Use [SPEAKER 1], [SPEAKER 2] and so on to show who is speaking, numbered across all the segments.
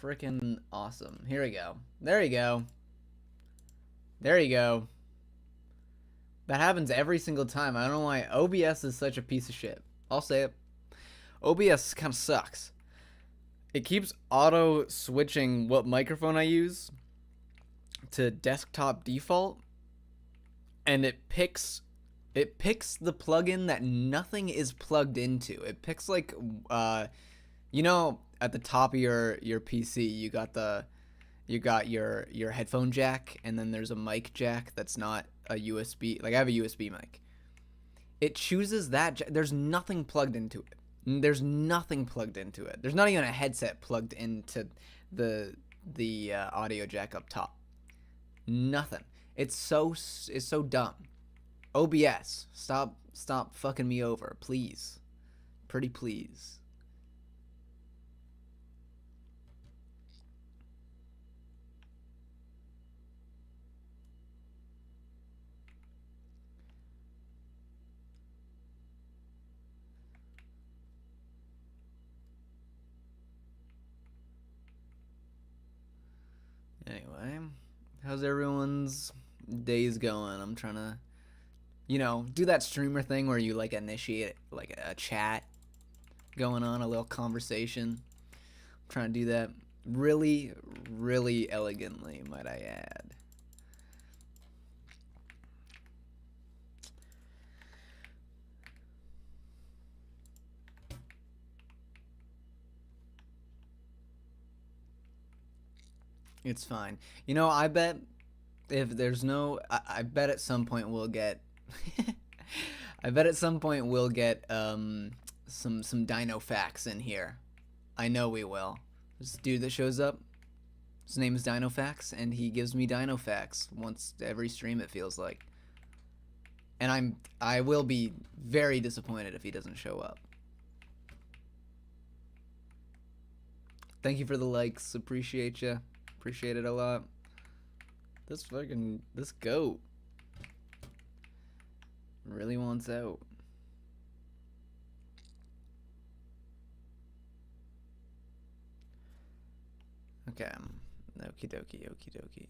[SPEAKER 1] freaking awesome. Here we go. There you go. There you go. That happens every single time. I don't know why OBS is such a piece of shit. I'll say it. OBS kind of sucks. It keeps auto switching what microphone I use to desktop default, and it picks the plugin that nothing is plugged into. It picks like you know, at the top of your PC, you got your headphone jack, and then there's a mic jack that's not a USB. Like I have a USB mic. It chooses that. There's nothing plugged into it. There's nothing plugged into it. There's not even a headset plugged into the audio jack up top. Nothing. It's so dumb. OBS, stop fucking me over, please. Pretty please. Anyway, how's everyone's days going? I'm trying to, you know, do that streamer thing where you like initiate like a chat going on, a little conversation. I'm trying to do that really, really elegantly, might I add. It's fine. You know, I bet if there's no, I bet at some point we'll get, I bet at some point we'll get some dino facts in here. I know we will. This dude that shows up, his name is Dino Facts, and he gives me dino facts once every stream, it feels like. And I will be very disappointed if he doesn't show up. Thank you for the likes. Appreciate ya. Appreciate it a lot. This goat really wants out. Okay. Okie dokie, okie dokie.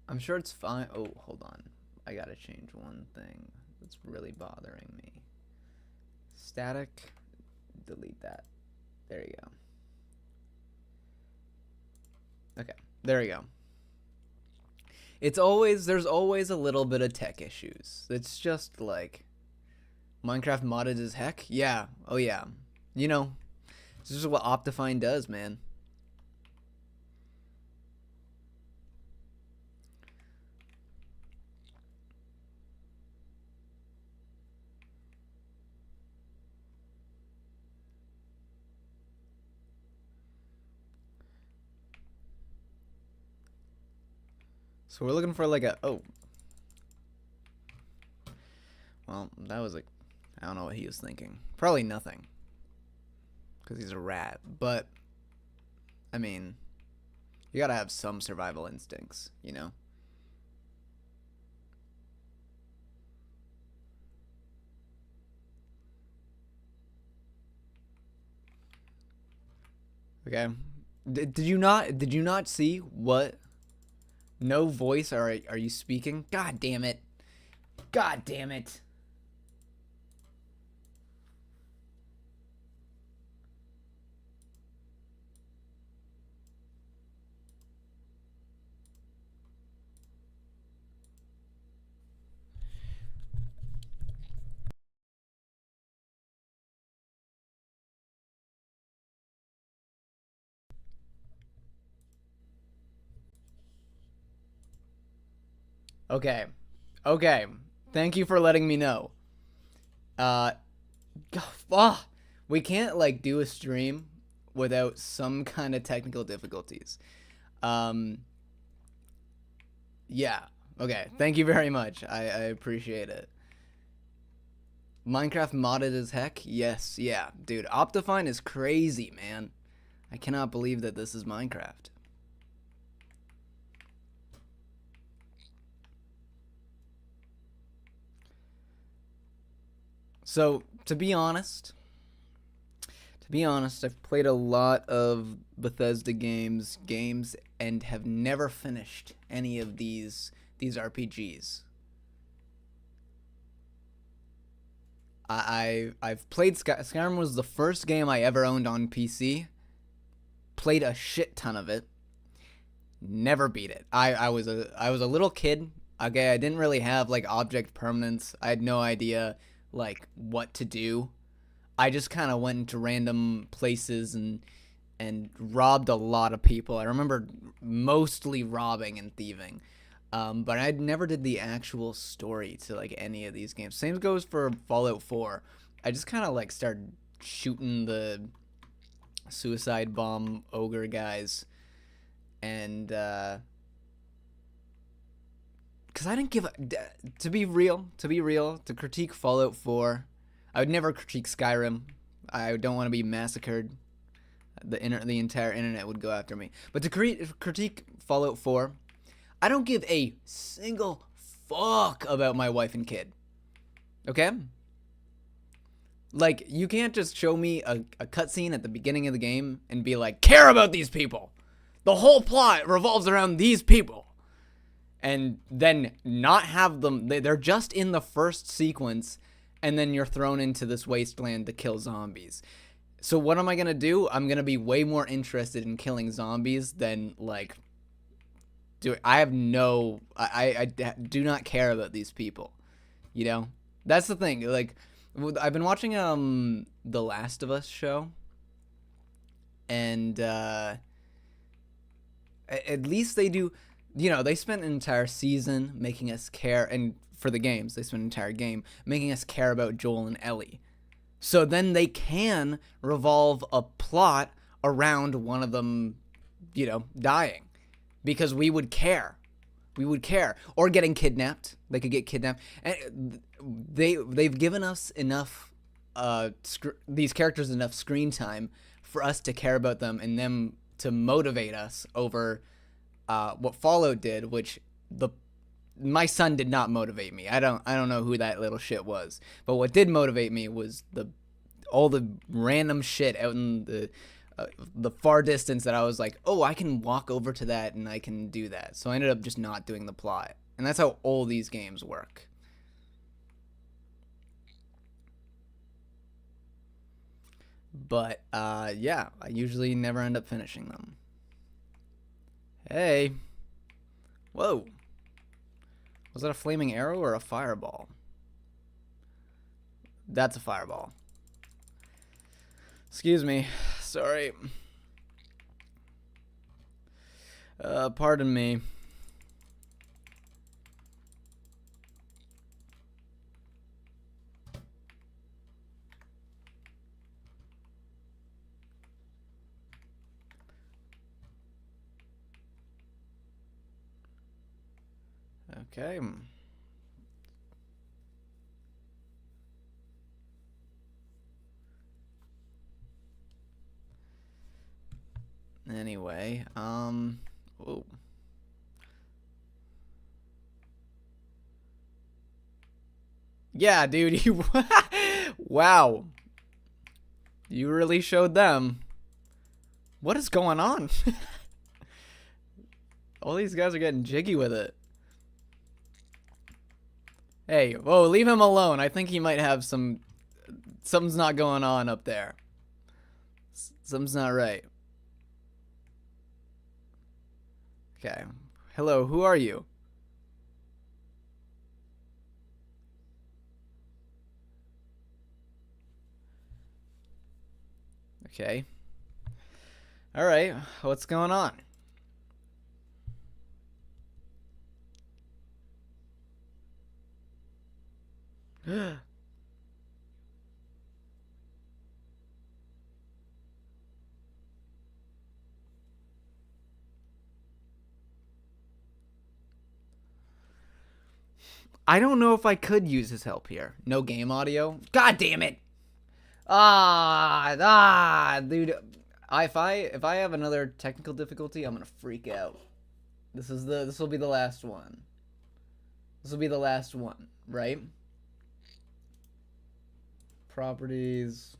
[SPEAKER 1] I'm sure it's fine. Oh, hold on. I gotta change one thing that's really bothering me. Static, delete that. There you go. Okay, there you go. There's always a little bit of tech issues. It's just like, Minecraft modded as heck? Yeah, oh yeah. You know, this is what Optifine does, man. So we're looking for like a, oh. Well, that was like, I don't know what he was thinking. Probably nothing. Because he's a rat. But, I mean, you gotta have some survival instincts, you know? Okay. Did you not see what? No voice are you speaking? God damn it. God damn it. Okay. Okay. Thank you for letting me know. We can't like do a stream without some kind of technical difficulties. Yeah. Okay. Thank you very much. I appreciate it. Minecraft modded as heck? Yes. Yeah. Dude, Optifine is crazy, man. I cannot believe that this is Minecraft. So to be honest, I've played a lot of Bethesda games, and have never finished any of these RPGs. I've played Skyrim was the first game I ever owned on PC. Played a shit ton of it. Never beat it. I was a little kid. Okay, I didn't really have like object permanence. I had no idea like what to do. I just kind of went into random places and robbed a lot of people. I remember mostly robbing and thieving. But I never did the actual story to like any of these games. Same goes for Fallout 4. I just kind of like started shooting the suicide bomb ogre guys, and because I didn't give a to be real, to critique Fallout 4. I would never critique Skyrim. I don't want to be massacred. The entire internet would go after me. But to critique Fallout 4, I don't give a single fuck about my wife and kid. Okay? Like, you can't just show me a cutscene at the beginning of the game and be like, care about these people. The whole plot revolves around these people. And then not have them, they're just in the first sequence, and then you're thrown into this wasteland to kill zombies. So what am I going to do? I'm going to be way more interested in killing zombies than, like, I have no, I do not care about these people, you know? That's the thing, like, I've been watching, The Last of Us show, and, at least they do, you know, they spent an entire season making us care, and for the games, they spent an entire game making us care about Joel and Ellie. So then they can revolve a plot around one of them, you know, dying. Because we would care. Or getting kidnapped. They could get kidnapped. And they've given us enough, these characters enough screen time for us to care about them and them to motivate us over what Fallout did, which my son did not motivate me. I don't know who that little shit was. But what did motivate me was all the random shit out in the far distance that I was like, oh, I can walk over to that and I can do that. So I ended up just not doing the plot. And that's how all these games work. But, yeah, I usually never end up finishing them. Hey. Whoa. Was that a flaming arrow or a fireball? That's a fireball. Excuse me. Sorry. Pardon me. Okay. Anyway, whoa. Yeah, dude, you wow. You really showed them. What is going on? All these guys are getting jiggy with it. Hey, whoa, leave him alone. I think he might have something's not going on up there. Something's not right. Okay. Hello, who are you? Okay. Alright, what's going on? I don't know if I could use his help here. No game audio. God damn it! Dude. If I have another technical difficulty, I'm gonna freak out. This will be the last one. This will be the last one, right? Properties.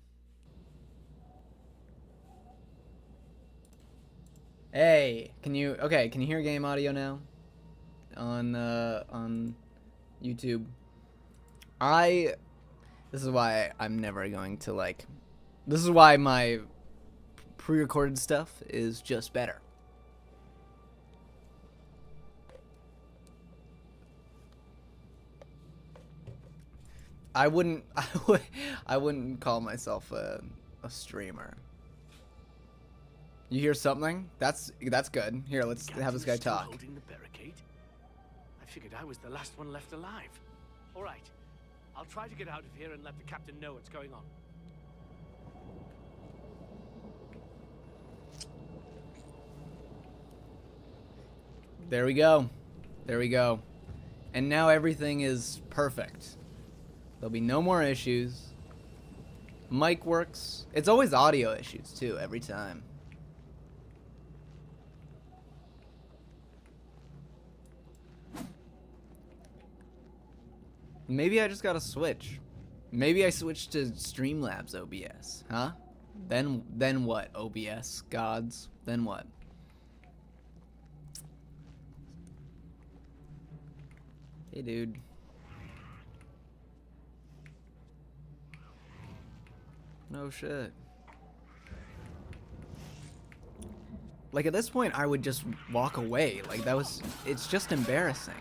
[SPEAKER 1] Hey, can you hear game audio now? On YouTube. This is why I'm never going to like, this is why my pre-recorded stuff is just better. I wouldn't call myself a streamer. You hear something? That's good. Here, let's have this guy talk.
[SPEAKER 2] Holding the barricade? I figured I was the last one left alive. All right. I'll try to get out of here and let the captain know what's going on.
[SPEAKER 1] There we go. There we go. And now everything is perfect. There'll be no more issues. Mic works. It's always audio issues too, every time. Maybe I just gotta switch. Maybe I switched to Streamlabs OBS, huh? Then what? OBS gods. Then what? Hey, dude. No shit. Like, at this point, I would just walk away. Like, it's just embarrassing.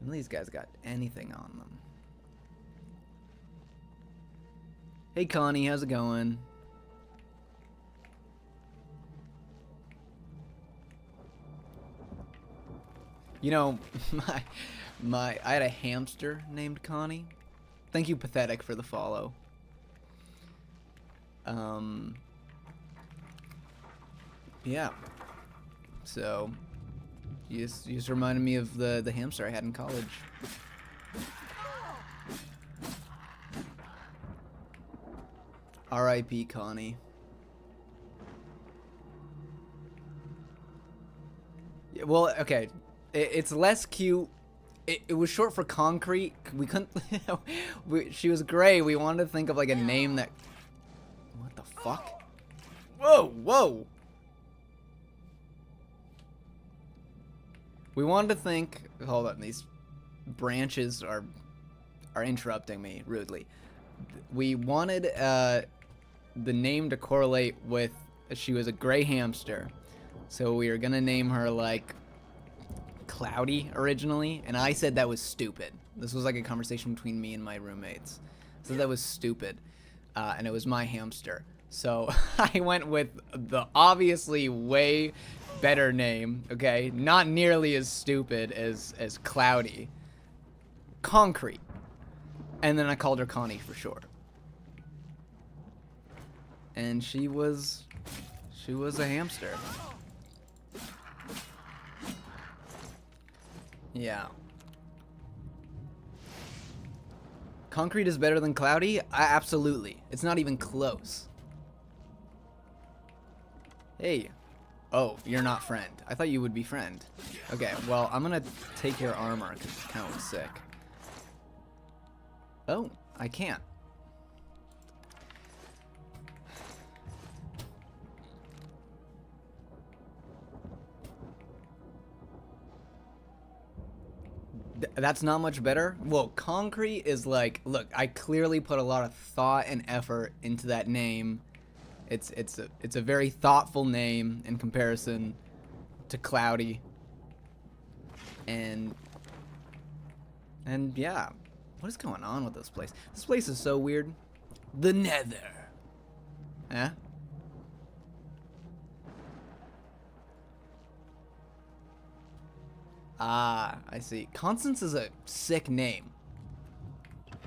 [SPEAKER 1] None of these guys got anything on them. Hey, Connie, how's it going? You know, I had a hamster named Connie. Thank you, Pathetic, for the follow. Yeah. So, you just reminded me of the hamster I had in college. R.I.P. Connie. Yeah, well, okay. It's less cute. It was short for concrete. We couldn't. She was gray. We wanted to think of like a name that. What the fuck? Whoa, whoa. We wanted to think. Hold on, these branches are interrupting me rudely. We wanted the name to correlate with. She was a gray hamster, so we were gonna name her like Cloudy originally, and I said that was stupid. This was like a conversation between me and my roommates. I said that was stupid, and it was my hamster. So I went with the obviously way better name, okay? Not nearly as stupid as Cloudy. Concrete. And then I called her Connie for short. And she was a hamster. Yeah. Concrete is better than Cloudy? Absolutely. It's not even close. Hey. Oh, you're not friend. I thought you would be friend. Okay, well, I'm gonna take your armor because it kind of looks sick. Oh, I can't. That's not much better? Well, concrete is like, look, I clearly put a lot of thought and effort into that name. It's a very thoughtful name in comparison to Cloudy. And yeah, what is going on with this place? This place is so weird. The Nether. Eh? Ah, I see. Constance is a sick name.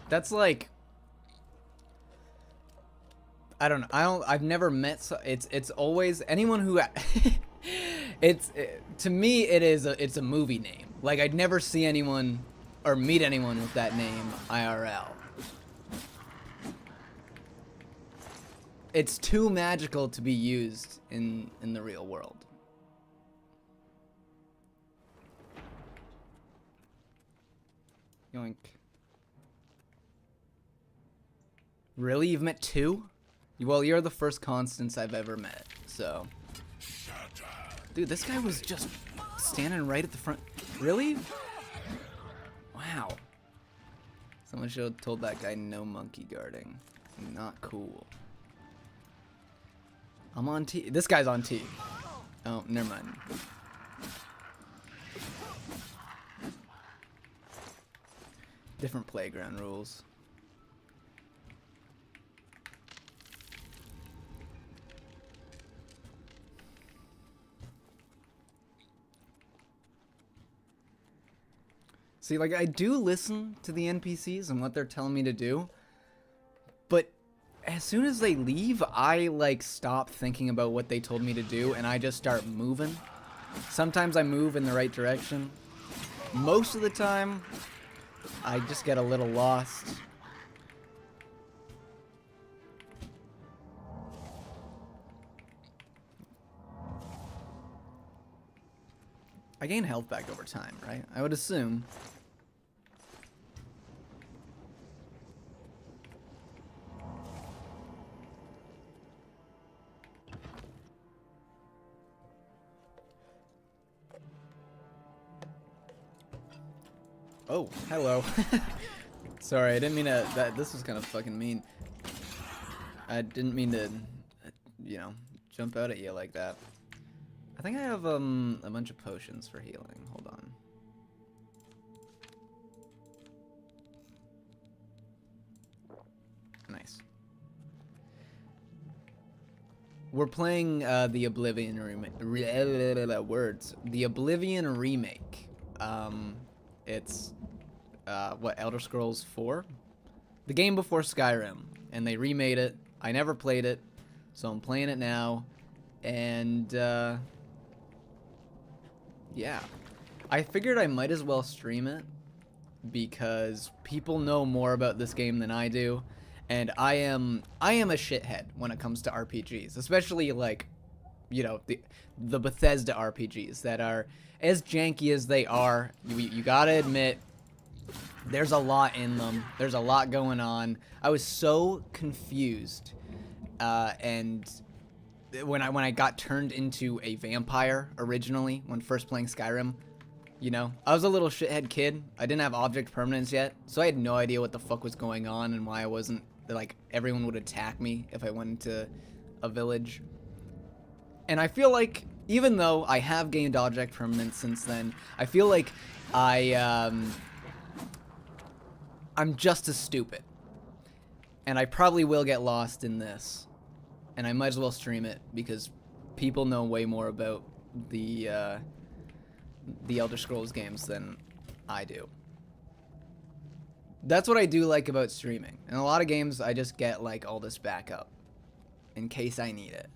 [SPEAKER 1] That's like, I don't know. I've never met. It's always anyone who. To me it's a movie name. Like I'd never see anyone or meet anyone with that name IRL. It's too magical to be used in the real world. Yoink. Really? You've met 2? Well, you're the first Constance I've ever met, so... Dude, this guy was just standing right at the front. Really? Wow. Someone should have told that guy no monkey guarding. Not cool. I'm on T. This guy's on T. Oh, never mind. Different playground rules. See, like, I do listen to the NPCs and what they're telling me to do, but as soon as they leave, I, like, stop thinking about what they told me to do, and I just start moving. Sometimes I move in the right direction. Most of the time, I just get a little lost. I gain health back over time, right? I would assume. Oh, hello. Sorry, I didn't mean to. This was kind of fucking mean. I didn't mean to, you know, jump out at you like that. I think I have a bunch of potions for healing. Hold on. Nice. We're playing the Oblivion remake. The Oblivion remake. It's what, Elder Scrolls 4? The game before Skyrim, and they remade it. I never played it, so I'm playing it now, and yeah. I figured I might as well stream it because people know more about this game than I do, and I am a shithead when it comes to RPGs, especially, like, you know, the Bethesda RPGs that are as janky as they are. You gotta admit, there's a lot in them. There's a lot going on. I was so confused, and when I got turned into a vampire originally when first playing Skyrim, you know, I was a little shithead kid. I didn't have object permanence yet, so I had no idea what the fuck was going on and why I wasn't, like, everyone would attack me if I went into a village. And I feel like, even though I have gained object permanence since then, I feel like I'm just as stupid. And I probably will get lost in this. And I might as well stream it because people know way more about the Elder Scrolls games than I do. That's what I do like about streaming. In a lot of games, I just get, like, all this backup in case I need it.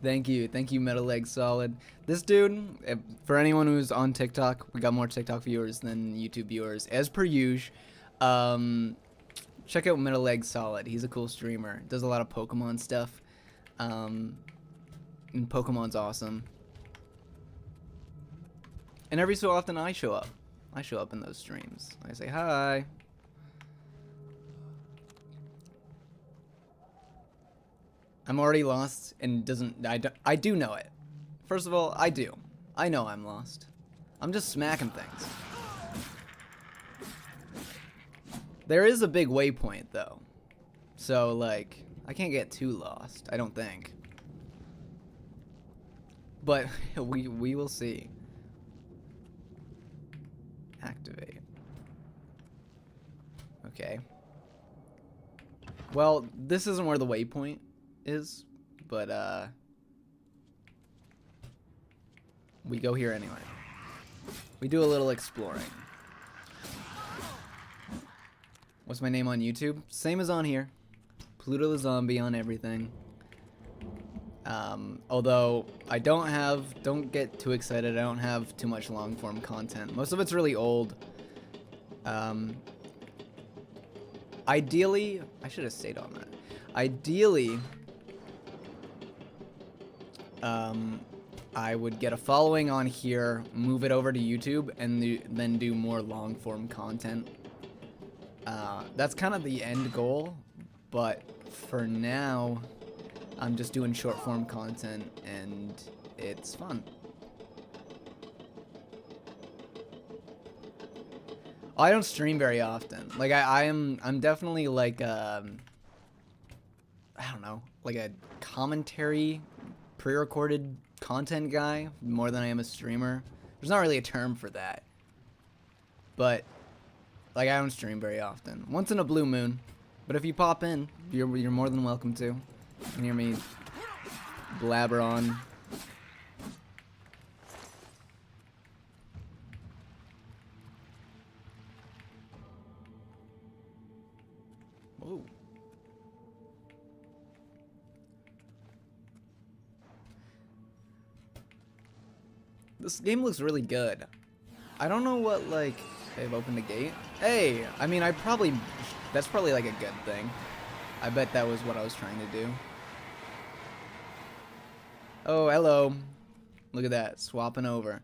[SPEAKER 1] Thank you, Metal Leg Solid. This dude, for anyone who's on TikTok, we got more TikTok viewers than YouTube viewers, as per usual. Check out Metal Leg Solid. He's a cool streamer. Does a lot of Pokemon stuff. And Pokemon's awesome. And every so often I show up. I show up in those streams. I say hi. I'm already lost and I do know it. First of all, I do. I know I'm lost. I'm just smacking things. There is a big waypoint though. So, like, I can't get too lost, I don't think. But we will see. Activate. Okay. Well, this isn't where the waypoint is, but we go here anyway. We do a little exploring. What's my name on YouTube? Same as on here. Pluto the Zombie on everything. Although I don't get too excited, I don't have too much long form content. Most of it's really old. Ideally, I should have stayed on that. Ideally, I would get a following on here, move it over to YouTube, and then do more long form content. That's kind of the end goal, but for now, I'm just doing short form content, and it's fun. I don't stream very often. Like I'm definitely like I don't know, like a commentary, pre-recorded content guy more than I am a streamer. There's not really a term for that, but like I don't stream very often. Once in a blue moon, but if you pop in, you're more than welcome to. You can hear me blabber on. Whoa. This game looks really good. I don't know what, like, they've opened a gate. Hey, I mean, that's probably like a good thing. I bet that was what I was trying to do. Oh, hello. Look at that, swapping over.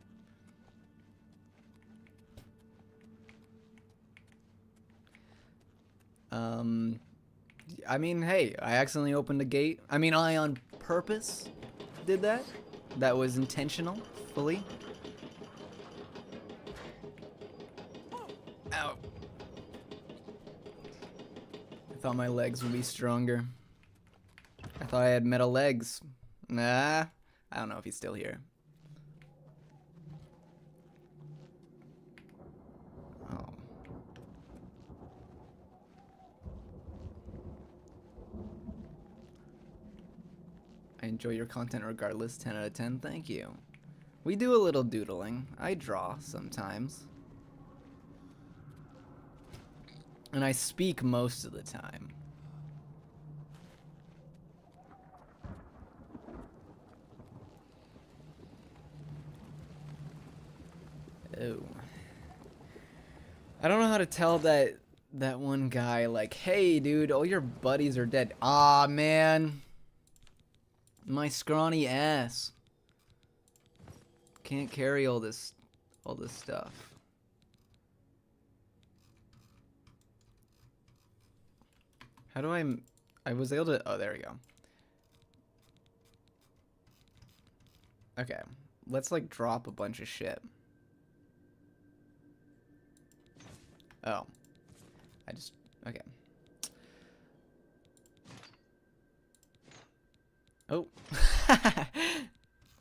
[SPEAKER 1] I mean, hey, I accidentally opened a gate. I mean, I on purpose did that. That was intentional, fully. Ow. I thought my legs would be stronger. I thought I had metal legs. Nah, I don't know if he's still here. Oh. I enjoy your content regardless. 10 out of 10. Thank you. We do a little doodling. I draw sometimes. And I speak most of the time. Oh. I don't know how to tell that one guy, like, hey, dude, all your buddies are dead. Ah, man. My scrawny ass. Can't carry all this stuff. How do I was able to, oh, there we go. Okay, let's like drop a bunch of shit. Oh, okay. Oh,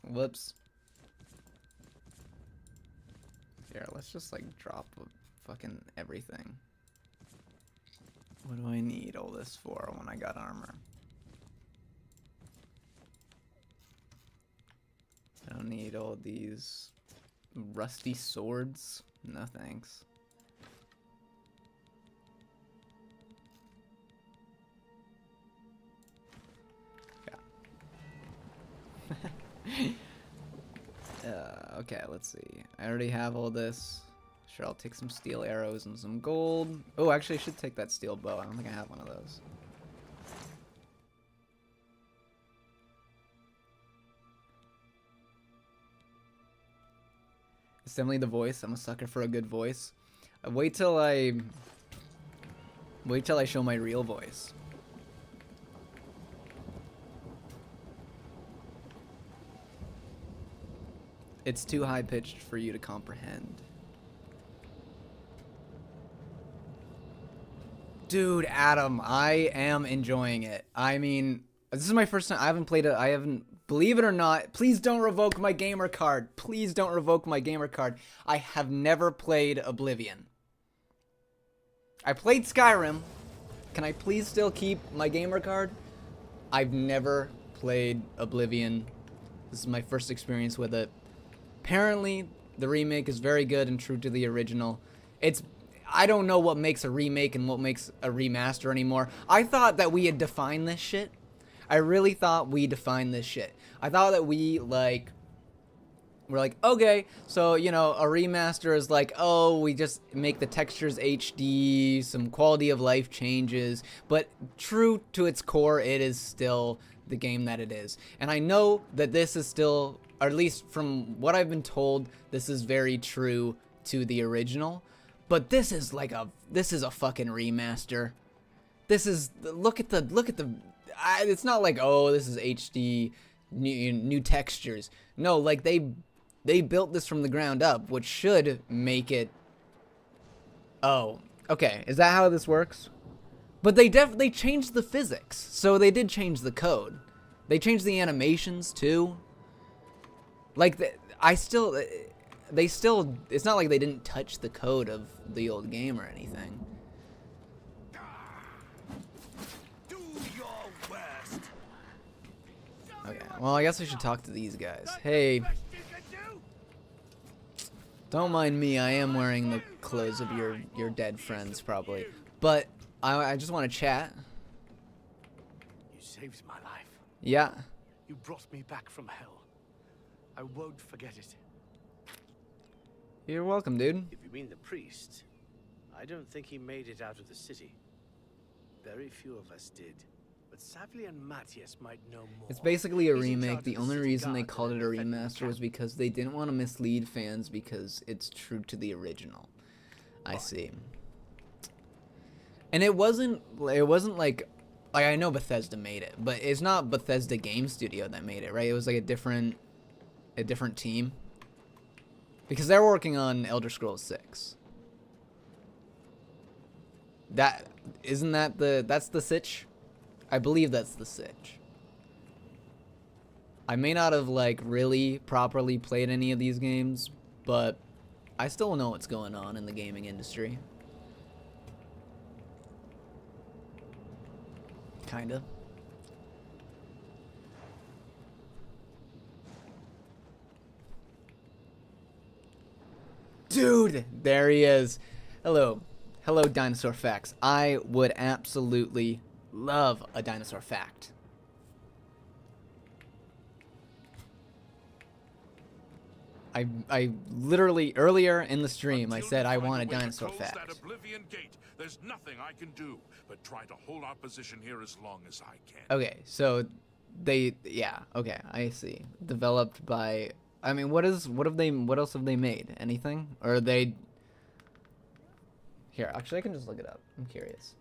[SPEAKER 1] whoops. Here, let's just like drop fucking everything. What do I need all this for when I got armor? I don't need all these rusty swords. No thanks. Okay, let's see. I already have all this. Sure, I'll take some steel arrows and some gold. Oh, actually, I should take that steel bow. I don't think I have one of those. It's definitely the voice. I'm a sucker for a good voice. Wait till I show my real voice. It's too high-pitched for you to comprehend. Dude, Adam, I am enjoying it. I mean, this is my first time. I haven't played it. I haven't, believe it or not, please don't revoke my gamer card. Please don't revoke my gamer card. I have never played Oblivion. I played Skyrim. Can I please still keep my gamer card? I've never played Oblivion. This is my first experience with it. Apparently, the remake is very good and true to the original. I don't know what makes a remake and what makes a remaster anymore. I thought that we had defined this shit. I really thought we defined this shit. I thought that we're like, okay, so, you know, a remaster is like, oh, we just make the textures HD, some quality of life changes, but true to its core, it is still the game that it is. And I know that this is still or at least from what I've been told, this is very true to the original. But this is like this is a fucking remaster. This is, look at the, it's not like, oh, this is HD, new textures. No, like they built this from the ground up, which should make it, oh, okay, is that how this works? But they changed the physics, so they did change the code. They changed the animations too. Like, they still, it's not like they didn't touch the code of the old game or anything. Okay, well, I guess I should talk to these guys. Hey, don't mind me, I am wearing the clothes of your dead friends, probably. But I just want to chat.
[SPEAKER 2] You saved my life.
[SPEAKER 1] Yeah.
[SPEAKER 2] You brought me back from hell. I won't forget it.
[SPEAKER 1] You're welcome, dude.
[SPEAKER 2] If you mean the priest, I don't think he made it out of the city. Very few of us did. But Savli and Matthias might know more.
[SPEAKER 1] It's basically a
[SPEAKER 2] He's in
[SPEAKER 1] remake.
[SPEAKER 2] charge
[SPEAKER 1] The
[SPEAKER 2] of
[SPEAKER 1] only
[SPEAKER 2] city
[SPEAKER 1] reason they
[SPEAKER 2] guard
[SPEAKER 1] called
[SPEAKER 2] and
[SPEAKER 1] it a
[SPEAKER 2] defending the
[SPEAKER 1] remaster was
[SPEAKER 2] camp.
[SPEAKER 1] because they didn't want to mislead fans because it's true to the original. I see. And it wasn't like I know Bethesda made it, but it's not Bethesda Game Studio that made it, right? It was like a different team. Because they're working on Elder Scrolls 6. That's the sitch? I believe that's the sitch. I may not have like really properly played any of these games, but I still know what's going on in the gaming industry. Kinda. Dude, there he is. Hello. Hello, Dinosaur Facts. I would absolutely love a dinosaur fact. I literally, earlier in the stream, I said I want a dinosaur fact.
[SPEAKER 3] That oblivion gate, there's nothing I can do but try to hold our position here as long as I can.
[SPEAKER 1] Okay, so yeah, okay, I see. Developed by, I mean, what else have they made? Anything? Or are they, here, actually I can just look it up. I'm curious.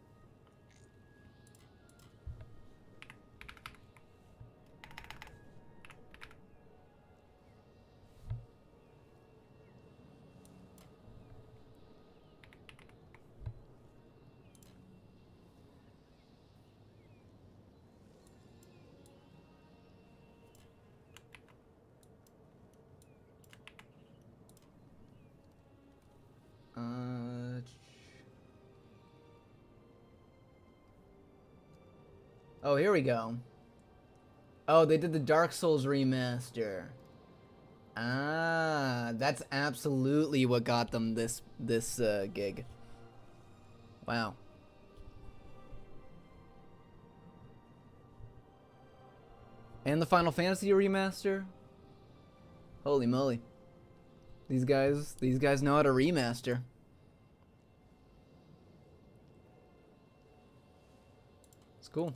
[SPEAKER 1] Oh, here we go. Oh, they did the Dark Souls remaster. Ah, that's absolutely what got them this gig. Wow. And the Final Fantasy remaster? Holy moly. These guys know how to remaster. It's cool.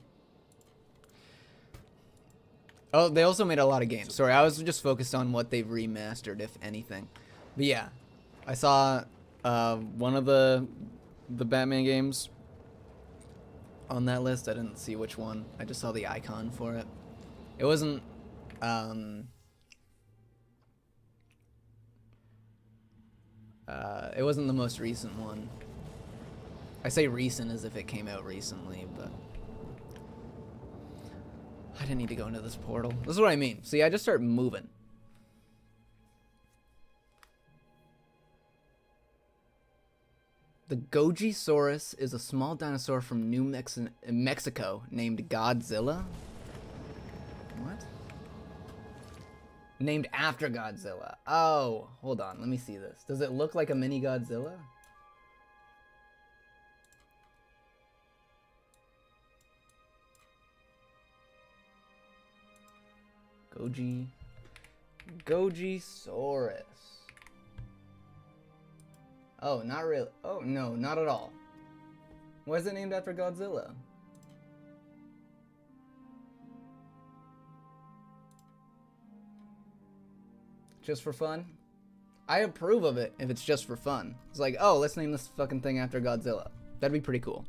[SPEAKER 1] Oh, they also made a lot of games. Sorry, I was just focused on what they've remastered, if anything. But yeah, I saw one of the Batman games on that list. I didn't see which one. I just saw the icon for it. It wasn't it wasn't the most recent one. I say recent as if it came out recently, but I didn't need to go into this portal. This is what I mean. See, I just start moving. The Gojisaurus is a small dinosaur from Mexico named Godzilla. What? Named after Godzilla. Oh, hold on. Let me see this. Does it look like a mini Godzilla? Gojisaurus. Oh, not really. Oh, no, not at all. Why is it named after Godzilla? Just for fun? I approve of it if it's just for fun. It's like, oh, let's name this fucking thing after Godzilla. That'd be pretty cool.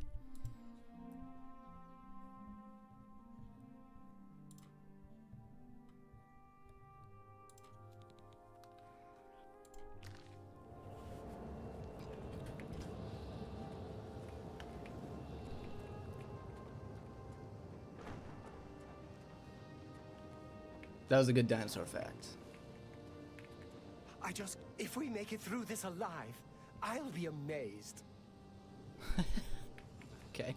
[SPEAKER 1] That was a good dinosaur fact.
[SPEAKER 4] If we make it through this alive, I'll be amazed.
[SPEAKER 1] Okay.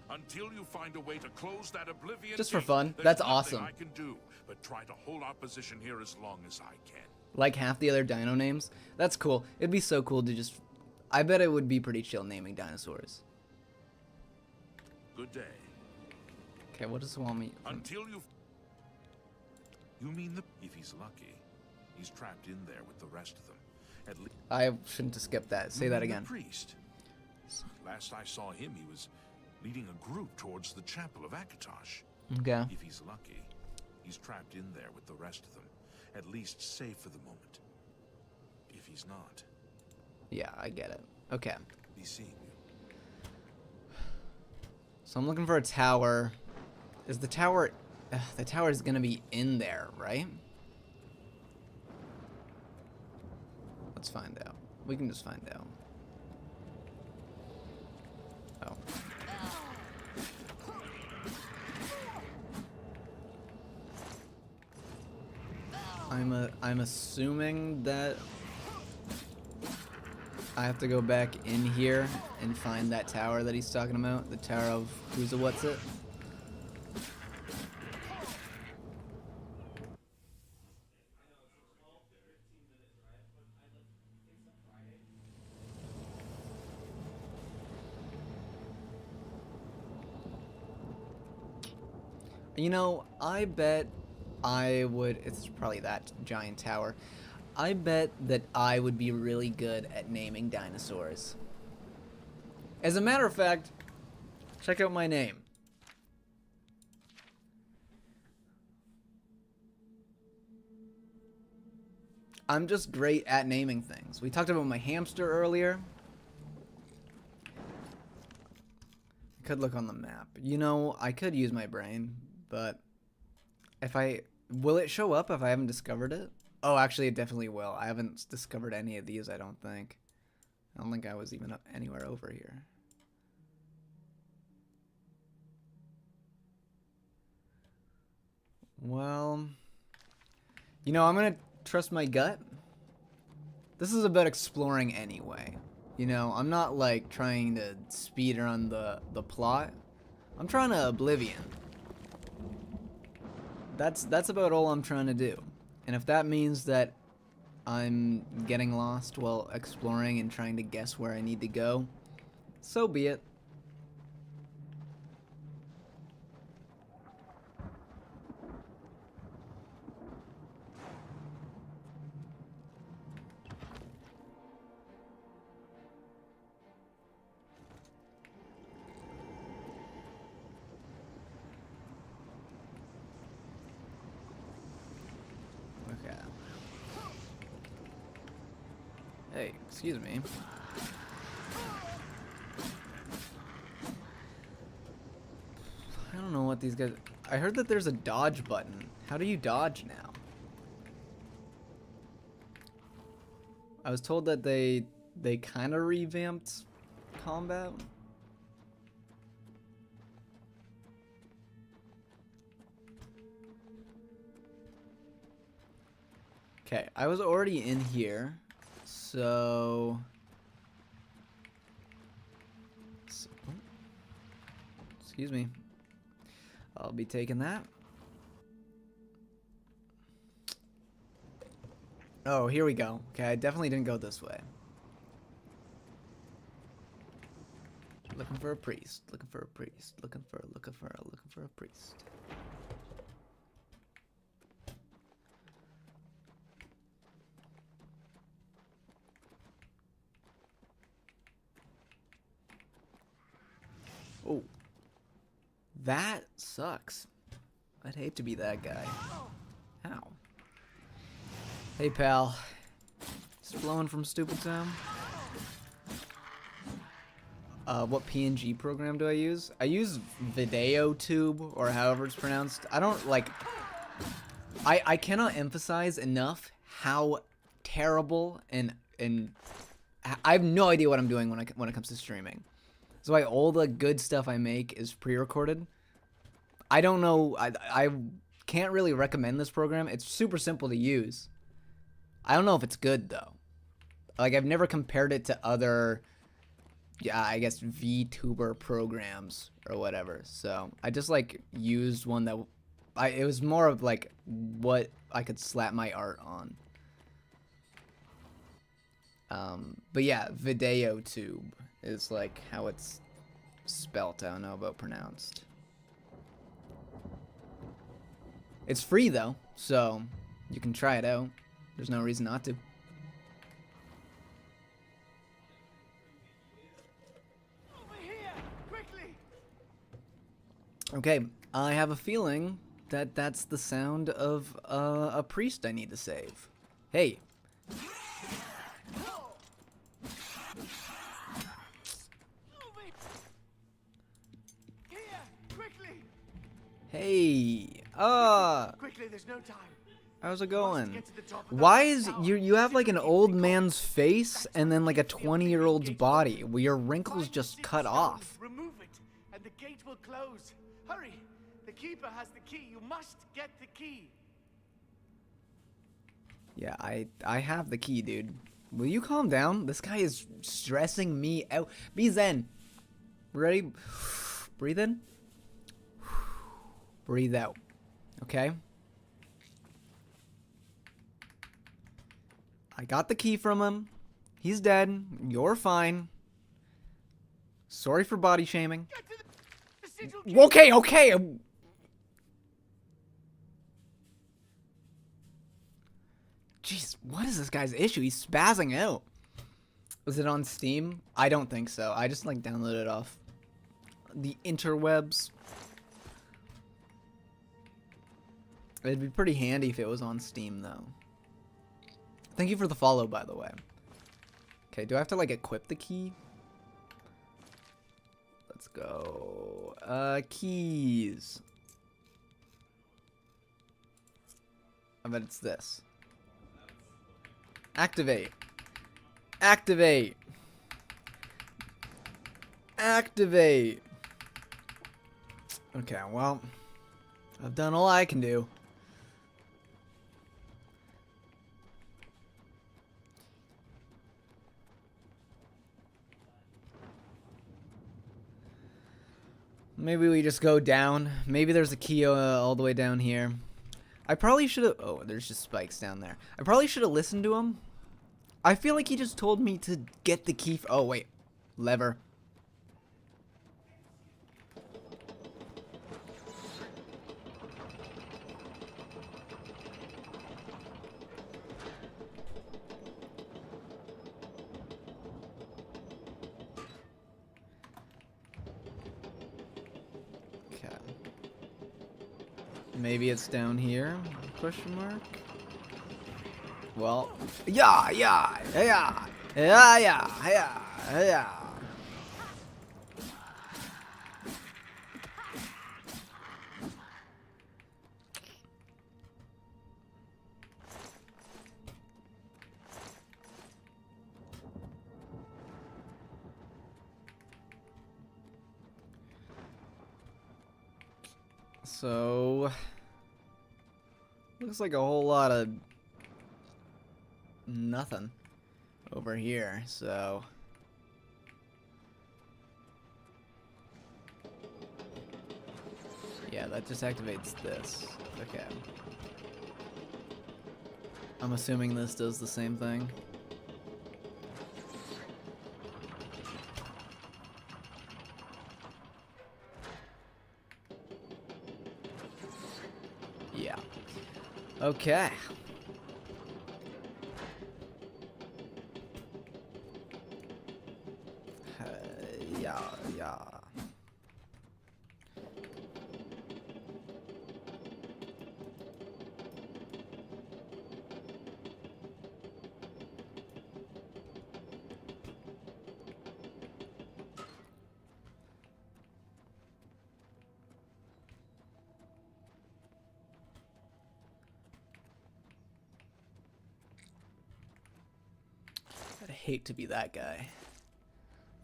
[SPEAKER 3] Until you find a way to close that oblivion.
[SPEAKER 1] Just for
[SPEAKER 3] gate,
[SPEAKER 1] fun.
[SPEAKER 3] there's
[SPEAKER 1] That's
[SPEAKER 3] nothing
[SPEAKER 1] awesome.
[SPEAKER 3] I can do but try to hold our position here as long as I can.
[SPEAKER 1] Like half the other dino names. That's cool. It'd be so cool to just... I bet it would be pretty chill naming dinosaurs.
[SPEAKER 3] Good day.
[SPEAKER 1] Okay, what does it want me...
[SPEAKER 3] Until you... You mean if he's lucky, he's trapped in there with the rest of them. At least...
[SPEAKER 1] I shouldn't have skipped that. Say that again.
[SPEAKER 3] The priest. Last I saw him, he was leading a group towards the chapel of Akatosh.
[SPEAKER 1] Okay.
[SPEAKER 3] If he's lucky, he's trapped in there with the rest of them. At least safe for the moment. If he's not...
[SPEAKER 1] Yeah, I get it. Okay.
[SPEAKER 3] Be seeing you.
[SPEAKER 1] So I'm looking for a tower. Is the tower... the tower is gonna be in there, right? Let's find out. We can just find out. Oh. I'm assuming that I have to go back in here and find that tower that he's talking about. The Tower of who's a what's it? You know, I bet I would... It's probably that giant tower. I bet that I would be really good at naming dinosaurs. As a matter of fact, check out my name. I'm just great at naming things. We talked about my hamster earlier. I could look on the map. You know, I could use my brain, but if I... Will it show up if I haven't discovered it? Oh, actually, it definitely will. I haven't discovered any of these, I don't think. I don't think I was even anywhere over here. Well... You know, I'm gonna trust my gut. This is about exploring anyway. You know, I'm not, like, trying to speed run the plot. I'm trying to oblivion. That's about all I'm trying to do. And if that means that I'm getting lost while exploring and trying to guess where I need to go, so be it. Hey, excuse me. I don't know what these guys... I heard that there's a dodge button. How do you dodge now? I was told that they kind of revamped combat. Okay, I was already in here. So, excuse me. I'll be taking that. Oh, here we go. Okay, I definitely didn't go this way. Looking for a priest. Looking for a priest. Looking for a priest. Oh, that sucks. I'd hate to be that guy. Ow. Hey, pal. It's flowing from Stupid Town. What PNG program do I use? I use VideoTube, or however it's pronounced. I don't, like... I cannot emphasize enough how terrible and I have no idea what I'm doing when it comes to streaming. That's why all the good stuff I make is pre-recorded. I don't know. I can't really recommend this program. It's super simple to use. I don't know if it's good though. Like, I've never compared it to other, yeah, I guess VTuber programs or whatever. So I just like used one that it was more of like what I could slap my art on. But yeah, VideoTube is like how it's spelt. I don't know about pronounced. It's free though, so you can try it out. There's no reason not to.
[SPEAKER 2] Over here, quickly!
[SPEAKER 1] Okay, I have a feeling that that's the sound of a priest I need to save. Hey.
[SPEAKER 2] Here, quickly!
[SPEAKER 1] Hey.
[SPEAKER 2] Quickly, there's no time.
[SPEAKER 1] How's it
[SPEAKER 2] Must
[SPEAKER 1] going?
[SPEAKER 2] get to the top of the
[SPEAKER 1] Why
[SPEAKER 2] high
[SPEAKER 1] is
[SPEAKER 2] tower.
[SPEAKER 1] you have like an
[SPEAKER 2] Secretly
[SPEAKER 1] old
[SPEAKER 2] keep the
[SPEAKER 1] man's
[SPEAKER 2] gold.
[SPEAKER 1] face and then like a 20-year-old's
[SPEAKER 2] Gate
[SPEAKER 1] body?
[SPEAKER 2] opens.
[SPEAKER 1] Well, your wrinkles
[SPEAKER 2] Find
[SPEAKER 1] just
[SPEAKER 2] 6
[SPEAKER 1] cut
[SPEAKER 2] stones,
[SPEAKER 1] off.
[SPEAKER 2] Remove it, and the gate will close. Hurry! The keeper has the key. You must get the key.
[SPEAKER 1] Yeah, I have the key, dude. Will you calm down? This guy is stressing me out. Be zen. Ready? Breathe in. Breathe out. Okay? I got the key from him. He's dead. You're fine. Sorry for body shaming.
[SPEAKER 2] Get to the sigil key.
[SPEAKER 1] Okay. Jeez, what is this guy's issue? He's spazzing out. Was it on Steam? I don't think so. I just like downloaded it off the interwebs. It'd be pretty handy if it was on Steam though. Thank you for the follow, by the way. Okay, do I have to like equip the key? Let's go. Keys. I bet it's this. Activate. Activate. Activate. Okay, well, I've done all I can do. Maybe we just go down. Maybe there's a key all the way down here. I probably should have... Oh, there's just spikes down there. I probably should have listened to him. I feel like he just told me to get the key... Oh, wait. Lever. Okay. Maybe it's down here? Question mark? Well, yeah. So, looks like a whole lot of nothing over here, so yeah, that just activates this. Okay. I'm assuming this does the same thing. Yeah. Okay. Yeah. hate to be that guy.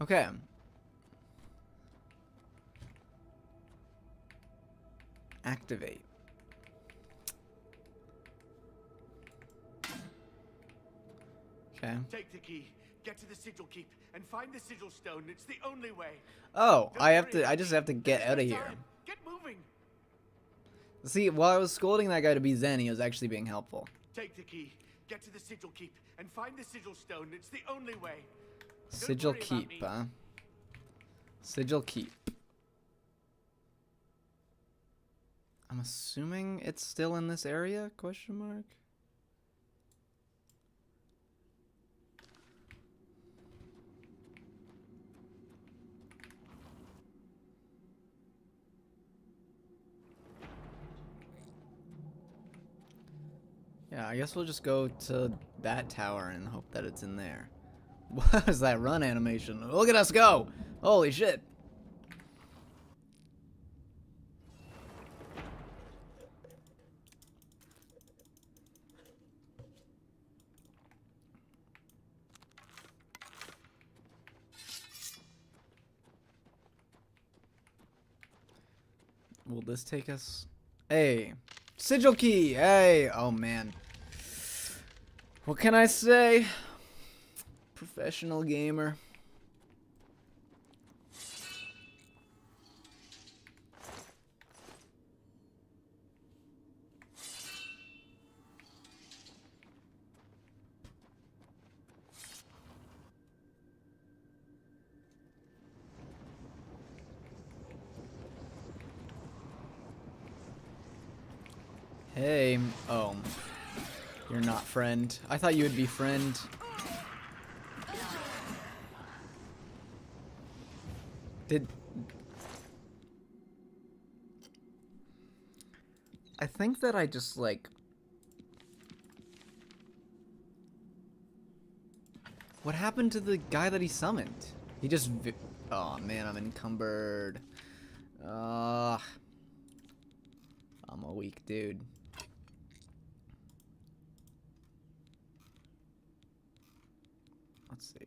[SPEAKER 1] Okay. Activate. Okay.
[SPEAKER 2] Take the key, get to the sigil keep, and find the sigil stone. It's the only way.
[SPEAKER 1] Oh,
[SPEAKER 2] Don't
[SPEAKER 1] I
[SPEAKER 2] worry,
[SPEAKER 1] just have to get
[SPEAKER 2] there's
[SPEAKER 1] out of
[SPEAKER 2] no
[SPEAKER 1] here.
[SPEAKER 2] time. Get moving.
[SPEAKER 1] See, while I was scolding that guy to be Zen, he was actually being helpful.
[SPEAKER 2] Take the key, get to the sigil keep, and find the sigil stone. It's the only way. Don't
[SPEAKER 1] Sigil
[SPEAKER 2] worry about
[SPEAKER 1] keep,
[SPEAKER 2] me.
[SPEAKER 1] huh? Sigil keep. I'm assuming it's still in this area? Question mark. Yeah, I guess we'll just go to that tower and hope that it's in there. What was that run animation? Look at us go! Holy shit! Will this take us? Hey! Sigil key! Hey! Oh man. What can I say? Professional gamer. Hey, oh, you're not friend. I thought you would be friend. I think that I just like... What happened to the guy that he summoned? He just... Oh man, I'm encumbered. I'm a weak dude. Let's see.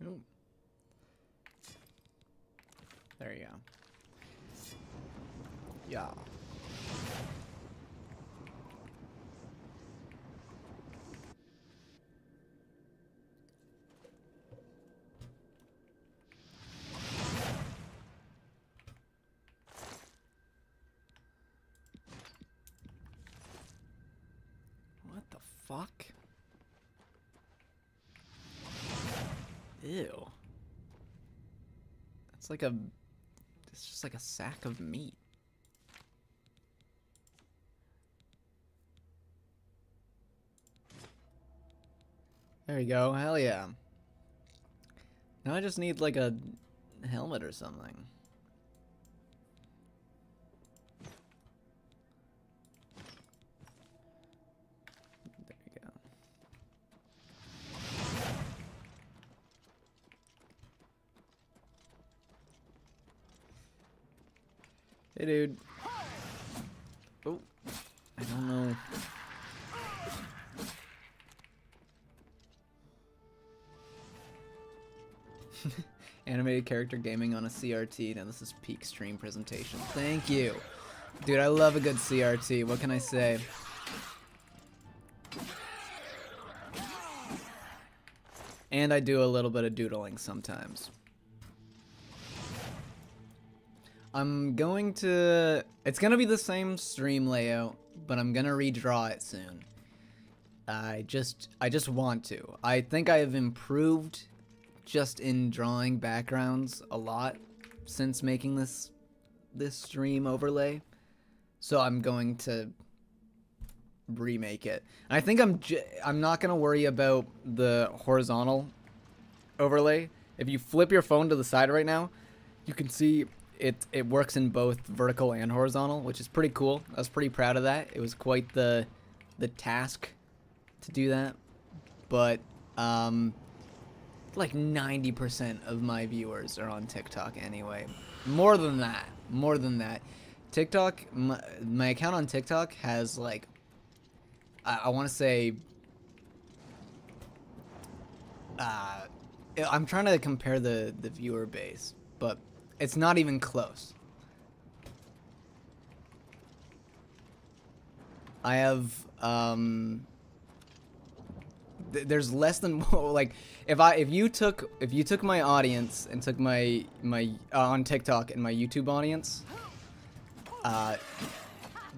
[SPEAKER 1] Ooh. There you go. Yeah. What the fuck? Ew. That's like a... It's just like a sack of meat. There you go. Hell yeah. Now I just need like a helmet or something. There you go. Hey, dude. Oh, I don't know. Animated character gaming on a CRT. Now this is peak stream presentation. Thank you. Dude, I love a good CRT. What can I say? And I do a little bit of doodling sometimes. I'm going to... It's going to be the same stream layout, but I'm going to redraw it soon. I just want to. I think I have improved just in drawing backgrounds a lot since making this stream overlay. So I'm going to remake it. And I think I'm not going to worry about the horizontal overlay. If you flip your phone to the side right now, you can see it works in both vertical and horizontal, which is pretty cool. I was pretty proud of that. It was quite the task to do that. But like 90% of my viewers are on TikTok anyway. More than that. More than that. TikTok, my account on TikTok has like, I want to say, I'm trying to compare the viewer base, but it's not even close. I have, there's less than, like, if you took my audience and took my on TikTok and my YouTube audience,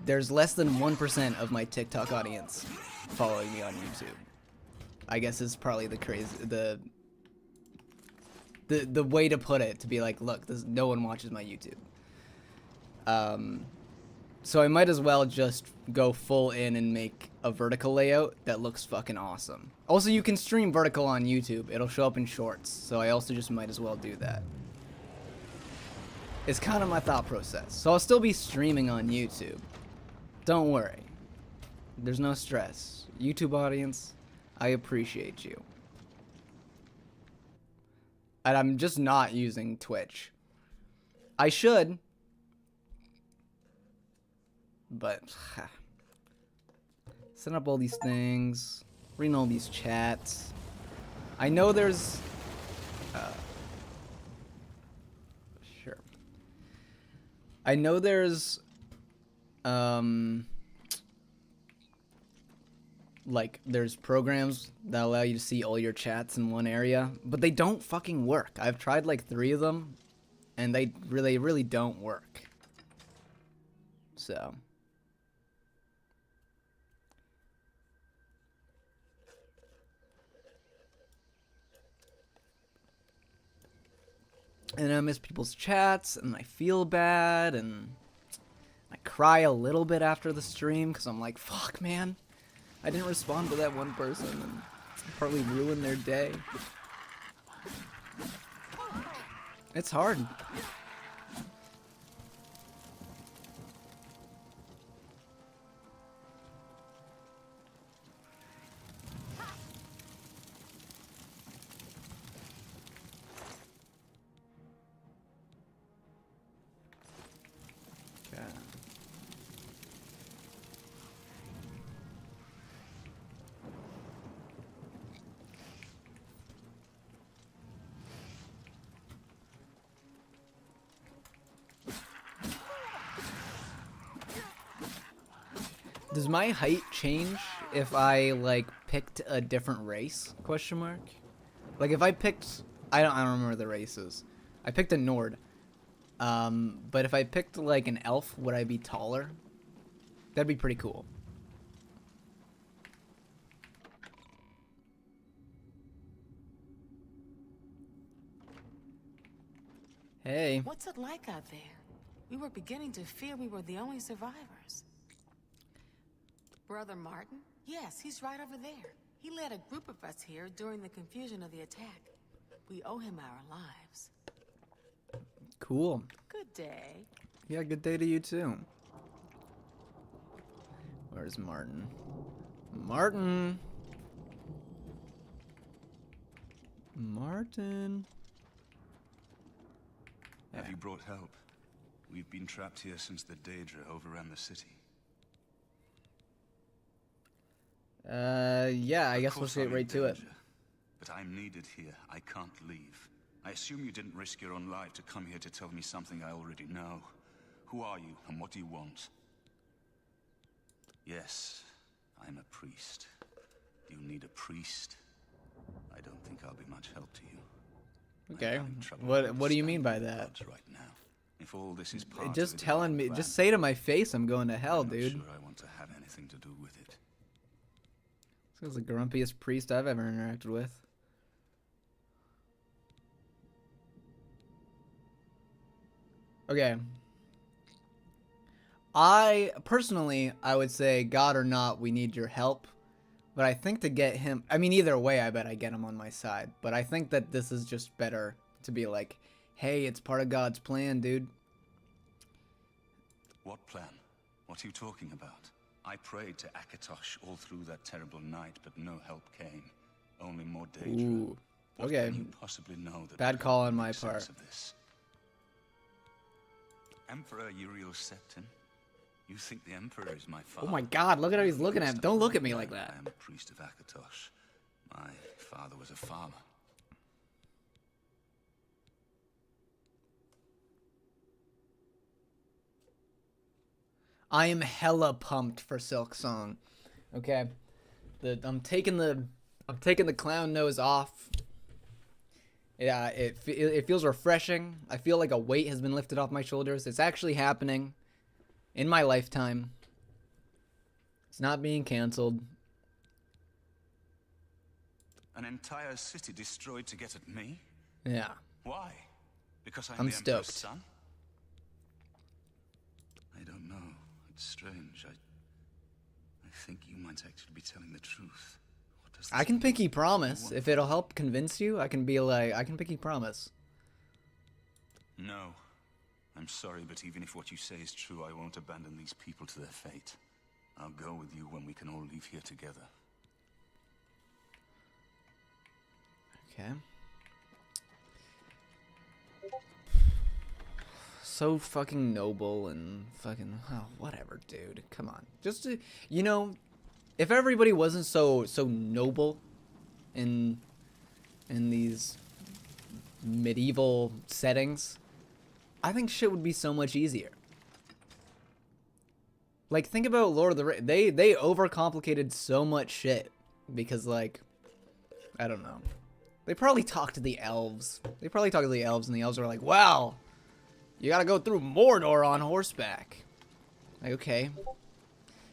[SPEAKER 1] there's less than 1% of my TikTok audience following me on YouTube. I guess is probably the way to put it, to be like, look, no one watches my YouTube. So I might as well just go full in and make a vertical layout that looks fucking awesome. Also, you can stream vertical on YouTube. It'll show up in shorts, so I also just might as well do that. It's kind of my thought process. So I'll still be streaming on YouTube. Don't worry. There's no stress. YouTube audience, I appreciate you. And I'm just not using Twitch. I should. But setting up all these things, reading all these chats. I know there's sure. I know there's like there's programs that allow you to see all your chats in one area, but they don't fucking work. I've tried like 3 of them and they really don't work. So and I miss people's chats, and I feel bad, and I cry a little bit after the stream, because I'm like, fuck, man. I didn't respond to that one person, and probably ruined their day. It's hard. Does my height change if I like picked a different race? Question mark. Like if I picked, I don't remember the races. I picked a Nord. But if I picked like an elf, would I be taller? That'd be pretty cool. Hey.
[SPEAKER 5] What's it like out there? We were beginning to fear we were the only survivors. Brother Martin? Yes, he's right over there. He led a group of us here during the confusion of the attack. We owe him our lives.
[SPEAKER 1] Cool.
[SPEAKER 5] Good day.
[SPEAKER 1] Yeah, good day to you too. Where's Martin? Martin! Martin!
[SPEAKER 6] Have you brought help? We've been trapped here since the Daedra overran the city.
[SPEAKER 1] Yeah, I guess we'll get right to it.
[SPEAKER 6] But I'm needed here. I can't leave. I assume you didn't risk your own life to come here to tell me something I already know. Who are you, and what do you want? Yes, I'm a priest. Do you need a priest? I don't think I'll be much help to you.
[SPEAKER 1] Okay. What do you mean by that?
[SPEAKER 6] Right now. If all this is part
[SPEAKER 1] just
[SPEAKER 6] of the
[SPEAKER 1] telling me,
[SPEAKER 6] plan,
[SPEAKER 1] just say to my face, I'm going to hell,
[SPEAKER 6] I'm not
[SPEAKER 1] dude.
[SPEAKER 6] sure I want to have anything to do with it.
[SPEAKER 1] This is the grumpiest priest I've ever interacted with. Okay. Personally, I would say, God or not, we need your help. But I think to get him, I mean, either way, I bet I get him on my side. But I think that this is just better to be like, hey, it's part of God's plan, dude.
[SPEAKER 6] What plan? What are you talking about? I prayed to Akatosh all through that terrible night, but no help came. Only more danger.
[SPEAKER 1] Ooh.
[SPEAKER 6] What
[SPEAKER 1] Okay.
[SPEAKER 6] can you possibly know that
[SPEAKER 1] Bad
[SPEAKER 6] will
[SPEAKER 1] call
[SPEAKER 6] help
[SPEAKER 1] on my
[SPEAKER 6] make sense
[SPEAKER 1] part.
[SPEAKER 6] of this? Emperor Uriel Septon? You think the Emperor is my father?
[SPEAKER 1] Oh my god, look at how he's looking at him. Don't look at me like that.
[SPEAKER 6] I am a priest of Akatosh. My father was a farmer.
[SPEAKER 1] I am hella pumped for Silk Song. Okay. I'm taking the clown nose off. Yeah, it feels refreshing. I feel like a weight has been lifted off my shoulders. It's actually happening in my lifetime. It's not being canceled.
[SPEAKER 6] An entire city destroyed to get at me?
[SPEAKER 1] Yeah.
[SPEAKER 6] Why? Because I'm
[SPEAKER 1] I'm
[SPEAKER 6] the Emperor's
[SPEAKER 1] stoked.
[SPEAKER 6] son? I don't know. It's strange. I think you might actually be telling the truth. What does
[SPEAKER 1] I
[SPEAKER 6] this
[SPEAKER 1] can
[SPEAKER 6] mean?
[SPEAKER 1] pinky promise. If it'll help convince you, I can be like, I can pinky promise.
[SPEAKER 6] No. I'm sorry, but even if what you say is true, I won't abandon these people to their fate. I'll go with you when we can all leave here together.
[SPEAKER 1] Okay. So fucking noble and fucking, oh, whatever, dude. Come on. Just to, you know, if everybody wasn't so noble in these medieval settings, I think shit would be so much easier. Like, think about Lord of the Rings. They overcomplicated so much shit because, like, I don't know. They probably talked to the elves. And the elves were like, "Wow, you gotta go through Mordor on horseback." Like, okay.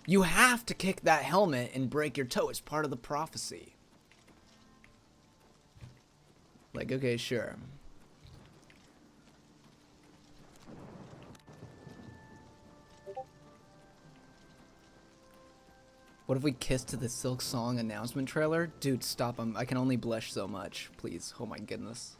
[SPEAKER 1] You have to kick that helmet and break your toe. It's part of the prophecy. Like, okay, sure. What if we kiss to the Silk Song announcement trailer? Dude, stop. I can only blush so much. Please. Oh my goodness.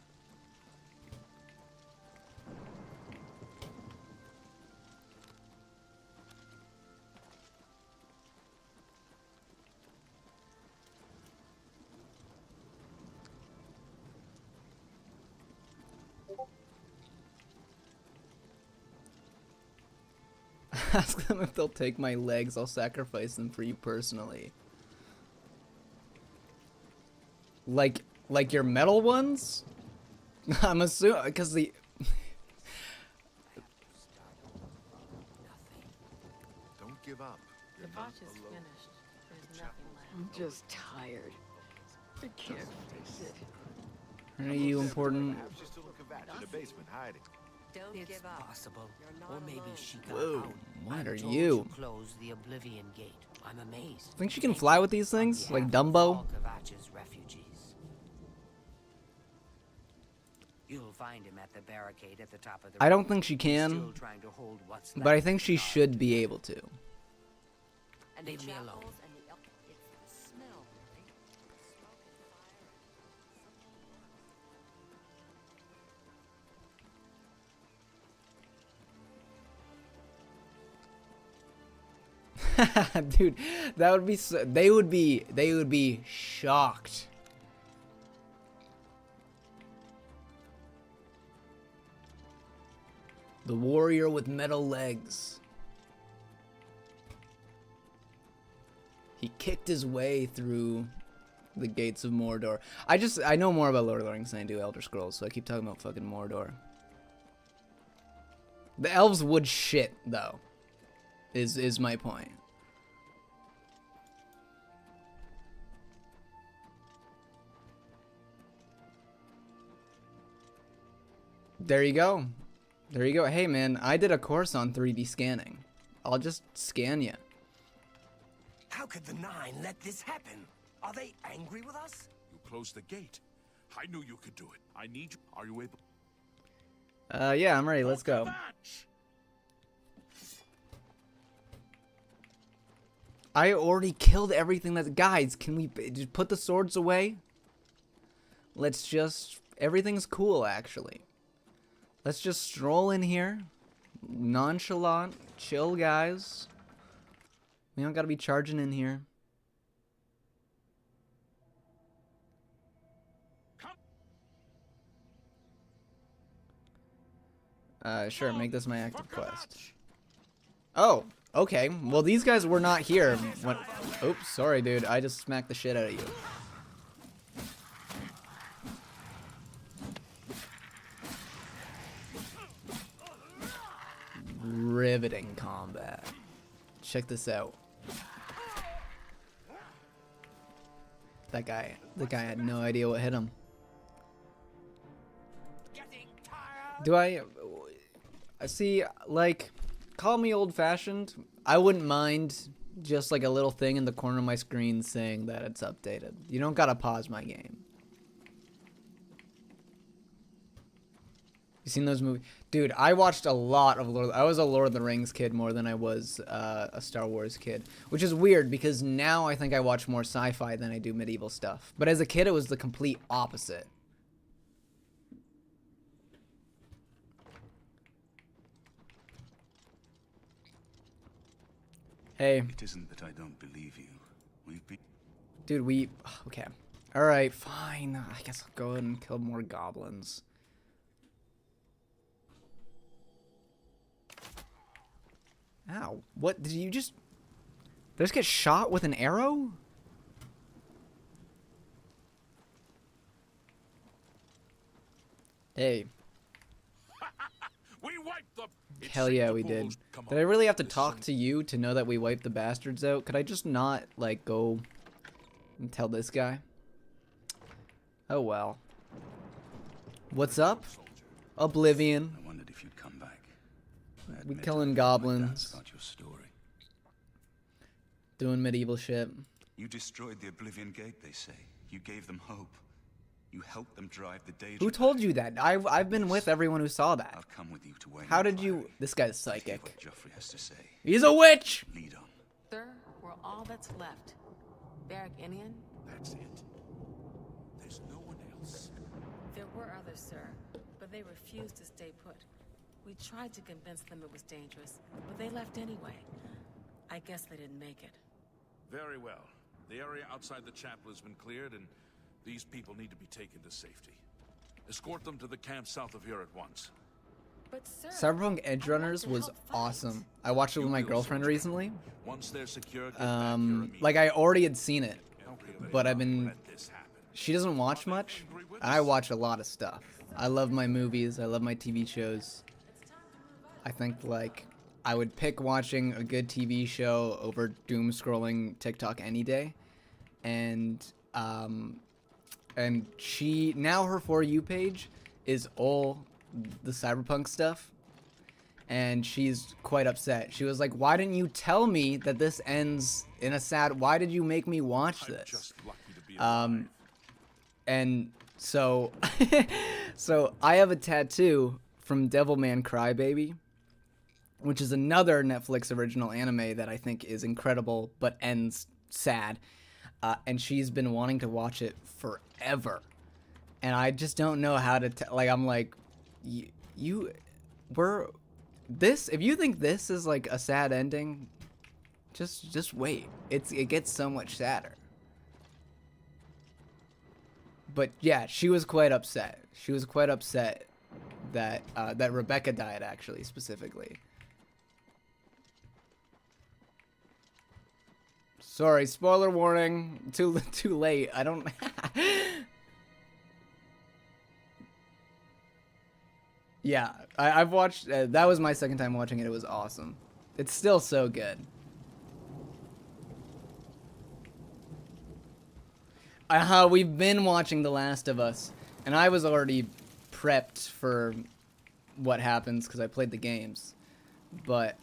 [SPEAKER 1] Ask them if they'll take my legs. I'll sacrifice them for you personally. Like your metal ones? I'm assuming because the
[SPEAKER 3] Don't give up.
[SPEAKER 5] The
[SPEAKER 3] You're not
[SPEAKER 5] watch is
[SPEAKER 3] alone.
[SPEAKER 5] finished. There's nothing left.
[SPEAKER 7] I'm just tired. I can't face it.
[SPEAKER 1] are you important?
[SPEAKER 3] Perhaps she's still in Kvatch in the basement hiding.
[SPEAKER 8] Don't
[SPEAKER 7] It's
[SPEAKER 8] give up.
[SPEAKER 7] possible.
[SPEAKER 8] You're
[SPEAKER 7] Or
[SPEAKER 8] not
[SPEAKER 7] maybe
[SPEAKER 8] alone.
[SPEAKER 7] she got
[SPEAKER 1] Whoa,
[SPEAKER 7] out.
[SPEAKER 1] what
[SPEAKER 7] I'm
[SPEAKER 1] are
[SPEAKER 7] told
[SPEAKER 1] you?
[SPEAKER 7] Closed the oblivion gate. I'm amazed.
[SPEAKER 1] Think she can fly with these things?
[SPEAKER 7] On
[SPEAKER 1] Like
[SPEAKER 7] behalf of
[SPEAKER 1] Dumbo?
[SPEAKER 7] all Kvatch's refugees. You'll find him at the barricade at the top of the
[SPEAKER 1] I don't
[SPEAKER 7] road.
[SPEAKER 1] think she
[SPEAKER 7] He's
[SPEAKER 1] can,
[SPEAKER 7] still trying to hold what's
[SPEAKER 1] but I
[SPEAKER 7] left
[SPEAKER 1] think
[SPEAKER 7] of
[SPEAKER 1] she
[SPEAKER 7] the
[SPEAKER 1] should
[SPEAKER 7] guard.
[SPEAKER 1] be able to.
[SPEAKER 8] And
[SPEAKER 7] Leave
[SPEAKER 8] the
[SPEAKER 7] me alone.
[SPEAKER 8] chapels and the it's the smell. Smoke
[SPEAKER 1] Dude, that would be so, they would be shocked. The warrior with metal legs. He kicked his way through the gates of Mordor. I know more about Lord of the Rings than I do Elder Scrolls, so I keep talking about fucking Mordor. The elves would shit though. Is my point. There you go. There you go. Hey man, I did a course on 3D scanning. I'll just scan you.
[SPEAKER 4] How could the Nine let this happen? Are they angry with us?
[SPEAKER 3] You closed the gate. I knew you could do it. I need you. Are you able?
[SPEAKER 1] Yeah, I'm ready. Let's go.
[SPEAKER 3] Kvatch!
[SPEAKER 1] I already killed everything that... Guys, can we just put the swords away? Let's just... Everything's cool, actually. Let's just stroll in here. nonchalant, chill guys. We don't gotta be charging in here. Sure, make this my active quest. Oh, okay. Well, these guys were not here when... Oops, sorry, dude. I just smacked the shit out of you. Riveting combat. Check this out. The guy had no idea what hit him. Do I see, like, call me old-fashioned. I wouldn't mind just like a little thing in the corner of my screen saying that it's updated. You don't gotta pause my game. You seen those movies? Dude, I watched a lot of I was a Lord of the Rings kid more than I was a Star Wars kid. Which is weird because now I think I watch more sci-fi than I do medieval stuff. But as a kid, it was the complete opposite. Hey.
[SPEAKER 6] It isn't that I don't believe you. We've been...
[SPEAKER 1] Dude, okay. Alright, fine. I guess I'll go ahead and kill more goblins. Ow. What? Did you just get shot with an arrow? Hey.
[SPEAKER 3] We wiped the...
[SPEAKER 1] Hell yeah, we did. Did I really have to talk to you to know that we wiped the bastards out? Could I just not, like, go and tell this guy? Oh, well. What's up? Oblivion.
[SPEAKER 6] I wondered if you'd come back.
[SPEAKER 1] We killing goblins.
[SPEAKER 6] Start your story.
[SPEAKER 1] Doing medieval shit.
[SPEAKER 6] You destroyed the Oblivion Gate, they say. You gave them hope. You helped them drive the Daedra.
[SPEAKER 1] Who told you that? I've been with everyone who saw that.
[SPEAKER 6] I'll come with you to where
[SPEAKER 1] How did you... This guy's psychic.
[SPEAKER 6] what Joffrey has to say.
[SPEAKER 1] He's a witch!
[SPEAKER 6] Lead on.
[SPEAKER 5] Sir, we're all that's left. Barrack Inian?
[SPEAKER 3] That's it. There's no one else.
[SPEAKER 5] There were others, sir, but they refused to stay put. We tried to convince them it was dangerous, but they left anyway. I guess they didn't make it.
[SPEAKER 3] Very well. The area outside the chapel has been cleared, and these people need to be taken to safety. Escort them to the camp south of here at once.
[SPEAKER 5] But sir,
[SPEAKER 1] Cyberpunk Edge Runners was awesome. I watched it with my girlfriend recently.
[SPEAKER 3] Once they're secure, get back here
[SPEAKER 1] Like I already had seen it,
[SPEAKER 3] immediately.
[SPEAKER 1] but I've been...
[SPEAKER 3] Let this happen.
[SPEAKER 1] She doesn't watch much. I watch a lot of stuff. I love my movies. I love my TV shows. I think, like, I would pick watching a good TV show over doom scrolling TikTok any day. And she, now her For You page is all the Cyberpunk stuff. And she's quite upset. She was like, why didn't you tell me that this ends in a sad... Why did you make me watch
[SPEAKER 3] I'm
[SPEAKER 1] this?
[SPEAKER 3] just lucky to be alive.
[SPEAKER 1] And so... so I have a tattoo from Devilman Crybaby, which is another Netflix original anime that I think is incredible, but ends sad. And she's been wanting to watch it forever. And I just don't know how to... like, I'm like... If you think this is, like, a sad ending, just wait. It gets so much sadder. But, yeah, she was quite upset. She was quite upset that, that Rebecca died, actually, specifically. Sorry, spoiler warning. Too late. I don't... Yeah, I've watched... that was my second time watching it. It was awesome. It's still so good. We've been watching The Last of Us, and I was already prepped for what happens because I played the games. But,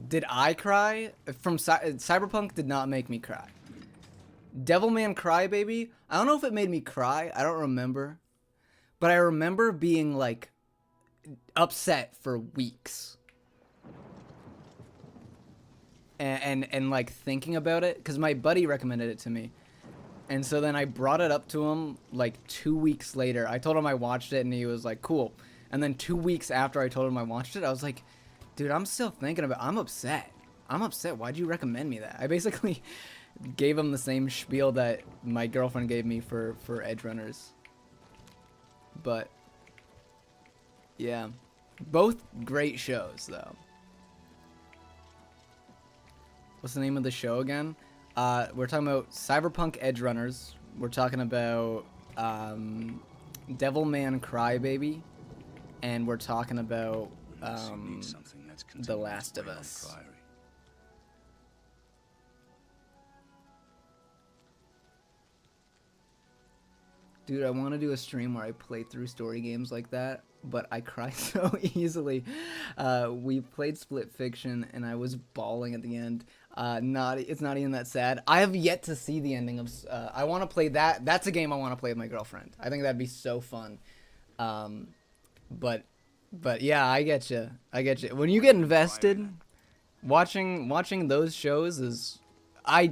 [SPEAKER 1] did I cry? Cyberpunk did not make me cry. Devilman Crybaby, I don't know if it made me cry. I don't remember. But I remember being, like, upset for weeks. And like, thinking about it. Because my buddy recommended it to me. And so then I brought it up to him, like, 2 weeks later. I told him I watched it, and he was like, cool. And then 2 weeks after I told him I watched it, I was like, dude, I'm still thinking about it. I'm upset. Why'd you recommend me that? I basically gave him the same spiel that my girlfriend gave me for Edge Runners. But yeah, both great shows though. What's the name of the show again? We're talking about Cyberpunk Edge Runners. We're talking about Devilman Crybaby, and we're talking about The Last of Us. Dude, I want to do a stream where I play through story games like that, but I cry so easily. We played Split Fiction, and I was bawling at the end. It's not even that sad. I have yet to see the ending of. I want to play that. That's a game I want to play with my girlfriend. I think that'd be so fun. But yeah, I get you. When you get invested, watching those shows is. I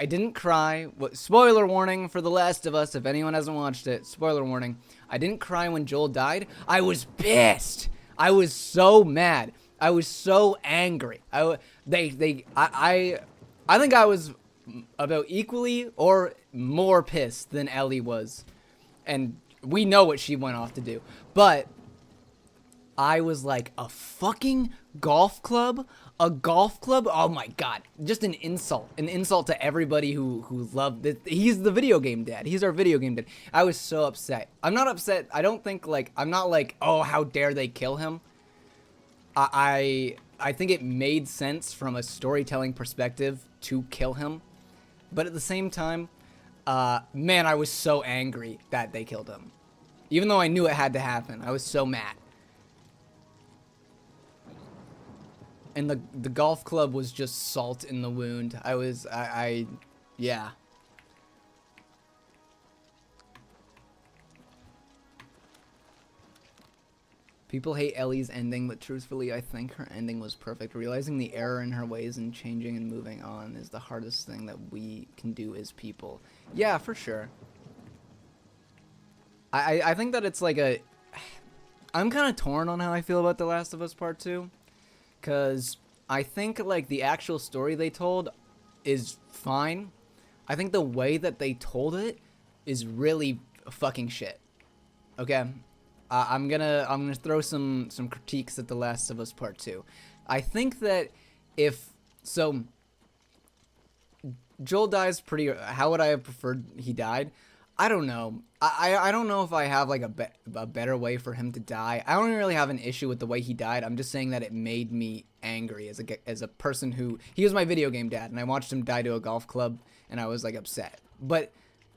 [SPEAKER 1] didn't cry. Spoiler warning for The Last of Us, if anyone hasn't watched it. Spoiler warning. I didn't cry when Joel died. I was pissed. I was so mad. I was so angry. I think I was about equally or more pissed than Ellie was. And we know what she went off to do. But I was like, a fucking golf club? A golf club? Oh my god. Just an insult. An insult to everybody who loved it. He's the video game dad. He's our video game dad. I was so upset. I'm not upset. I don't think, like, I'm not like, oh, how dare they kill him. I think it made sense from a storytelling perspective to kill him. But at the same time, man, I was so angry that they killed him. Even though I knew it had to happen. I was so mad. And the golf club was just salt in the wound. Yeah. People hate Ellie's ending, but truthfully, I think her ending was perfect. Realizing the error in her ways and changing and moving on is the hardest thing that we can do as people. Yeah, for sure. I think that it's like a... I'm kind of torn on how I feel about The Last of Us Part 2. Because I think, like, the actual story they told is fine. I think the way that they told it is really fucking shit. Okay? I'm gonna throw some critiques at The Last of Us Part 2. I think that so Joel dies pretty... How would I have preferred he died? I don't know. I don't know if I have, like, a better way for him to die. I don't really have an issue with the way he died. I'm just saying that it made me angry as a person who... He was my video game dad, and I watched him die to a golf club, and I was, like, upset. But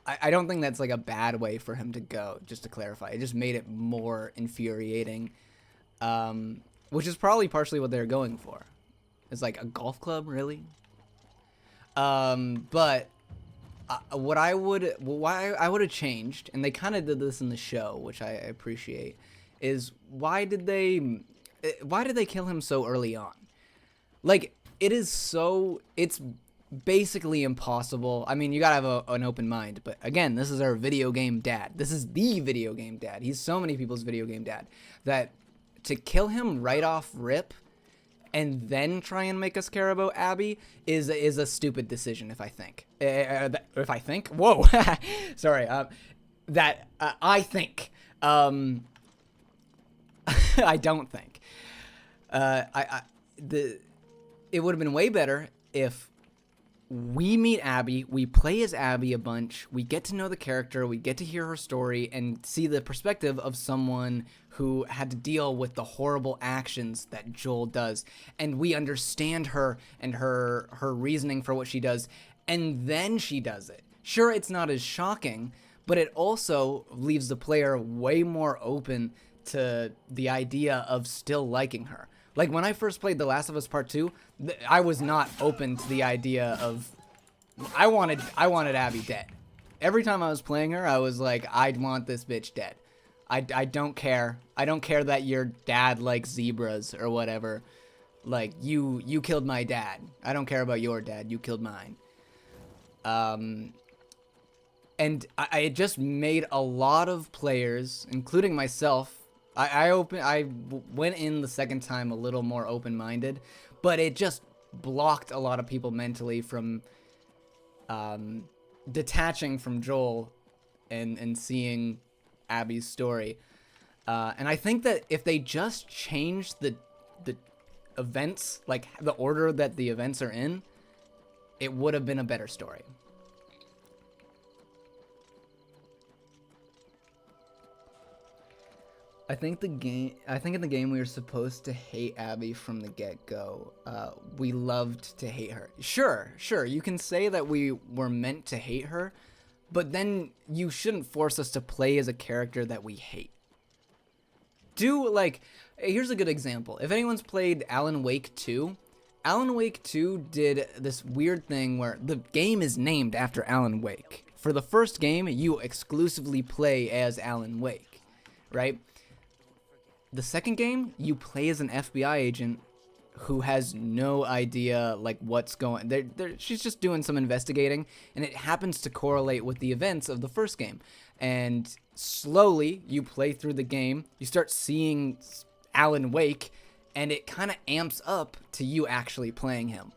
[SPEAKER 1] I don't think that's, like, a bad way for him to go, just to clarify. It just made it more infuriating, which is probably partially what they're going for. It's like, a golf club, really? But... what I would have changed, and they kind of did this in the show, which I appreciate, is why did they kill him so early on? Like, it's basically impossible. I mean, you gotta have an open mind, but again, this is our video game dad. This is the video game dad. He's so many people's video game dad. That to kill him right off rip and then try and make us care about Abby is a stupid decision, if I think. If I think? Whoa. Sorry. I think. I don't think. It would have been way better if we meet Abby, we play as Abby a bunch, we get to know the character, we get to hear her story, and see the perspective of someone who had to deal with the horrible actions that Joel does, and we understand her and her reasoning for what she does, and then she does it. Sure, it's not as shocking, but it also leaves the player way more open to the idea of still liking her. Like, when I first played The Last of Us Part 2, I was not open to the idea of... I wanted Abby dead. Every time I was playing her, I was like, I'd want this bitch dead. I don't care. I don't care that your dad likes zebras or whatever. Like, you killed my dad. I don't care about your dad. You killed mine. And it just made a lot of players, including myself. I went in the second time a little more open-minded, but it just blocked a lot of people mentally from detaching from Joel and seeing Abby's story. And I think that if they just changed the events, like the order that the events are in, it would have been a better story. I think in the game we were supposed to hate Abby from the get-go. We loved to hate her. Sure, you can say that we were meant to hate her, but then you shouldn't force us to play as a character that we hate. Here's a good example. If anyone's played Alan Wake 2, Alan Wake 2 did this weird thing where the game is named after Alan Wake. For the first game, you exclusively play as Alan Wake, right? The second game, you play as an FBI agent who has no idea what's going. She's just doing some investigating, and it happens to correlate with the events of the first game. And slowly, you play through the game, you start seeing Alan Wake, and it kind of amps up to you actually playing him.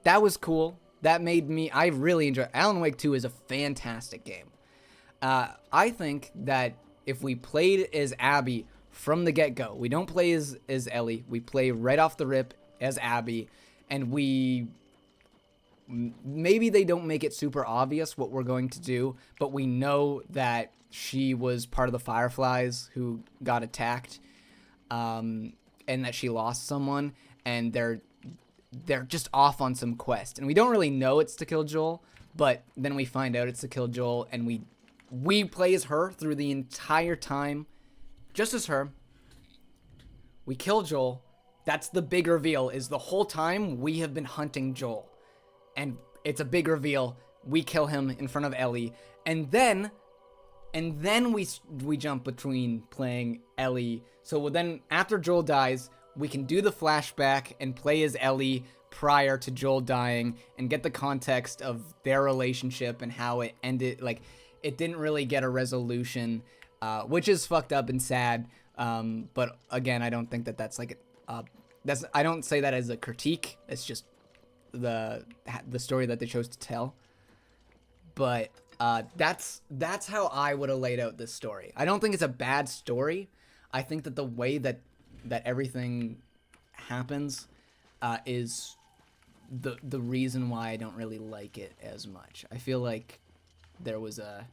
[SPEAKER 1] That was cool. That made me. I really enjoy. Alan Wake 2 is a fantastic game. I think that if we played as Abby from the get-go, we don't play as Ellie, we play right off the rip as Abby, and maybe they don't make it super obvious what we're going to do, but we know that she was part of the Fireflies who got attacked, and that she lost someone, and they're just off on some quest, and we don't really know it's to kill Joel, but then we find out it's to kill Joel, and we play as her through the entire time, just as her. We kill Joel. That's the big reveal, is the whole time we have been hunting Joel. And it's a big reveal. We kill him in front of Ellie. And then we jump between playing Ellie. So then after Joel dies, we can do the flashback and play as Ellie prior to Joel dying and get the context of their relationship and how it ended. It didn't really get a resolution, which is fucked up and sad. But again, I don't think that's I don't say that as a critique. It's just the story that they chose to tell. But that's how I would have laid out this story. I don't think it's a bad story. I think that the way that everything happens is the reason why I don't really like it as much. I feel like there's a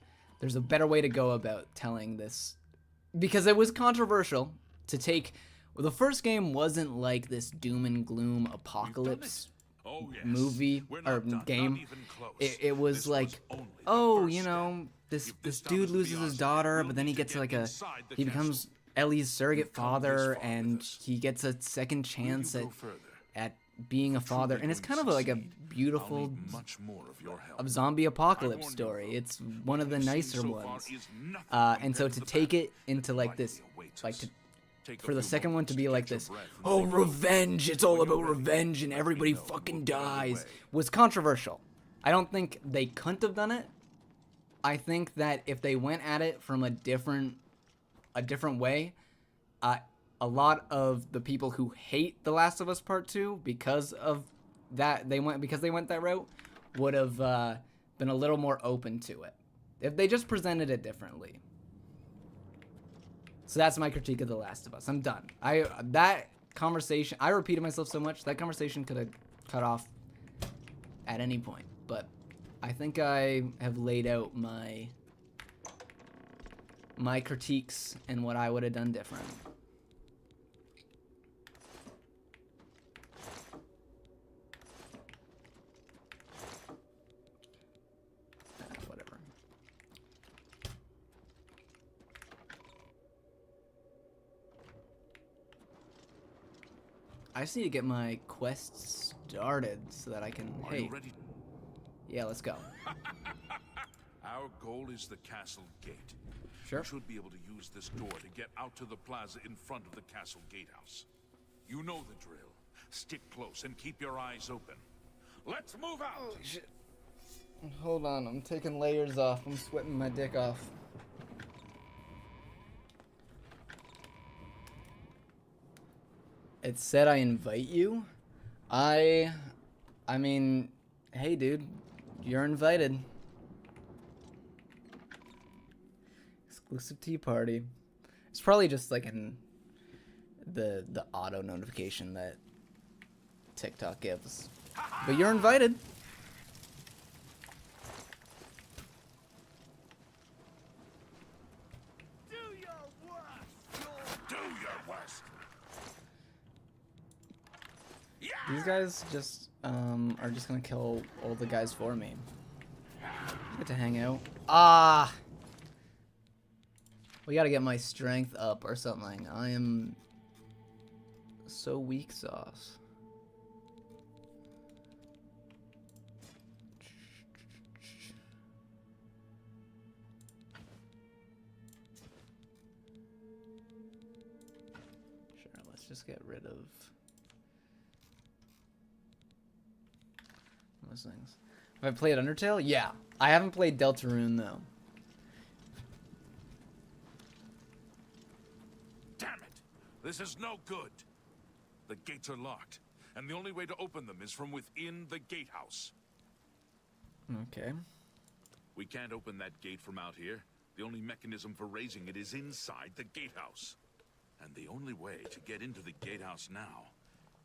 [SPEAKER 1] better way to go about telling this, because it was controversial to take. The first game wasn't like this doom and gloom apocalypse movie or game. It was this dude loses his daughter, but then he gets he becomes Ellie's surrogate father, and he gets a second chance at being a father, and it's kind of a beautiful zombie apocalypse story. It's one of the nicer ones, and so to take it into this, for the second one to be this, oh, revenge, it's all about revenge and everybody fucking dies, was controversial. I don't think they couldn't have done it. I think that if they went at it from a different way, a lot of the people who hate The Last of Us Part 2 because of that, they went that route, would have been a little more open to it if they just presented it differently. So that's my critique of The Last of Us. I'm done. That conversation, I repeated myself so much, that conversation could have cut off at any point. But I think I have laid out my critiques and what I would have done different. Whatever. I just need to get my quest started so that I can.
[SPEAKER 3] Are you ready?
[SPEAKER 1] Yeah, let's go.
[SPEAKER 3] Our goal is the castle gate.
[SPEAKER 1] Sure.
[SPEAKER 3] You should be able to use this door to get out to the plaza in front of the castle gatehouse. You know the drill. Stick close and keep your eyes open. Let's move out!
[SPEAKER 1] Oh, shit. Hold on, I'm taking layers off. I'm sweating my dick off. It said I invite you? I mean, hey dude, you're invited. Exclusive tea party. It's probably just like the auto notification that TikTok gives. But you're invited. These guys just are just gonna kill all the guys for me. Get to hang out. Ah, we gotta get my strength up or something. I am so weak sauce. Sure, let's just get rid of those things. Have I played Undertale? Yeah. I haven't played Deltarune though.
[SPEAKER 3] Damn it! This is no good. The gates are locked, and the only way to open them is from within the gatehouse.
[SPEAKER 1] Okay.
[SPEAKER 3] We can't open that gate from out here. The only mechanism for raising it is inside the gatehouse. And the only way to get into the gatehouse now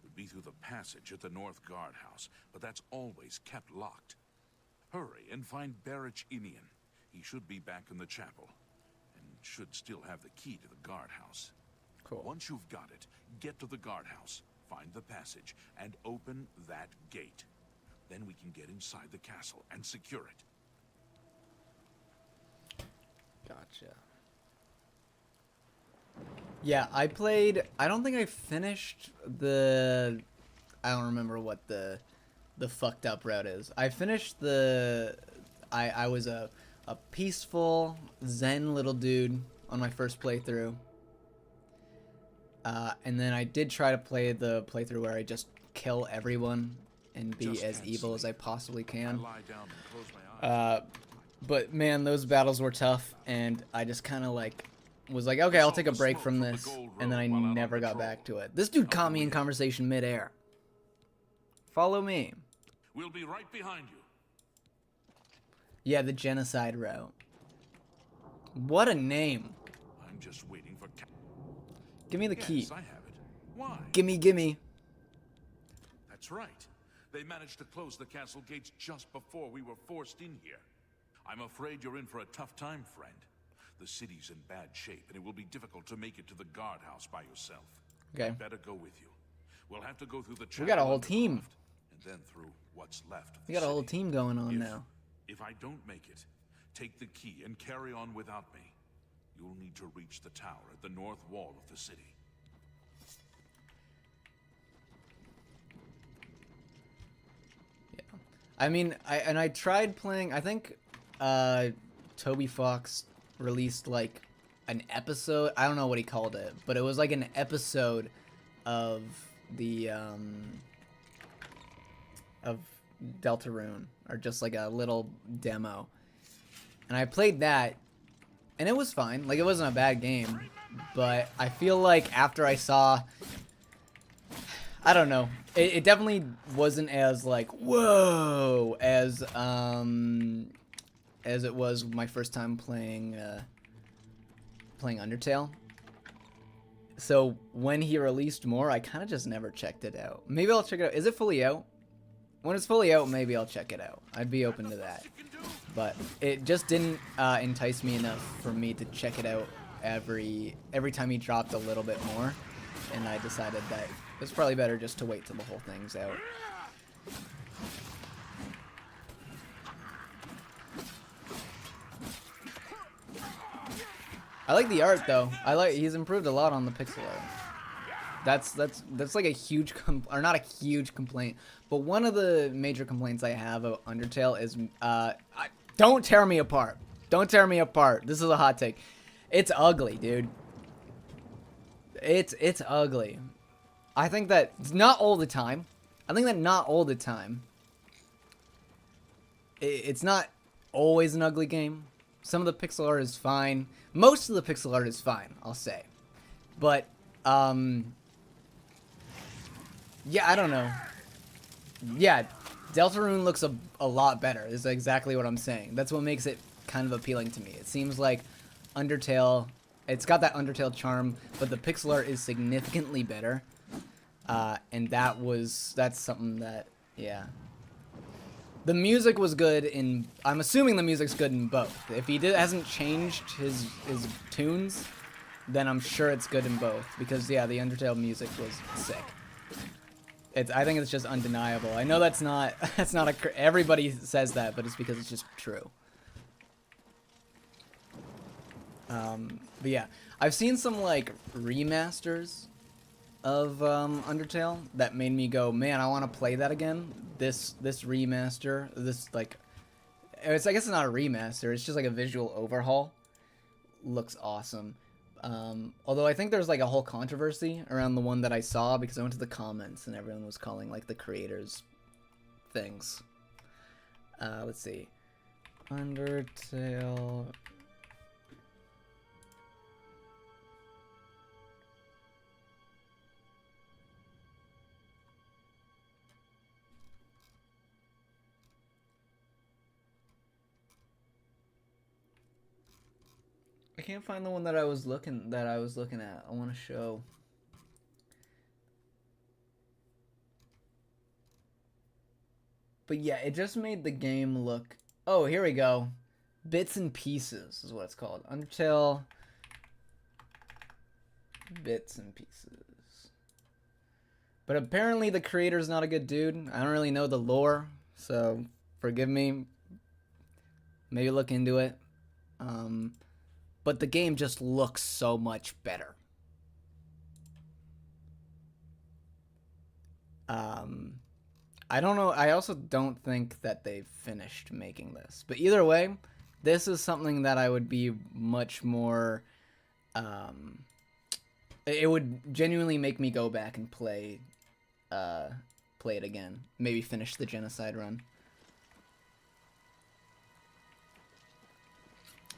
[SPEAKER 3] would be through the passage at the North Guardhouse, but that's always kept locked. Hurry and find Barrich Inian. He should be back in the chapel, and should still have the key to the guardhouse.
[SPEAKER 1] Cool.
[SPEAKER 3] Once you've got it, get to the guardhouse, find the passage, and open that gate. Then we can get inside the castle and secure it.
[SPEAKER 1] Gotcha. Yeah, I played. I don't think I finished the. I don't remember what the fucked up route is. I finished the. I was a peaceful Zen little dude on my first playthrough. And then I did try to play the playthrough where I just kill everyone and be
[SPEAKER 3] Just
[SPEAKER 1] as
[SPEAKER 3] can't
[SPEAKER 1] evil as
[SPEAKER 3] sleep.
[SPEAKER 1] I possibly
[SPEAKER 3] I
[SPEAKER 1] can.
[SPEAKER 3] lie down and close my eyes.
[SPEAKER 1] But man, those battles were tough, and I just kind of like was like, okay, I'll take a break from this, and then I never got back to it. This dude caught me in conversation midair. Follow me.
[SPEAKER 3] We'll be right behind you.
[SPEAKER 1] Yeah, the genocide route. What a name.
[SPEAKER 3] I'm just waiting for.
[SPEAKER 1] Give me the key.
[SPEAKER 3] Yes, I have it. Why?
[SPEAKER 1] Gimme, gimme.
[SPEAKER 3] That's right. They managed to close the castle gates just before we were forced in here. I'm afraid you're in for a tough time, friend. The city's in bad shape, and it will be difficult to make it to the guardhouse by yourself.
[SPEAKER 1] Okay.
[SPEAKER 3] I'd better go with you. We'll have to go through the chapel
[SPEAKER 1] We got a whole
[SPEAKER 3] on the
[SPEAKER 1] team.
[SPEAKER 3] left, and then through what's left of
[SPEAKER 1] We
[SPEAKER 3] the
[SPEAKER 1] got a whole
[SPEAKER 3] city.
[SPEAKER 1] team going on now.
[SPEAKER 3] If I don't make it, take the key and carry on without me. You'll need to reach the tower at the north wall of the city.
[SPEAKER 1] I mean, I tried playing. I think Toby Fox released like an episode. I don't know what he called it, but it was like an episode of the of Deltarune, or just like a little demo. And I played that, and it was fine. Like, it wasn't a bad game, but I feel like after I saw, I don't know, it definitely wasn't as like whoa as it was my first time playing Undertale. So when he released more, I kind of just never checked it out. Maybe I'll check it out. Is it fully out? When it's fully out, maybe I'll check it out. I'd be open to that. But it just didn't entice me enough for me to check it out every time he dropped a little bit more. And I decided that it's probably better just to wait till the whole thing's out. I like the art though. He's improved a lot on the pixel art. That's like a huge or not a huge complaint, but one of the major complaints I have of Undertale is don't tear me apart. Don't tear me apart. This is a hot take. It's ugly, dude. It's ugly. I think that not all the time. I think that not all the time. it's not always an ugly game. Some of the pixel art is fine. Most of the pixel art is fine, I'll say. But, yeah, I don't know. Yeah, Deltarune looks a lot better, is exactly what I'm saying. That's what makes it kind of appealing to me. It seems like Undertale, it's got that Undertale charm, but the pixel art is significantly better. And that's something that, yeah. The music was good in, I'm assuming the music's good in both. If he hasn't changed his tunes, then I'm sure it's good in both. Because, yeah, the Undertale music was sick. I think it's just undeniable. I know that's not everybody says that, but it's because it's just true. But yeah, I've seen some like remasters of Undertale that made me go, man, I want to play that again. This remaster, like, I guess it's not a remaster. It's just like a visual overhaul. Looks awesome. Although I think there's like a whole controversy around the one that I saw because I went to the comments and everyone was calling like the creators things. Let's see. Undertale. I can't find the one that I was looking at. I want to show. But yeah, it just made the game look. Oh, here we go. Bits and Pieces is what it's called. Undertale Bits and Pieces. But apparently the creator's not a good dude. I don't really know the lore, so forgive me. Maybe look into it. But the game just looks so much better. I don't know. I also don't think that they've finished making this. But either way, this is something that I would be much more... it would genuinely make me go back and play it again. Maybe finish the Genocide run.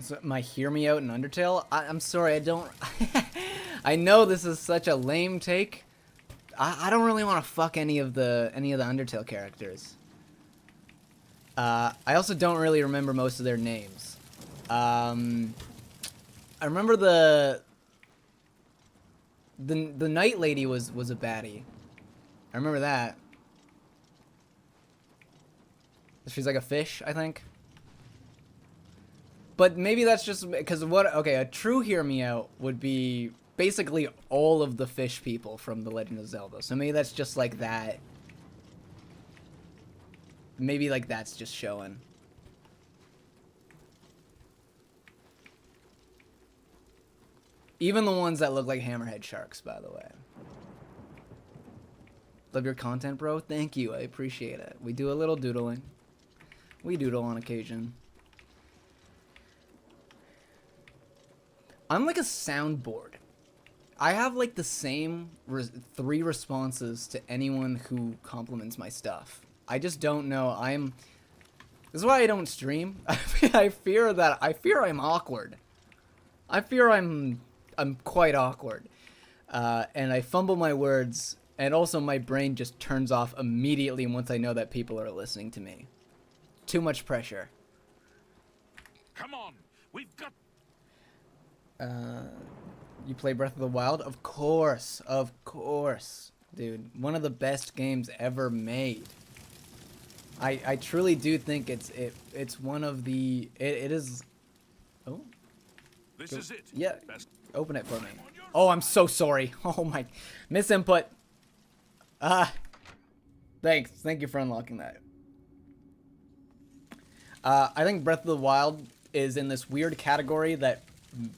[SPEAKER 1] So my hear me out in Undertale? I'm sorry, I don't... I know this is such a lame take. I don't really want to fuck any of the Undertale characters. I also don't really remember most of their names. I remember the Night Lady was a baddie. I remember that. She's like a fish, I think. But maybe that's just because okay, a true hear me out would be basically all of the fish people from The Legend of Zelda. So maybe that's just like that. Maybe like that's just showing. Even the ones that look like hammerhead sharks, by the way. Love your content, bro. Thank you. I appreciate it. We do a little doodling. We doodle on occasion. I'm like a soundboard. I have like the same 3 responses to anyone who compliments my stuff. I just don't know. This is why I don't stream. I fear I'm awkward. I fear I'm quite awkward. And I fumble my words, and also my brain just turns off immediately once I know that people are listening to me. Too much pressure.
[SPEAKER 3] Come on, we've got...
[SPEAKER 1] You play Breath of the Wild? Of course, dude. One of the best games ever made. I truly do think it's one of the it is. Oh,
[SPEAKER 3] This is it.
[SPEAKER 1] yeah.
[SPEAKER 3] Best.
[SPEAKER 1] Open it for me. Oh, I'm so sorry. Oh my, misinput. Thanks. Thank you for unlocking that. I think Breath of the Wild is in this weird category that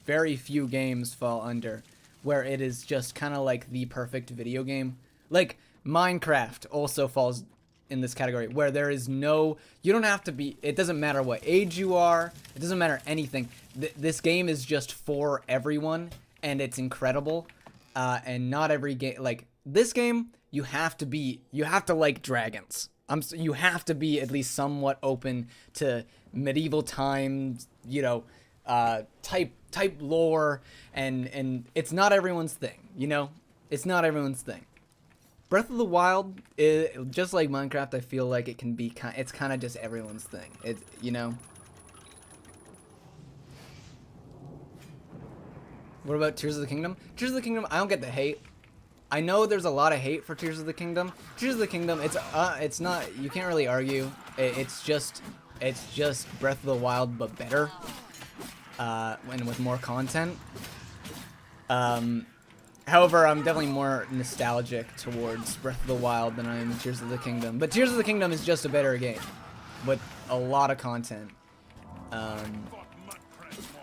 [SPEAKER 1] very few games fall under, where it is just kind of like the perfect video game. Like Minecraft also falls in this category, where there is no, you don't have to be, it doesn't matter what age you are, it doesn't matter anything. This game is just for everyone, and it's incredible. And not every game, like this game, you have to like dragons. You have to be at least somewhat open to medieval times, you know, type lore, and it's not everyone's thing, you know? It's not everyone's thing. Breath of the Wild, just like Minecraft, I feel like it can be it's kind of just everyone's thing. It, you know? What about Tears of the Kingdom? Tears of the Kingdom, I don't get the hate. I know there's a lot of hate for Tears of the Kingdom. Tears of the Kingdom, it's not, you can't really argue. It's just Breath of the Wild, but better. And with more content. However, I'm definitely more nostalgic towards Breath of the Wild than I am Tears of the Kingdom. But Tears of the Kingdom is just a better game with a lot of content.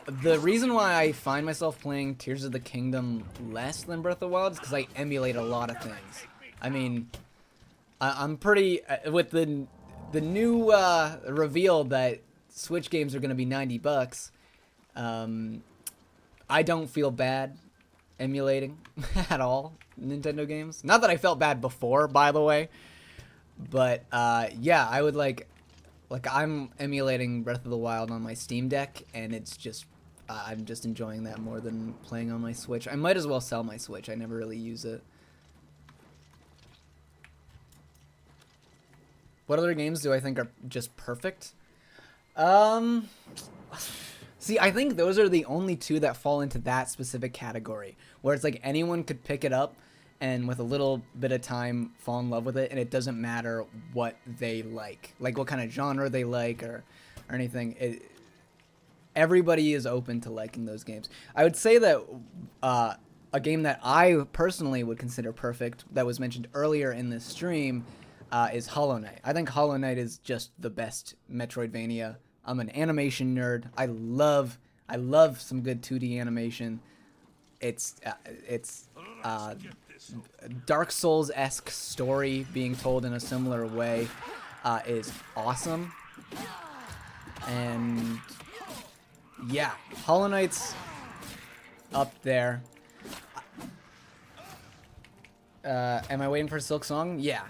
[SPEAKER 1] The reason why I find myself playing Tears of the Kingdom less than Breath of the Wild is because I emulate a lot of things. I mean, I'm pretty with the new reveal that Switch games are going to be $90. I don't feel bad emulating at all Nintendo games. Not that I felt bad before, by the way, but yeah, I would like I'm emulating Breath of the Wild on my Steam Deck, and it's just I'm just enjoying that more than playing on my Switch. I might as well sell my Switch. I never really use it. What other games do I think are just perfect? See, I think those are the only two that fall into that specific category, where it's like anyone could pick it up and with a little bit of time fall in love with it, and it doesn't matter what they like what kind of genre they like or anything. Everybody is open to liking those games. I would say that a game that I personally would consider perfect, that was mentioned earlier in this stream, is Hollow Knight. I think Hollow Knight is just the best Metroidvania. I'm an animation nerd. I love some good 2D animation. It's Dark Souls-esque story being told in a similar way is awesome. And yeah, Hollow Knight's up there. Am I waiting for Silk Song? Yeah.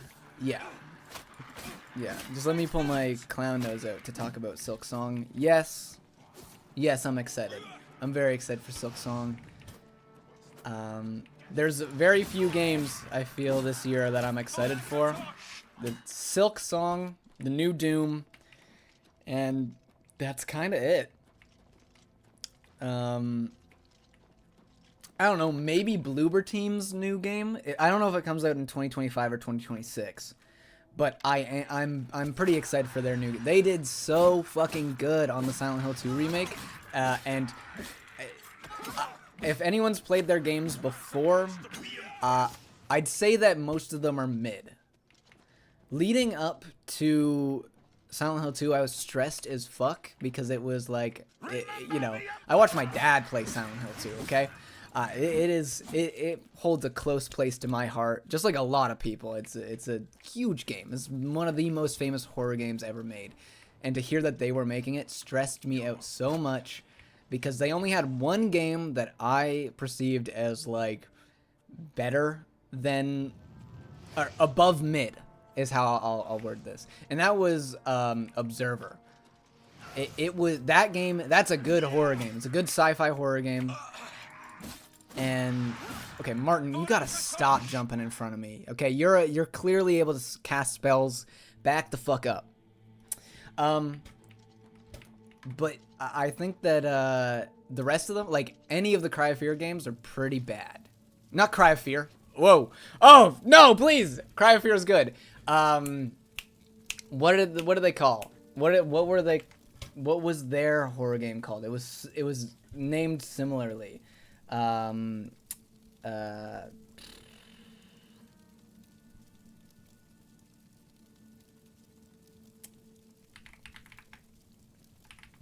[SPEAKER 1] Just let me pull my clown nose out to talk about Silk Song. Yes, I'm excited. I'm very excited for Silk Song. There's very few games I feel this year that I'm excited for. The Silk Song, the new Doom, and that's kind of it. I don't know, maybe Bloober Team's new game. I don't know if it comes out in 2025 or 2026. But I'm pretty excited for their new. They did so fucking good on the Silent Hill 2 remake, and if anyone's played their games before, I'd say that most of them are mid. Leading up to Silent Hill 2, I was stressed as fuck because it was like, you know, I watched my dad play Silent Hill 2. Okay. It holds a close place to my heart, just like a lot of people. It's a huge game. It's one of the most famous horror games ever made, and to hear that they were making it stressed me out so much because they only had one game that I perceived as like better than or above mid is how I'll word this, and that was Observer. It was that game. That's a good horror game. It's a good sci-fi horror game. And okay, Martin, you gotta stop jumping in front of me. Okay, you're clearly able to cast spells. Back the fuck up. But I think that the rest of them, like any of the Cry of Fear games, are pretty bad. Not Cry of Fear. Whoa. Oh no, please. Cry of Fear is good. What do they call? What was their horror game called? It was named similarly. Let's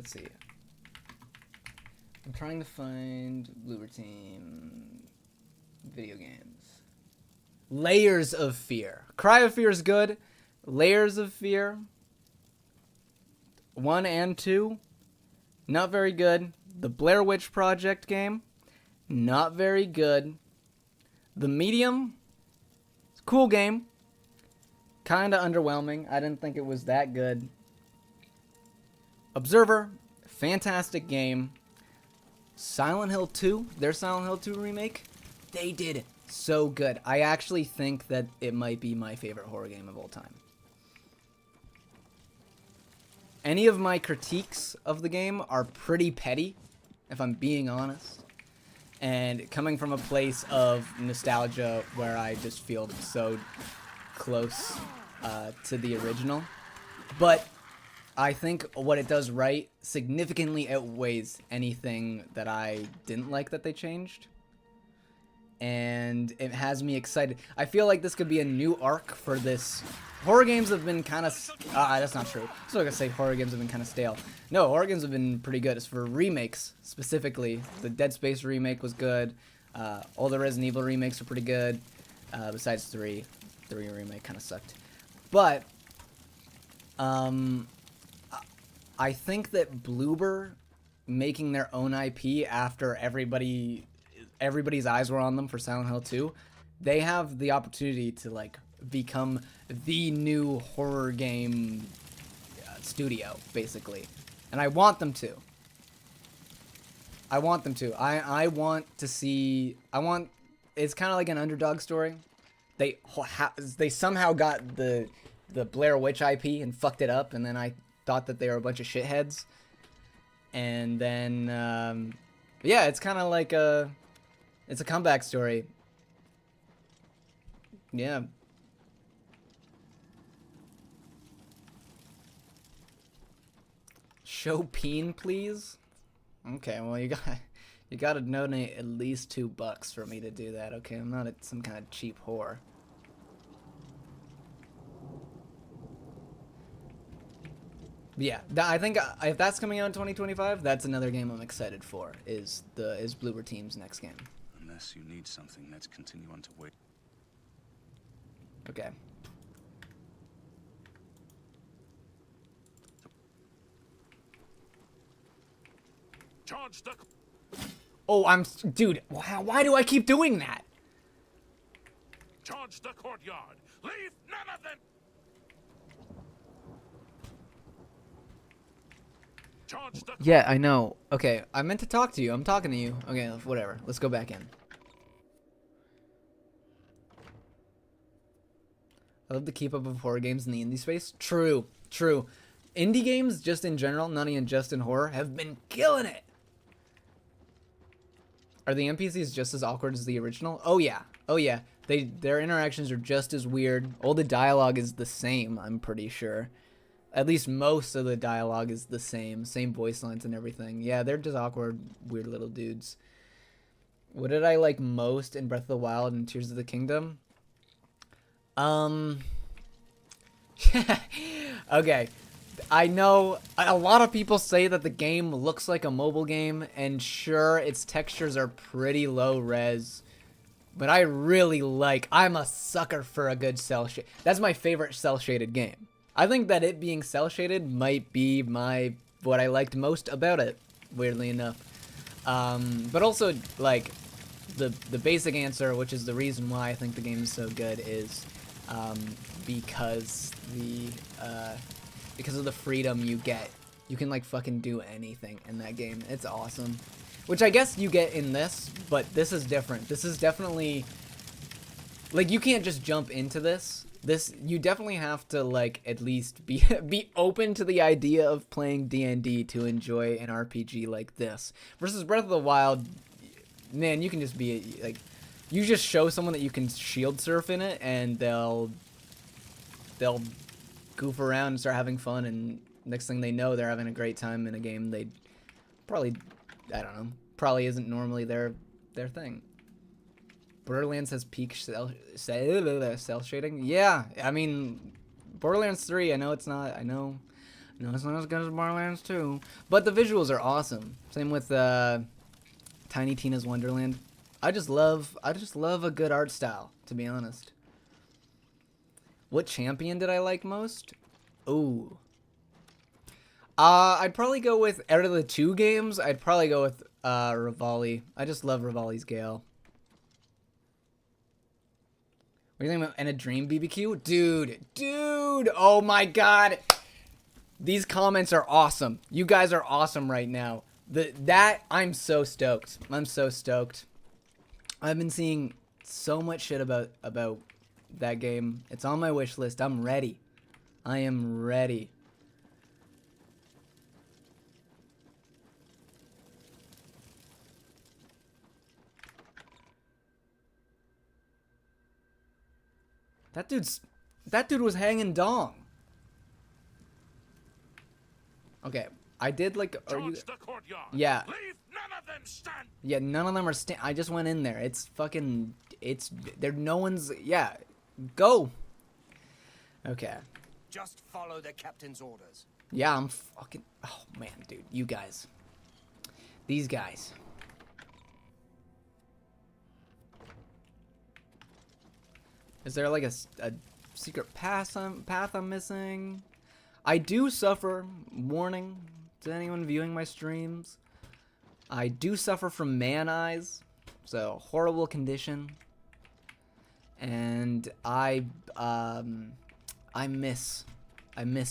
[SPEAKER 1] see. I'm trying to find Bloober Team video games. Layers of Fear. Cry of Fear is good. Layers of Fear 1 and 2, not very good. The Blair Witch Project game, not very good. The Medium, it's a cool game. Kind of underwhelming. I didn't think it was that good. Observer, fantastic game. Silent Hill 2, their Silent Hill 2 remake, they did so good. I actually think that it might be my favorite horror game of all time. Any of my critiques of the game are pretty petty, if I'm being honest. And coming from a place of nostalgia where I just feel so close to the original. But I think what it does right significantly outweighs anything that I didn't like that they changed. And it has me excited. I feel like this could be a new arc for this. Horror games have been kind of... that's not true. I was going to say horror games have been kind of stale. No, horror games have been pretty good. As for remakes, specifically, the Dead Space remake was good. All the Resident Evil remakes are pretty good. Besides 3. 3 remake kind of sucked. But... I think that Bloober making their own IP after everybody's eyes were on them for Silent Hill 2, they have the opportunity to like become the new horror game studio, basically. And I want them to. I want them to. I want to see... It's kind of like an underdog story. They somehow got the Blair Witch IP and fucked it up, and then I thought that they were a bunch of shitheads. And then, yeah, it's kind of like it's a comeback story. Yeah. Show peen, please? Okay, well, you gotta donate at least $2 for me to do that, okay? I'm not some kind of cheap whore. Yeah, I think if that's coming out in 2025, that's another game I'm excited for. Is Bloober Team's next game?
[SPEAKER 6] Unless you need something, let's continue on to wait.
[SPEAKER 1] Okay.
[SPEAKER 3] Charge the...
[SPEAKER 1] Oh, dude. Why do I keep doing that?
[SPEAKER 3] Charge the courtyard. Leave none of them. Charge the...
[SPEAKER 1] Yeah, I know. Okay, I meant to talk to you. I'm talking to you. Okay, whatever. Let's go back in. I love the keep up of horror games in the indie space. True, true. Indie games, just in general, not even just in horror, have been killing it. Are the NPCs just as awkward as the original? Oh yeah, oh yeah. Their interactions are just as weird. All the dialogue is the same, I'm pretty sure. At least most of the dialogue is the same voice lines and everything. Yeah, they're just awkward, weird little dudes. What did I like most in Breath of the Wild and Tears of the Kingdom? Okay. I know a lot of people say that the game looks like a mobile game, and sure, its textures are pretty low res, but I really I'm a sucker for a good cell shade. That's my favorite cell shaded game. I think that it being cell shaded might be what I liked most about it, weirdly enough. But also like the basic answer, which is the reason why I think the game is so good, is because of the freedom you get. You can like fucking do anything in that game. It's awesome. Which I guess you get in this, but this is different. This is definitely like, you can't just jump into this. You definitely have to like at least be open to the idea of playing D&D to enjoy an RPG like this. Versus Breath of the Wild, man, you can just be like, you just show someone that you can shield surf in it, and they'll goof around and start having fun, and next thing they know, they're having a great time in a game they probably, I don't know, probably isn't normally their thing. Borderlands has peak cell shading. Yeah, I mean, Borderlands 3, I know it's not as good as Borderlands 2, but the visuals are awesome. Same with Tiny Tina's Wonderland. I just love a good art style, to be honest. What champion did I like most? Ooh. I'd probably go with, out of the 2 games, I'd probably go with Revali. I just love Revali's Gale. What do you think about? And a dream BBQ? Dude, oh my god. These comments are awesome. You guys are awesome right now. I'm so stoked. I'm so stoked. I've been seeing so much shit about that game. It's on my wish list. I'm ready. I am ready. That dude was hanging dong. Okay, I did like. Are you?
[SPEAKER 3] Charge the courtyard.
[SPEAKER 1] Yeah.
[SPEAKER 3] Leave none of them stand.
[SPEAKER 1] Yeah, none of them are I just went in there. It's fucking. It's there. No one's. Yeah, go. Okay.
[SPEAKER 4] Just follow the captain's orders.
[SPEAKER 1] Yeah, I'm fucking. Oh man, dude, you guys. These guys. Is there like a secret path I'm missing? I do suffer, warning to anyone viewing my streams, I do suffer from man eyes, so horrible condition, and I miss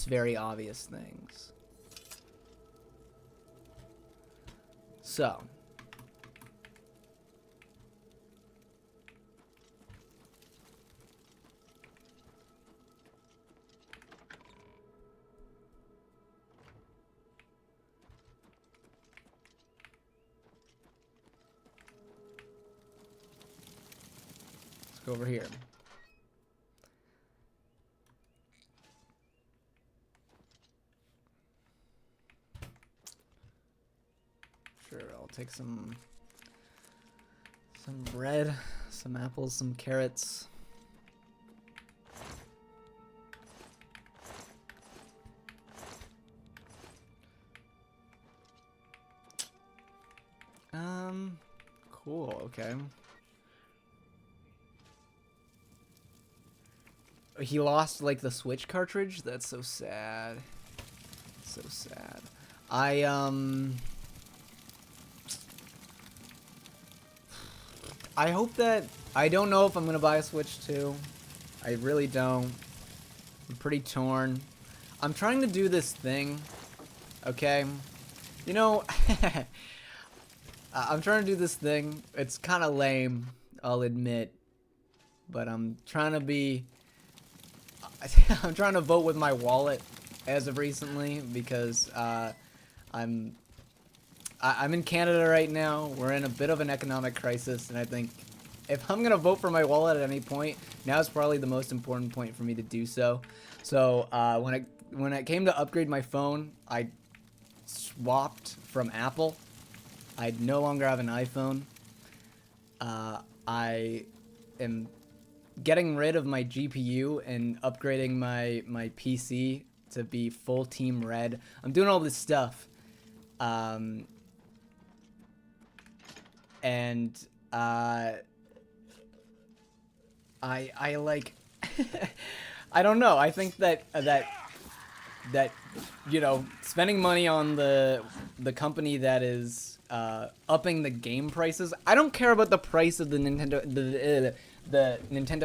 [SPEAKER 1] very obvious things. So let's go over here. Sure, I'll take some bread, some apples, some carrots. Cool, okay. He lost like the Switch cartridge? That's so sad. So sad. I hope that I don't know if I'm gonna buy a Switch 2. I really don't. I'm pretty torn. I'm trying to do this thing, okay? You know, I'm trying to do this thing. It's kind of lame, I'll admit, but I'm trying to be. I'm trying to vote with my wallet as of recently because I'm in Canada right now. We're in a bit of an economic crisis, and I think if I'm gonna vote for my wallet at any point, now is probably the most important point for me to do so. So when it came to upgrade my phone, I swapped from Apple. I no longer have an iPhone. I am getting rid of my GPU and upgrading my PC to be full Team Red. I'm doing all this stuff. And I like I don't know. I think that you know, spending money on the company that is upping the game prices. I don't care about the price of the Nintendo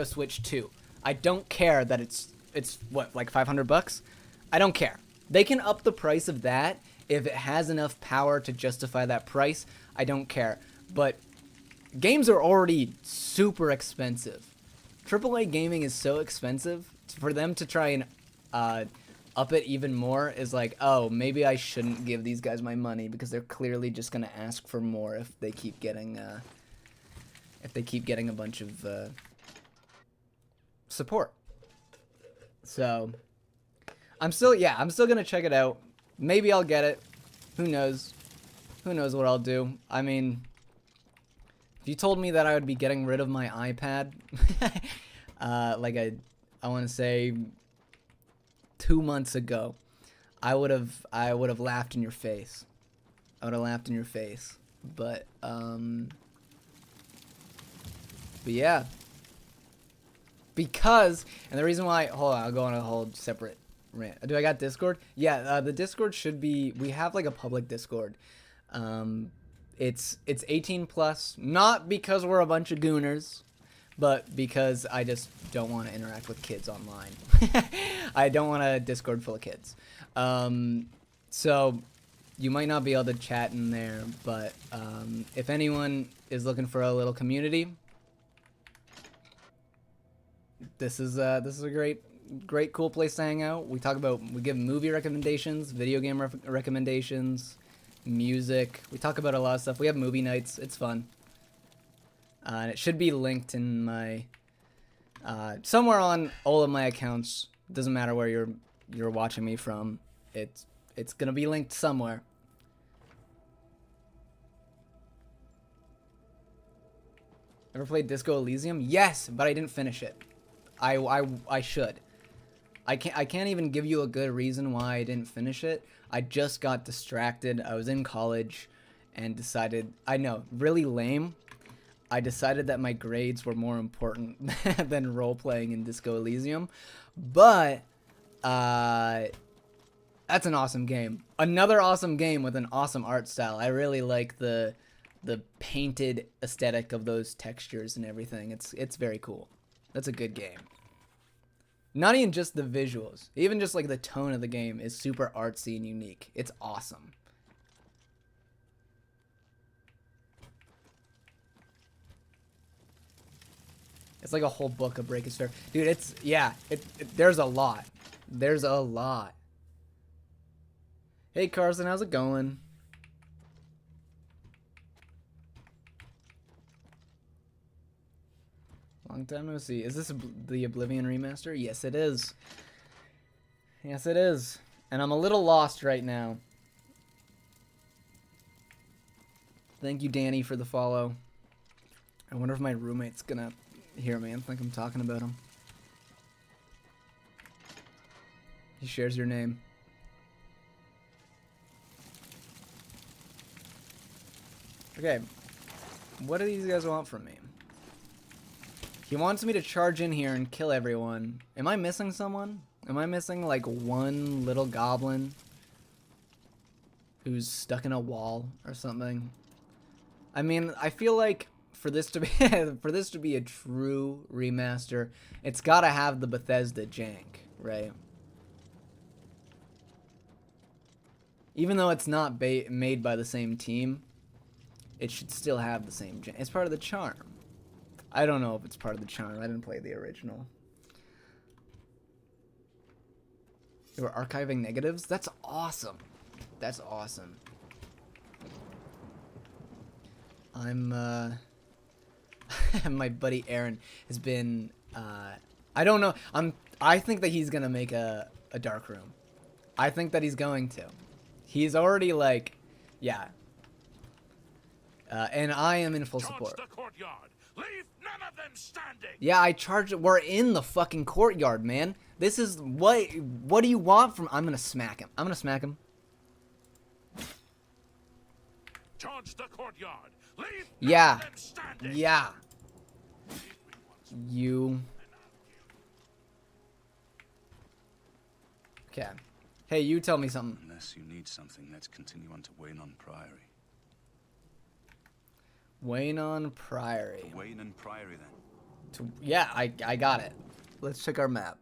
[SPEAKER 1] Switch 2. I don't care that it's what, like $500? I don't care. They can up the price of that if it has enough power to justify that price. I don't care. But games are already super expensive. AAA gaming is so expensive. For them to try and up it even more is like, oh, maybe I shouldn't give these guys my money because they're clearly just gonna ask for more if they keep getting a bunch of support. So I'm still gonna check it out. Maybe I'll get it. Who knows? Who knows what I'll do? I mean, if you told me that I would be getting rid of my iPad, like I want to say 2 months ago, I would have laughed in your face. I would have laughed in your face. But yeah. Because, and the reason why, hold on, I'll go on a whole separate rant. Do I got Discord? Yeah, the Discord should be, we have like a public Discord. It's 18 plus, not because we're a bunch of gooners, but because I just don't want to interact with kids online. I don't want a Discord full of kids. So you might not be able to chat in there, but if anyone is looking for a little community, this is a great cool place to hang out. We give movie recommendations, video game recommendations, music. We talk about a lot of stuff. We have movie nights. It's fun. And it should be linked in my somewhere on all of my accounts. Doesn't matter where you're watching me from. It's gonna be linked somewhere. Ever played Disco Elysium? Yes, but I didn't finish it. I should. I can't even give you a good reason why I didn't finish it. I just got distracted. I was in college and decided, I know, really lame. I decided that my grades were more important than role-playing in Disco Elysium. But that's an awesome game. Another awesome game with an awesome art style. I really like the painted aesthetic of those textures and everything. It's very cool. That's a good game. Not even just the visuals. Even just like the tone of the game is super artsy and unique. It's awesome. It's like a whole book of Break a Star. Dude, there's a lot. There's a lot. Hey Carson, how's it going? Long time no see. Is this the Oblivion remaster? Yes, it is. Yes, it is. And I'm a little lost right now. Thank you, Danny, for the follow. I wonder if my roommate's gonna hear me and think I'm talking about him. He shares your name. Okay. What do these guys want from me? He wants me to charge in here and kill everyone. Am I missing someone? Am I missing like one little goblin who's stuck in a wall or something? I mean, I feel like for this to be a true remaster, it's got to have the Bethesda jank, right? Even though it's not made by the same team, it should still have the same jank. It's part of the charm. I don't know if it's part of the charm. I didn't play the original. They were archiving negatives? That's awesome. That's awesome. I'm, my buddy Aaron has been, I don't know. I think that he's gonna make a dark room. I think that he's going to. He's already like, yeah. And I am in full support.
[SPEAKER 3] Charge the courtyard. Leave none of them standing.
[SPEAKER 1] Yeah, I charge it. We're in the fucking courtyard, man. This is what do you want from? I'm gonna smack him. I'm gonna smack him.
[SPEAKER 3] Charge the courtyard. Leave
[SPEAKER 1] Yeah.
[SPEAKER 3] none of them standing.
[SPEAKER 1] Yeah. You. Okay. Hey, you tell me something.
[SPEAKER 6] Unless you need something, let's continue on to Waynon Priory.
[SPEAKER 1] Waynon Priory.
[SPEAKER 6] Waynon Priory, then.
[SPEAKER 1] Yeah, I got it. Let's check our map.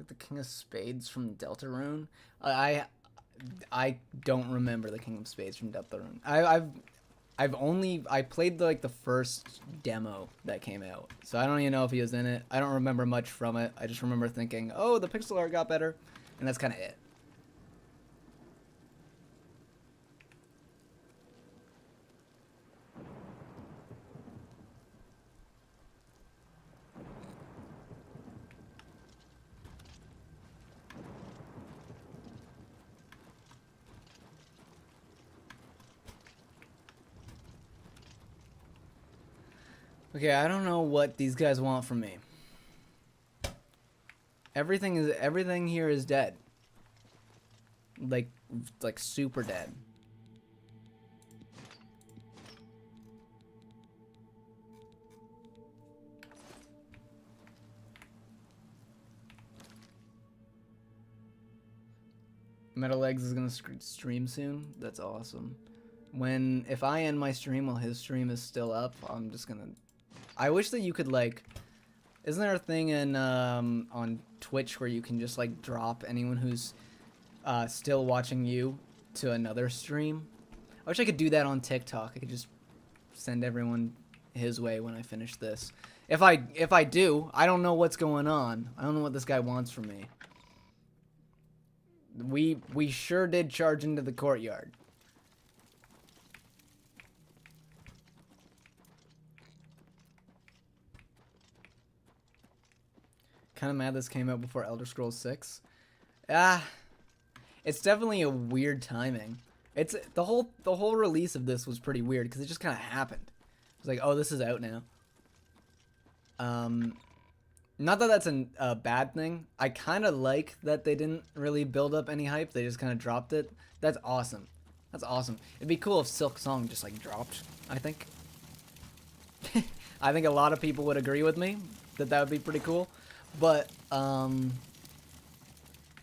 [SPEAKER 1] The King of Spades from Deltarune. I don't remember the King of Spades from Deltarune. I played the first demo that came out, so I don't even know if he was in it. I don't remember much from it. I just remember thinking, oh, the pixel art got better, and that's kind of it. Okay, I don't know what these guys want from me. Everything here is dead. Like super dead. Metal Legs is gonna stream soon. That's awesome. If I end my stream while his stream is still up, I'm just gonna. I wish that you could like. Isn't there a thing in on Twitch where you can just like drop anyone who's still watching you to another stream? I wish I could do that on TikTok. I could just send everyone his way when I finish this. If I do, I don't know what's going on. I don't know what this guy wants from me. We sure did charge into the courtyard. Kind of mad this came out before Elder Scrolls 6. It's definitely a weird timing. It's the whole release of this was pretty weird because it just kind of happened. It's like, oh, this is out now. Not that that's a bad thing. I kind of like that they didn't really build up any hype. They just kind of dropped it. That's awesome. That's awesome. It'd be cool if Silk Song just like dropped, I think. I think a lot of people would agree with me that would be pretty cool. But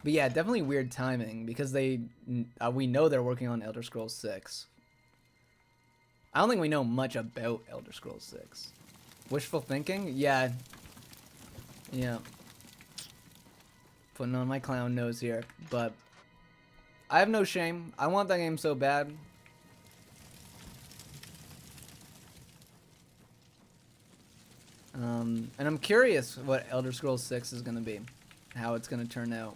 [SPEAKER 1] yeah, definitely weird timing because we know they're working on Elder Scrolls 6. I don't think we know much about Elder Scrolls 6. Wishful thinking? Yeah. Yeah. Putting on my clown nose here, but I have no shame. I want that game so bad. And I'm curious what Elder Scrolls 6 is going to be. How it's going to turn out.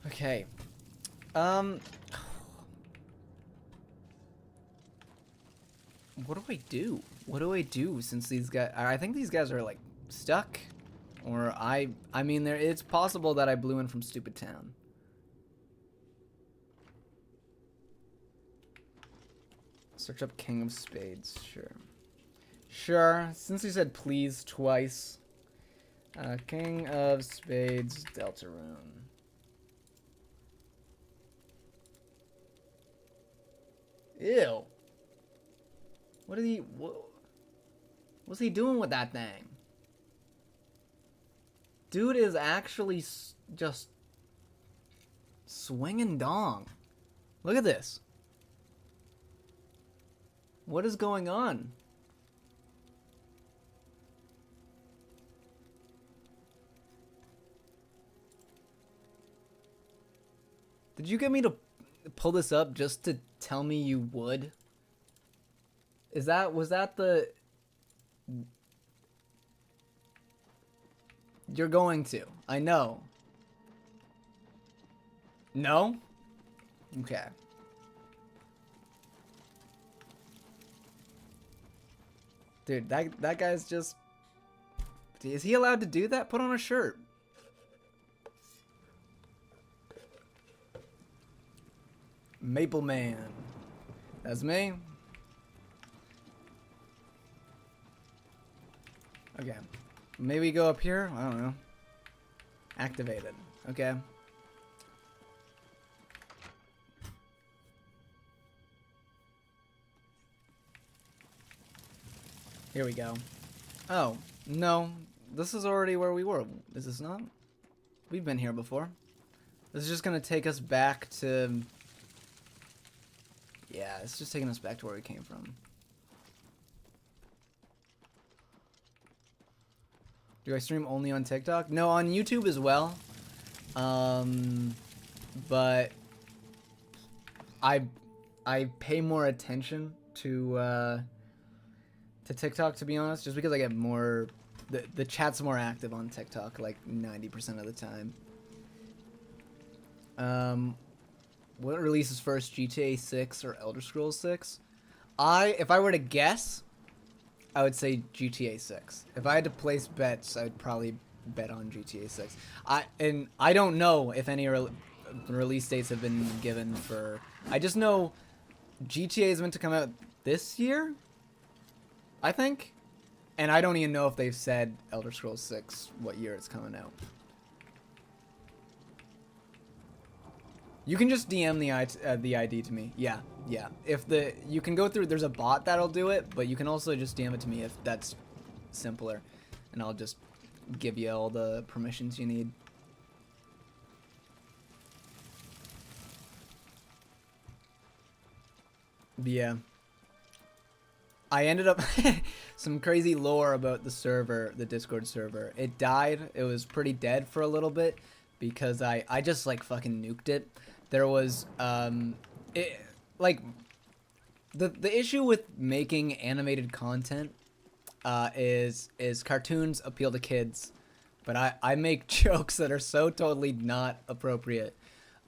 [SPEAKER 1] Okay. What do I do? What do I do since these guys... I think these guys are, like, stuck. Or I mean, it's possible that I blew in from Stupid Town. Search up King of Spades. Sure. Sure. Since he said please twice. King of Spades, Deltarune. Ew. What's he doing with that thing? Dude is actually just swinging dong. Look at this. What is going on? Did you get me to pull this up just to tell me you would? Was that the... You're going to. I know. No? Okay. Dude, that guy's just... Is he allowed to do that? Put on a shirt. Maple Man. That's me. Okay. Maybe go up here? I don't know. Activated. Okay. Here we go. Oh, no. This is already where we were. Is this not? We've been here before. This is just gonna take us back to... Yeah, it's just taking us back to where we came from. Do I stream only on TikTok? No, on YouTube as well. But I pay more attention to TikTok, to be honest, just because I get more... The chat's more active on TikTok, like 90% of the time. What releases first, GTA 6 or Elder Scrolls 6? If I were to guess, I would say GTA 6. If I had to place bets, I'd probably bet on GTA 6. I don't know if any release dates have been given for. I just know GTA is meant to come out this year, I think, and I don't even know if they've said Elder Scrolls 6 what year it's coming out. You can just DM the ID to me. Yeah. If you can go through, there's a bot that'll do it, but you can also just DM it to me if that's simpler, and I'll just give you all the permissions you need. Yeah. I ended up some crazy lore about the server, the Discord server. It died. It was pretty dead for a little bit because I just like fucking nuked it. There was like the issue with making animated content is cartoons appeal to kids, but I make jokes that are so totally not appropriate.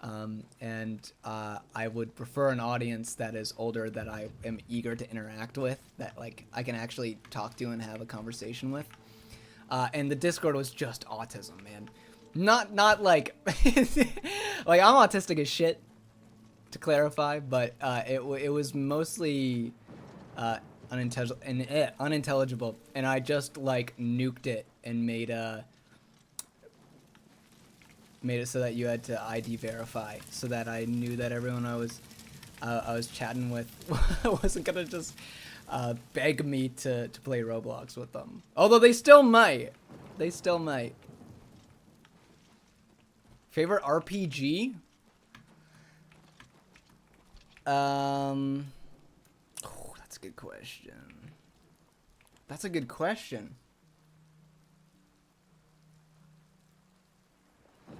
[SPEAKER 1] And I would prefer an audience that is older, that I am eager to interact with, that like I can actually talk to and have a conversation with. And the Discord was just autism, man. Not like like I'm autistic as shit, to clarify, but it was mostly unintelligible, and I just like nuked it and made it so that you had to ID verify, so that I knew that everyone I was chatting with wasn't gonna just beg me to play Roblox with them. Although they still might. They still might. Favorite RPG? Oh, that's a good question. That's a good question.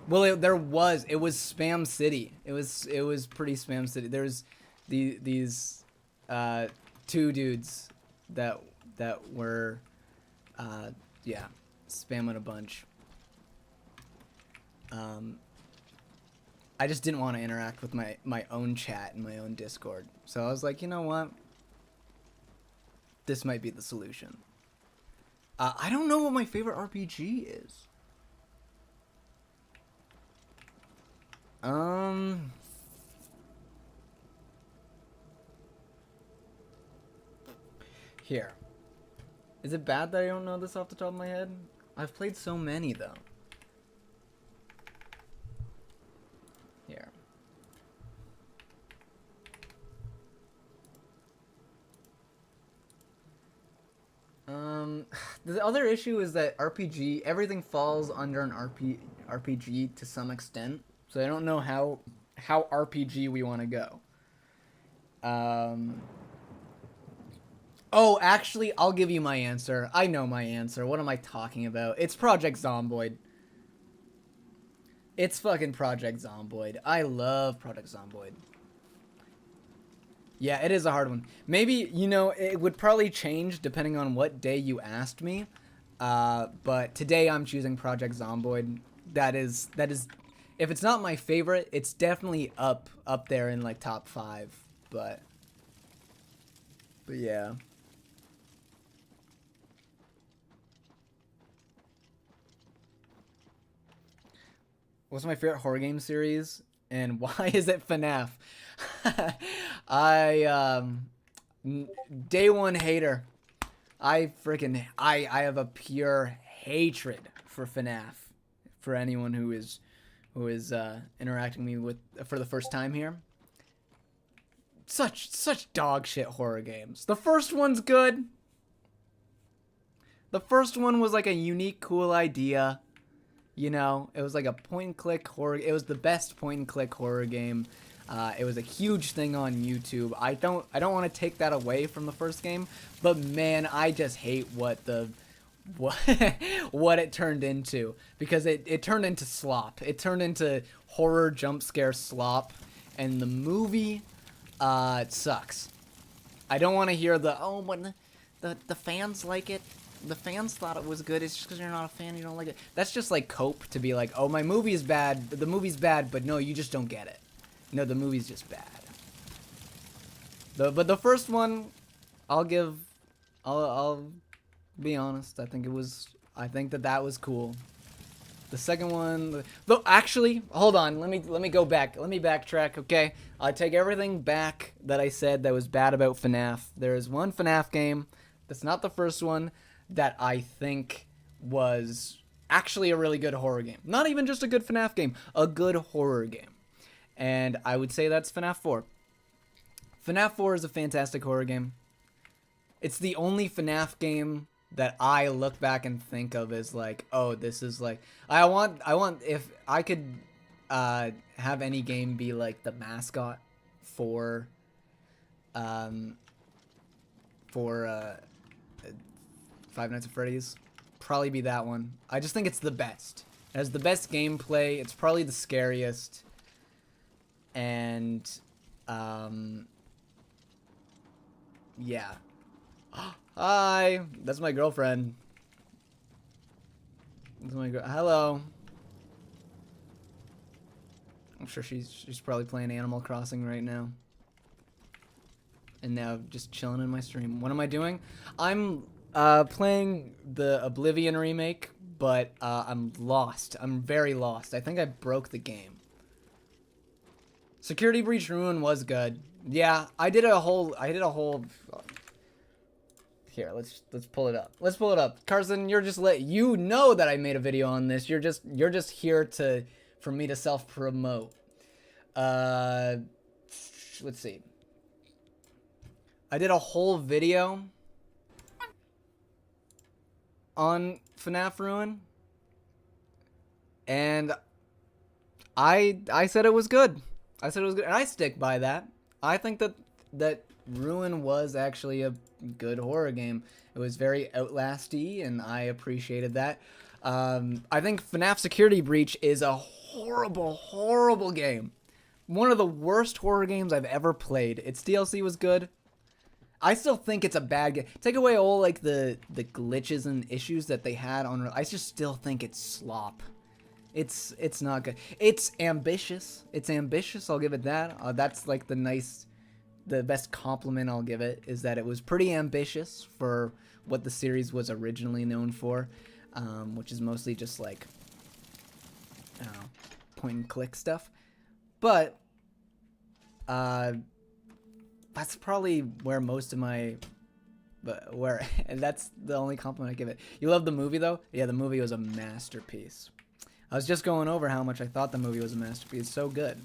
[SPEAKER 1] Well, it was Spam City. It was pretty Spam City. There's these two dudes that were yeah, spamming a bunch. I just didn't want to interact with my own chat and my own Discord. So I was like, you know what? This might be the solution. I don't know what my favorite RPG is. Here. Is it bad that I don't know this off the top of my head? I've played so many, though. Here. The other issue is that RPG, everything falls under an RPG to some extent. So I don't know how RPG we want to go. Oh, actually, I'll give you my answer. I know my answer. What am I talking about? It's Project Zomboid. It's fucking Project Zomboid. I love Project Zomboid. Yeah, it is a hard one. Maybe, you know, it would probably change depending on what day you asked me. But today I'm choosing Project Zomboid. That is, if it's not my favorite, it's definitely up there in like top 5. But yeah. What's my favorite horror game series, and why is it FNAF? Day one hater. I have a pure hatred for FNAF. For anyone who is interacting me with for the first time here. Such dog shit horror games. The first one's good. The first one was like a unique, cool idea. You know, it was like a point-and-click horror. It was the best point-and-click horror game. It was a huge thing on YouTube. I don't want to take that away from the first game, but man, I just hate what it turned into, because it turned into slop. It turned into horror jump scare slop, and the movie it sucks. I don't want to hear when the fans like it. The fans thought it was good. It's just because you're not a fan, you don't like it. That's just like cope to be like, oh, my movie is bad. The movie's bad, but no, you just don't get it. No, the movie's just bad. But the first one, I'll give I'll be honest. I think that was cool. The second one, though, actually, hold on. Let me go back. Let me backtrack. Okay, I take everything back that I said that was bad about FNAF. There is one FNAF game that's not the first one that I think was actually a really good horror game. Not even just a good FNAF game, a good horror game. And I would say that's FNAF 4. FNAF 4 is a fantastic horror game. It's the only FNAF game that I look back and think of as like, oh, this is like, I want if I could have any game be like the mascot for Five Nights at Freddy's, probably be that one. I just think it's the best. It has the best gameplay. It's probably the scariest. And yeah. Hi, that's my girlfriend. That's my hello. I'm sure she's probably playing Animal Crossing right now. And now just chilling in my stream. What am I doing? I'm playing the Oblivion remake, but I'm lost. I'm very lost. I think I broke the game. Security Breach Ruin was good. Yeah, I did a whole Here, let's pull it up. Let's pull it up. Carson, you know that I made a video on this. You're just here for me to self-promote. Let's see. I did a whole video on FNAF Ruin, and I said it was good. I said it was good, and I stick by that. I think that Ruin was actually a good horror game. It was very Outlast-y, and I appreciated that. I think FNAF Security Breach is a horrible, horrible game. One of the worst horror games I've ever played. Its DLC was good. I still think it's a bad game. Take away all like the glitches and issues that they had on. I just still think it's slop. It's not good. It's ambitious. It's ambitious. I'll give it that. That's like the best compliment I'll give it is that it was pretty ambitious for what the series was originally known for, which is mostly just like, I don't know, point and click stuff. But that's probably where most of my, and that's the only compliment I give it. You love the movie though? Yeah, the movie was a masterpiece. I was just going over how much I thought the movie was a masterpiece. It's so good.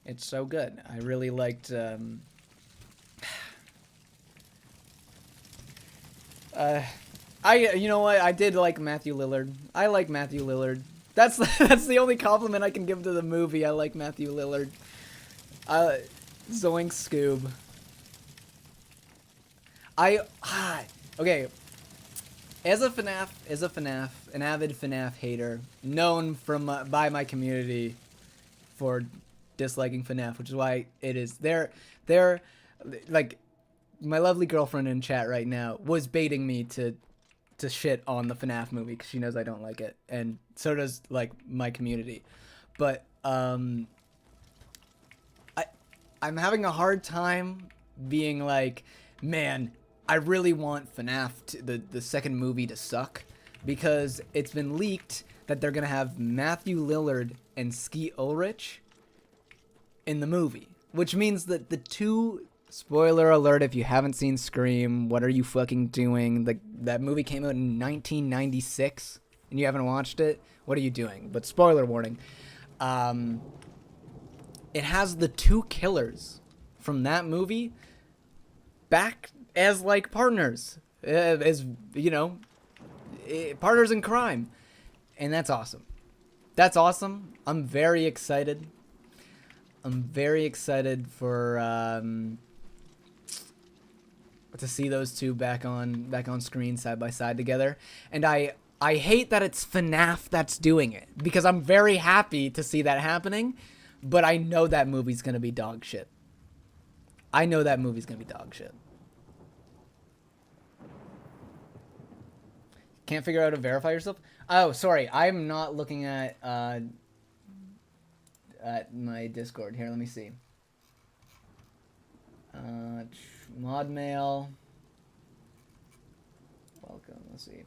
[SPEAKER 1] It's so good. I really liked. You know what? I did like Matthew Lillard. I like Matthew Lillard. That's the only compliment I can give to the movie. I like Matthew Lillard. Zoink Scoob. Okay. As a FNAF, an avid FNAF hater, known by my community for disliking FNAF, which is why it is they're like my lovely girlfriend in chat right now was baiting me to shit on the FNAF movie because she knows I don't like it, and so does like my community. But I'm having a hard time being like, man, I really want FNAF the second movie to suck, because it's been leaked that they're gonna have Matthew Lillard and Skeet Ulrich in the movie, which means that the two, spoiler alert if you haven't seen Scream, what are you fucking doing? That movie came out in 1996 and you haven't watched it? What are you doing? But spoiler warning. It has the two killers from that movie back as like partners, as you know, partners in crime, and that's awesome. That's awesome. I'm very excited. I'm very excited for to see those two back on screen side by side together. And I hate that it's FNAF that's doing it, because I'm very happy to see that happening, but I know that movie's gonna be dog shit. I know that movie's gonna be dog shit. Can't figure out how to verify yourself? Oh, sorry. I'm not looking at my Discord. Here, let me see. Mod mail. Let's see.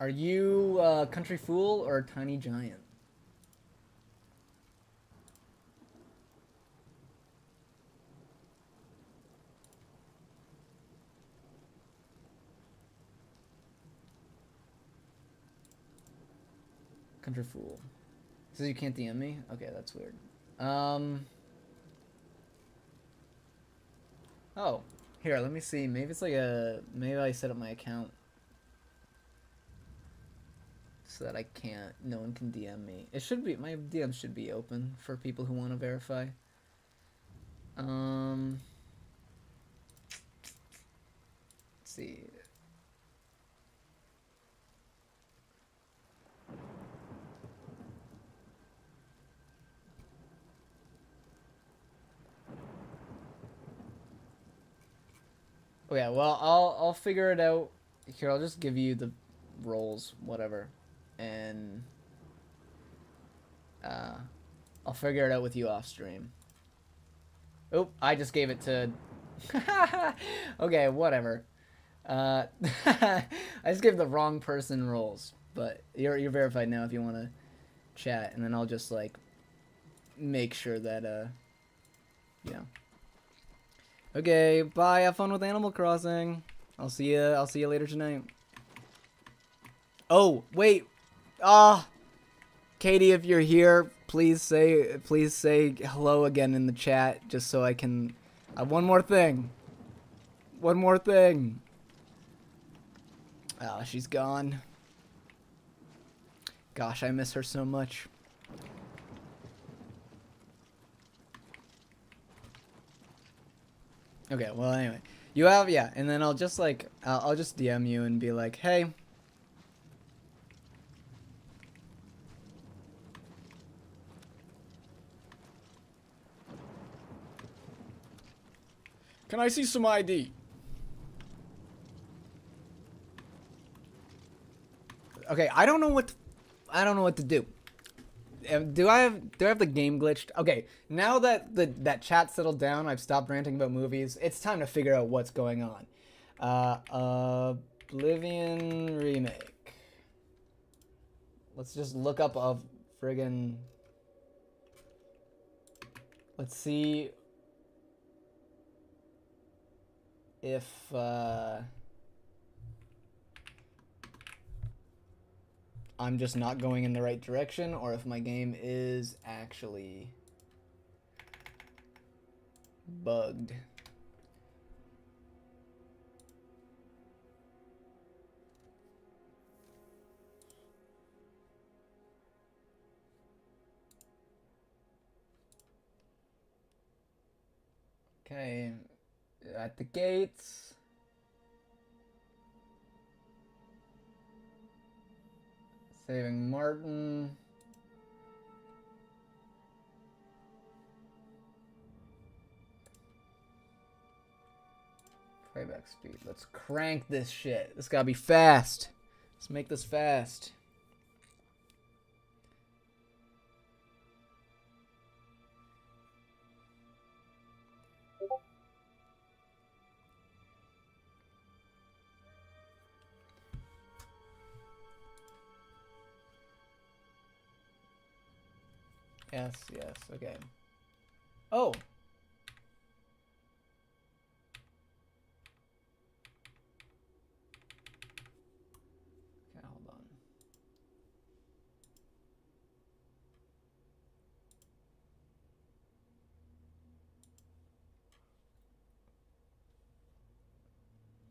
[SPEAKER 1] Are you Country Fool or Tiny Giant? Country Fool. Says you can't DM me? Okay, that's weird. Oh, here, let me see. Maybe it's like maybe I set up my account so that I can't, no one can DM me. It should be, my DM should be open for people who want to verify. Let's see. Oh yeah, well, I'll figure it out. Here, I'll just give you the roles, whatever, and I'll figure it out with you off stream. Oop, I just gave it to. Okay, whatever. I just gave the wrong person roles, but you're verified now if you want to chat, and then I'll just like make sure that you know. Okay, bye. Have fun with Animal Crossing. I'll see you later tonight. Oh, wait. Katie, if you're here, please say hello again in the chat just so I can one more thing. One more thing. Oh, she's gone. Gosh, I miss her so much. Okay, well anyway, you have, yeah, and then I'll just like I'll just DM you and be like, hey, can I see some ID? Okay, I don't know what to do. Do I have the game glitched? Okay, now that that chat settled down, I've stopped ranting about movies. It's time to figure out what's going on. Oblivion remake. Let's just look up a friggin'. Let's see if I'm just not going in the right direction, or if my game is actually bugged. Okay, at the gates. Saving Martin. Playback speed. Let's crank this shit. This gotta be fast. Let's make this fast. Yes, yes, okay. Oh! Okay, hold on.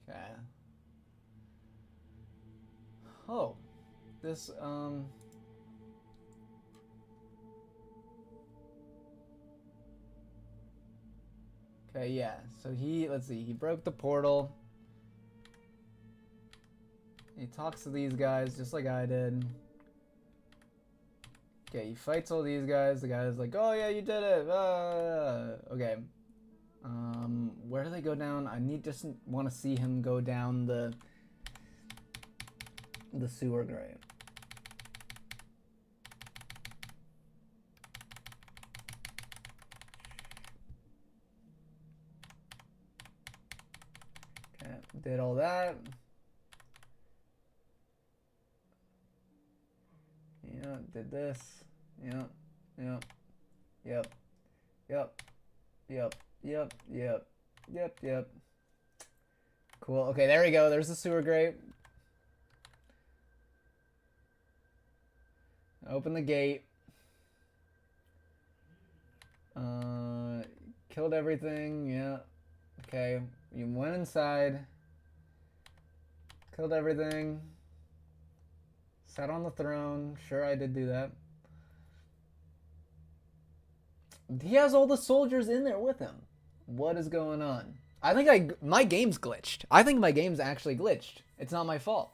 [SPEAKER 1] Okay. Oh. This, okay, yeah. So let's see, he broke the portal. He talks to these guys just like I did. Okay, he fights all these guys. The guy's like, oh yeah, you did it. Okay. Where do they go down? I just want to see him go down the sewer grate. Okay, did all that. Yeah, did this. Yep. Yep. Yep. Yep. Yep. Yep. Yep. Yep. Yep. Cool. Okay, there we go. There's the sewer grate. Open the gate. Killed everything. Yeah. Okay. You went inside. Killed everything. Sat on the throne. Sure, I did do that. He has all the soldiers in there with him. What is going on? I think my game's glitched. I think my game's actually glitched. It's not my fault.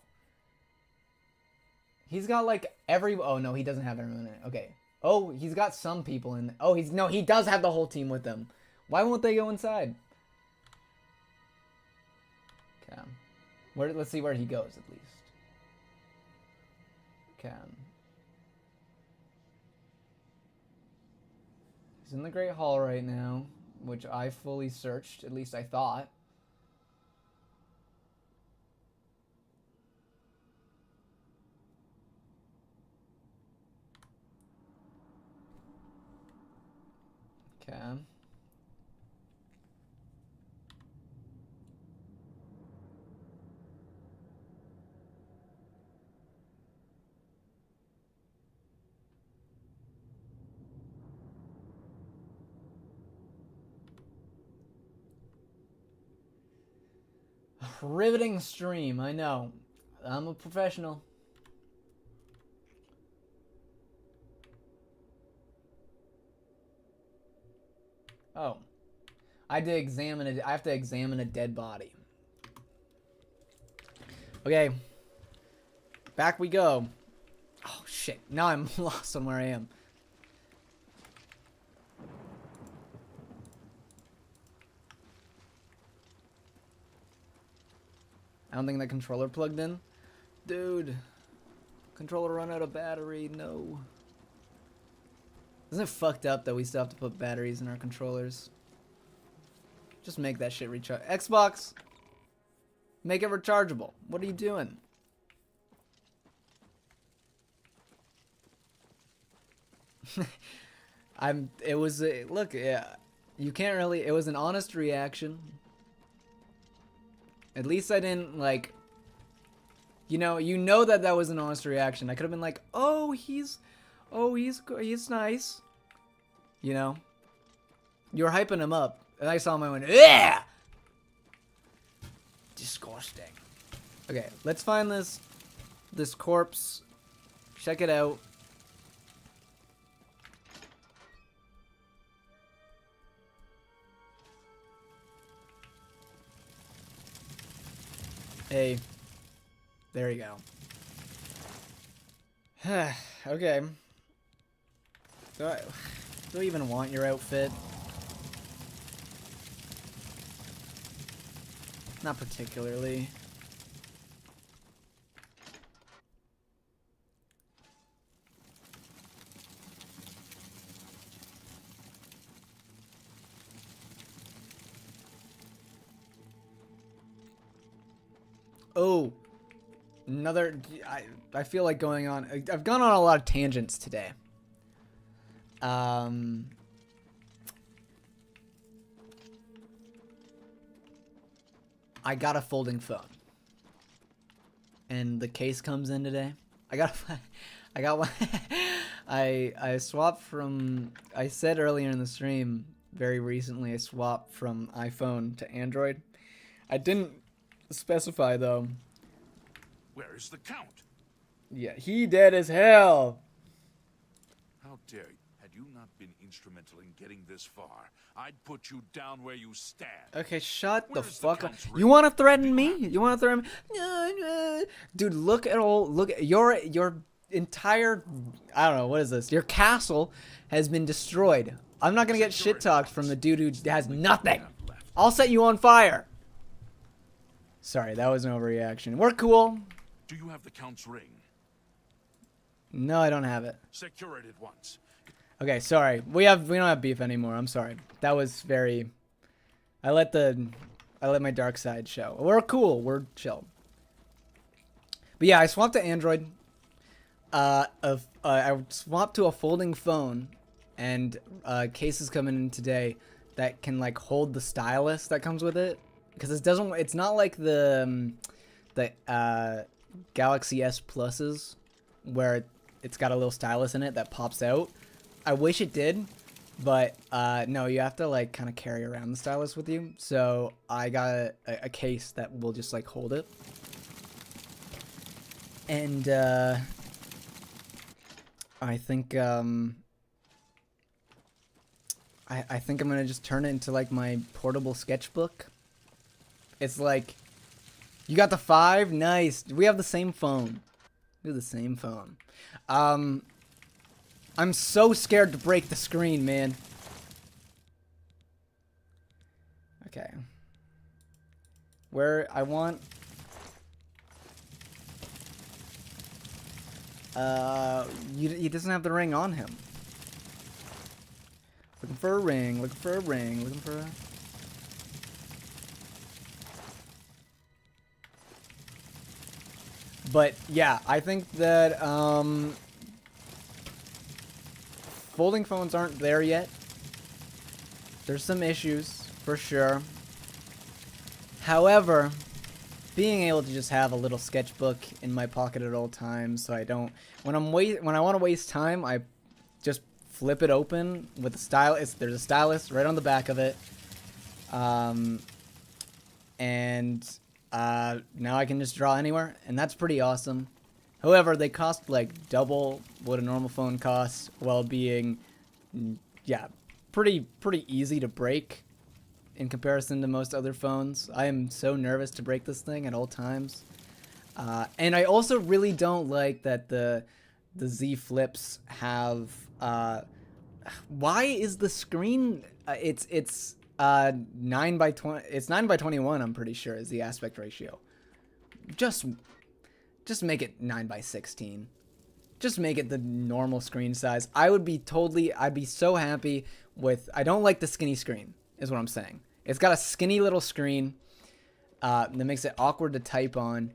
[SPEAKER 1] He's got like oh no, he doesn't have everyone in it. Okay. Oh, he's got some people in. Oh, he does have the whole team with him. Why won't they go inside? Okay. Let's see where he goes at least. Okay. He's in the Great Hall right now, which I fully searched, at least I thought. Okay. Riveting stream, I know. I'm a professional. Oh. I have to examine a dead body. Okay. Back we go. Oh shit. Now I'm lost on where I am. I don't think that controller plugged in. Dude. Controller run out of battery. No. Isn't it fucked up that we still have to put batteries in our controllers? Just make that shit recharge. Xbox! Make it rechargeable. What are you doing? Look, yeah. You can't really, it was an honest reaction. At least I didn't, like, you know that was an honest reaction. I could have been like, he's nice. You know? You were hyping him up. And I saw him, I went, yeah! Disgusting. Okay, let's find this corpse. Check it out. Hey. There you go. Okay. Do I even want your outfit? Not particularly. Oh, I feel like going on. I've gone on a lot of tangents today. I got a folding phone, and the case comes in today. I got one. I swapped from. I said earlier in the stream, very recently, I swapped from iPhone to Android. I didn't specify though.
[SPEAKER 3] Where is the Count?
[SPEAKER 1] Yeah, he dead as hell.
[SPEAKER 3] How dare you? Had you not been instrumental in getting this far, I'd put you down where you stand.
[SPEAKER 1] Okay, shut the
[SPEAKER 3] Where's
[SPEAKER 1] fuck up.
[SPEAKER 3] Count's
[SPEAKER 1] You
[SPEAKER 3] ring?
[SPEAKER 1] want to threaten me? You want to threaten me? Dude, look at your entire, I don't know, what is this? Your castle has been destroyed. I'm not going to get shit talked from the dude who has nothing. I'll set you on fire. Sorry, that was an overreaction. We're cool.
[SPEAKER 3] Do you have the Count's ring?
[SPEAKER 1] No, I don't have it.
[SPEAKER 3] Secure it at once.
[SPEAKER 1] Okay, sorry. We don't have beef anymore. I'm sorry. That was very. I let the I let my dark side show. We're cool. We're chill. But yeah, I swapped to Android. I swapped to a folding phone, and cases coming in today that can like hold the stylus that comes with it, because it doesn't. It's not like the Galaxy S Pluses where it's got a little stylus in it that pops out. I wish it did, but no, you have to like kind of carry around the stylus with you. So I got a case that will just like hold it. And I think I think I'm gonna just turn it into like my portable sketchbook. It's like, you got the 5? Nice. We have the same phone. We have the same phone. I'm so scared to break the screen, man. Okay. Where I want... he doesn't have the ring on him. Looking for a ring, looking for a ring, looking for a... But yeah, I think that folding phones aren't there yet. There's some issues for sure. However, being able to just have a little sketchbook in my pocket at all times, so I don't, when I want to waste time, I just flip it open with a stylus. There's a stylus right on the back of it, and now I can just draw anywhere, and that's pretty awesome. However, they cost like double what a normal phone costs, while being, yeah, pretty easy to break in comparison to most other phones. I am so nervous to break this thing at all times. And I also really don't like that the Z Flips have, why is the screen, it's 9 by 20, it's 9 by 21, I'm pretty sure, is the aspect ratio. Just make it 9 by 16. Just make it the normal screen size. I'd be so happy with, I don't like the skinny screen, is what I'm saying. It's got a skinny little screen that makes it awkward to type on,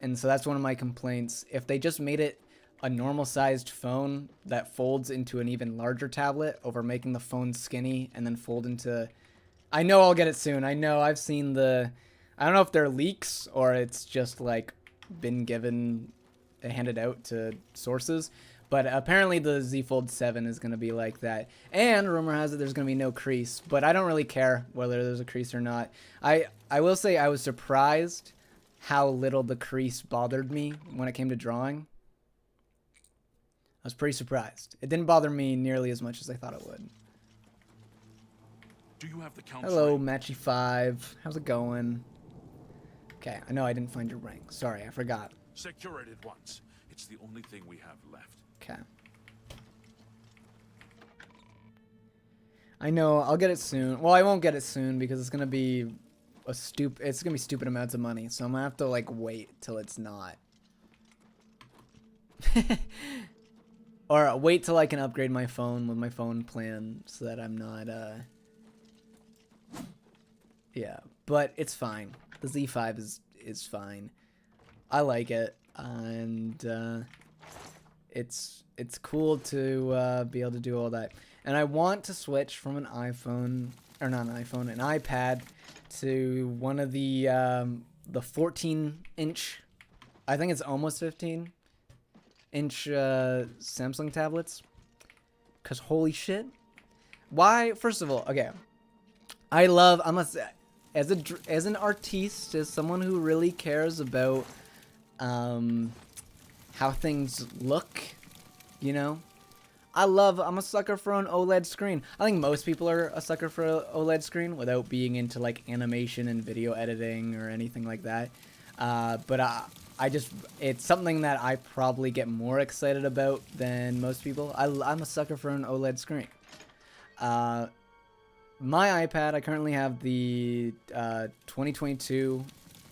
[SPEAKER 1] and so that's one of my complaints. If they just made it a normal sized phone that folds into an even larger tablet over making the phone skinny and then fold into... I know I'll get it soon. I know I've seen the... I don't know if they're leaks or it's just like been handed out to sources, but apparently the Z Fold 7 is going to be like that. And rumor has it there's going to be no crease, but I don't really care whether there's a crease or not. I will say I was surprised how little the crease bothered me when it came to drawing. I was pretty surprised. It didn't bother me nearly as much as I thought it would.
[SPEAKER 3] Do you have the count?
[SPEAKER 1] Hello, Matchy5. How's it going? Okay, I know I didn't find your ring. Sorry, I forgot.
[SPEAKER 3] Secure it at once. It's the only thing we have left.
[SPEAKER 1] Okay. I know, I'll get it soon. Well, I won't get it soon because it's gonna be it's gonna be stupid amounts of money, so I'm gonna have to like wait till it's not. Or wait till I can upgrade my phone with my phone plan so that I'm not yeah, but it's fine. The Z5 is fine. I like it, and it's cool to be able to do all that. And I want to switch from an iPhone, or not an iPhone, an iPad to one of the 14-inch, I think it's almost 15-inch Samsung tablets. Cause holy shit, why? First of all, okay, as an artiste, as someone who really cares about how things look, you know, I'm a sucker for an OLED screen. I think most people are a sucker for an OLED screen without being into like animation and video editing or anything like that. But it's something that I probably get more excited about than most people. I'm a sucker for an OLED screen. My iPad, I currently have the 2022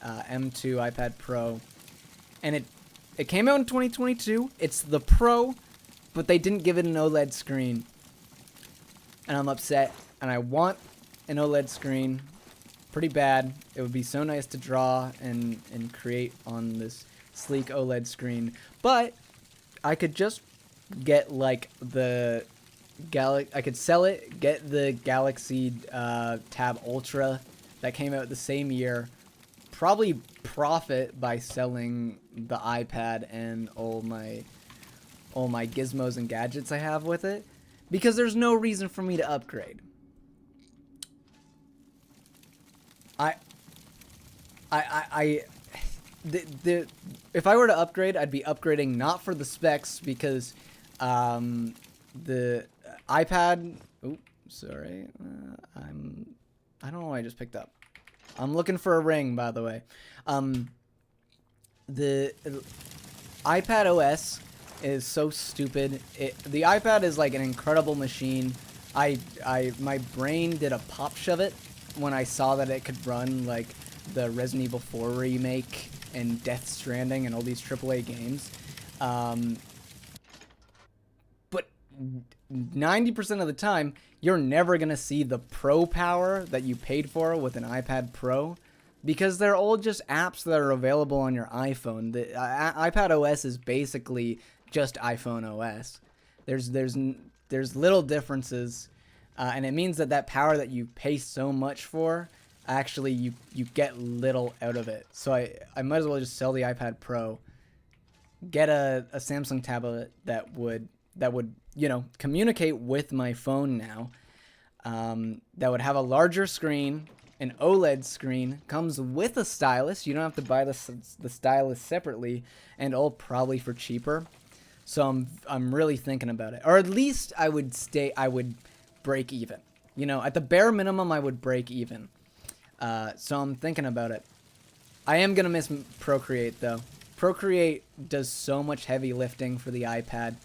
[SPEAKER 1] M2 iPad Pro, and it came out in 2022. It's the Pro, but they didn't give it an OLED screen, and I'm upset. And I want an OLED screen, pretty bad. It would be so nice to draw and create on this sleek OLED screen, but I could just get like the I could sell it, get the Galaxy Tab Ultra that came out the same year, probably profit by selling the iPad and all my gizmos and gadgets I have with it, because there's no reason for me to upgrade. If I were to upgrade, I'd be upgrading not for the specs, because the iPad. Oops, sorry. I don't know what I just picked up. I'm looking for a ring, by the way. The iPad OS is so stupid. The iPad is like an incredible machine. My brain did a pop shove it when I saw that it could run like the Resident Evil 4 remake and Death Stranding and all these AAA games. But 90% of the time, you're never going to see the pro power that you paid for with an iPad Pro, because they're all just apps that are available on your iPhone. The iPad OS is basically just iPhone OS. There's little differences, and it means that power that you pay so much for, actually you get little out of it. So I might as well just sell the iPad Pro, get a Samsung tablet that would communicate with my phone now, that would have a larger screen, an OLED screen, comes with a stylus. You don't have to buy the stylus separately, and all probably for cheaper. So I'm really thinking about it, or at least I would break even. At the bare minimum, I would break even. So I'm thinking about it. I am gonna miss Procreate though. Procreate does so much heavy lifting for the iPad.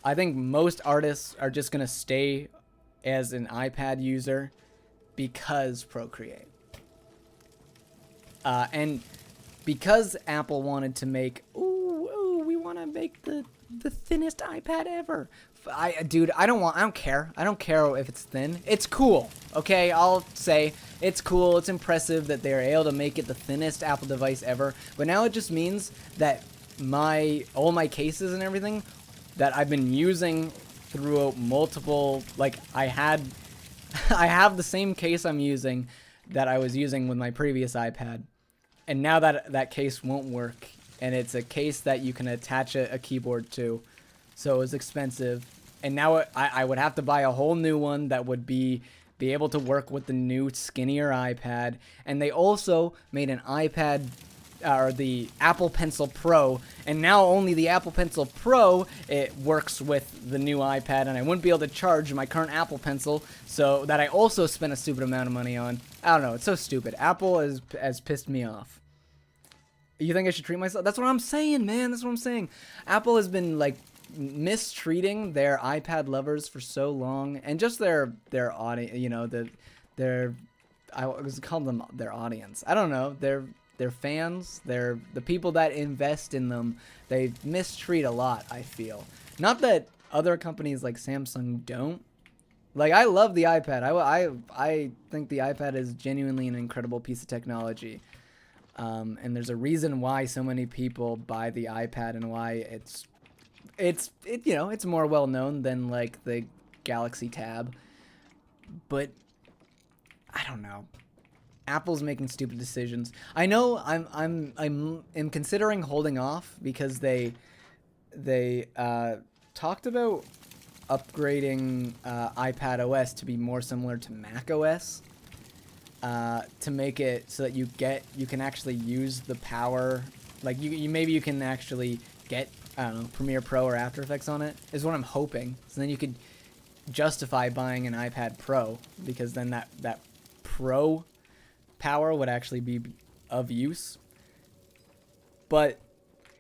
[SPEAKER 1] I think most artists are just gonna stay as an iPad user because Procreate. And because Apple wanted to make, we want to make the thinnest iPad ever. Dude, I don't care. I don't care if it's thin. It's cool. Okay, I'll say it's cool. It's impressive that they're able to make it the thinnest Apple device ever. But now it just means that all my cases and everything that I've been using throughout multiple, like I have the same case I'm using that I was using with my previous iPad, and now that case won't work, and it's a case that you can attach a keyboard to, so it was expensive, and now I would have to buy a whole new one that would be able to work with the new skinnier iPad. And they also made an iPad, or the Apple Pencil Pro, and now only the Apple Pencil Pro, it works with the new iPad, and I wouldn't be able to charge my current Apple Pencil, so that I also spent a stupid amount of money on. I don't know, it's so stupid. Apple has pissed me off. You think I should treat myself? That's what I'm saying, man. That's what I'm saying. Apple has been like mistreating their iPad lovers for so long, and just their audience, I was called them their audience. I don't know, their fans, the people that invest in them, they mistreat a lot, I feel. Not that other companies like Samsung don't. Like, I love the iPad. I think the iPad is genuinely an incredible piece of technology. And there's a reason why so many people buy the iPad, and why it's more well known than like the Galaxy Tab. But I don't know. Apple's making stupid decisions. I know I'm considering holding off, because they talked about upgrading iPad OS to be more similar to Mac OS, to make it so that you can actually use the power, like you can actually get, I don't know, Premiere Pro or After Effects on it, is what I'm hoping. So then you could justify buying an iPad Pro, because then that Pro power would actually be of use. But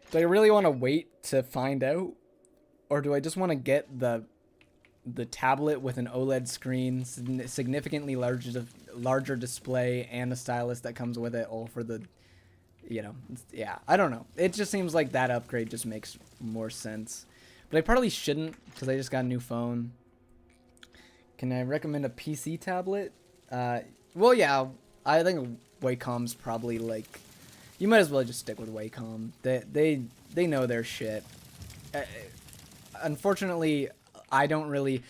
[SPEAKER 1] do I really want to wait to find out, or do I just want to get the tablet with an OLED screen, significantly larger display, and a stylus that comes with it, all for the, yeah, I don't know. It just seems like that upgrade just makes more sense. But I probably shouldn't, because I just got a new phone. Can I recommend a PC tablet? Well, yeah, I think Wacom's probably like, you might as well just stick with Wacom. They know their shit. Unfortunately, I don't really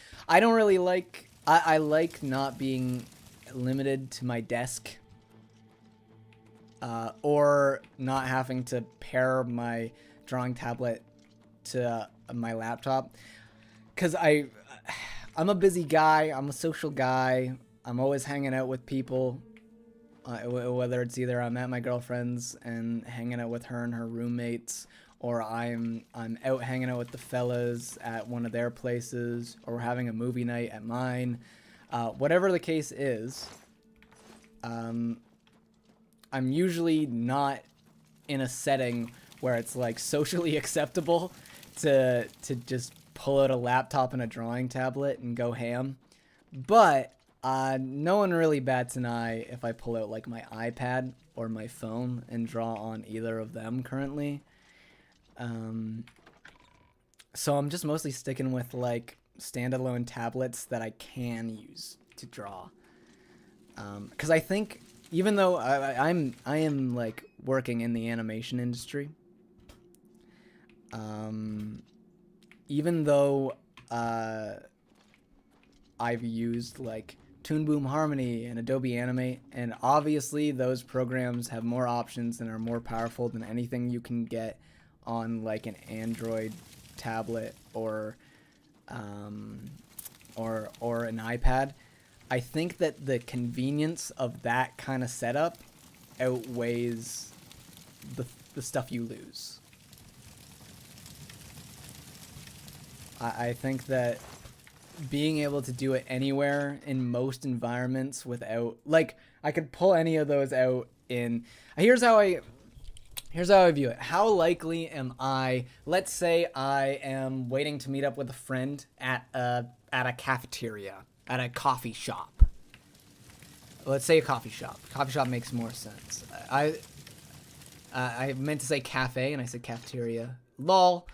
[SPEAKER 1] like. I like not being limited to my desk. Or not having to pair my drawing tablet to my laptop, because I'm a busy guy. I'm a social guy. I'm always hanging out with people, whether it's either I'm at my girlfriend's and hanging out with her and her roommates, or I'm out hanging out with the fellas at one of their places, or we're having a movie night at mine. Whatever the case is, I'm usually not in a setting where it's like socially acceptable to just pull out a laptop and a drawing tablet and go ham. But no one really bats an eye if I pull out like my iPad or my phone and draw on either of them currently. So I'm just mostly sticking with like standalone tablets that I can use to draw. Because I think, even though I am like working in the animation industry, even though I've used like Toon Boom Harmony and Adobe Animate, and obviously those programs have more options and are more powerful than anything you can get on like an Android tablet or an iPad. I think that the convenience of that kind of setup outweighs the stuff you lose. I think that being able to do it anywhere in most environments without, like, I could pull any of those out in, here's how I view it. How likely am I, let's say I am waiting to meet up with a friend at a cafeteria, at a coffee shop. Let's say a coffee shop. Coffee shop makes more sense. I meant to say cafe and I said cafeteria. Lol.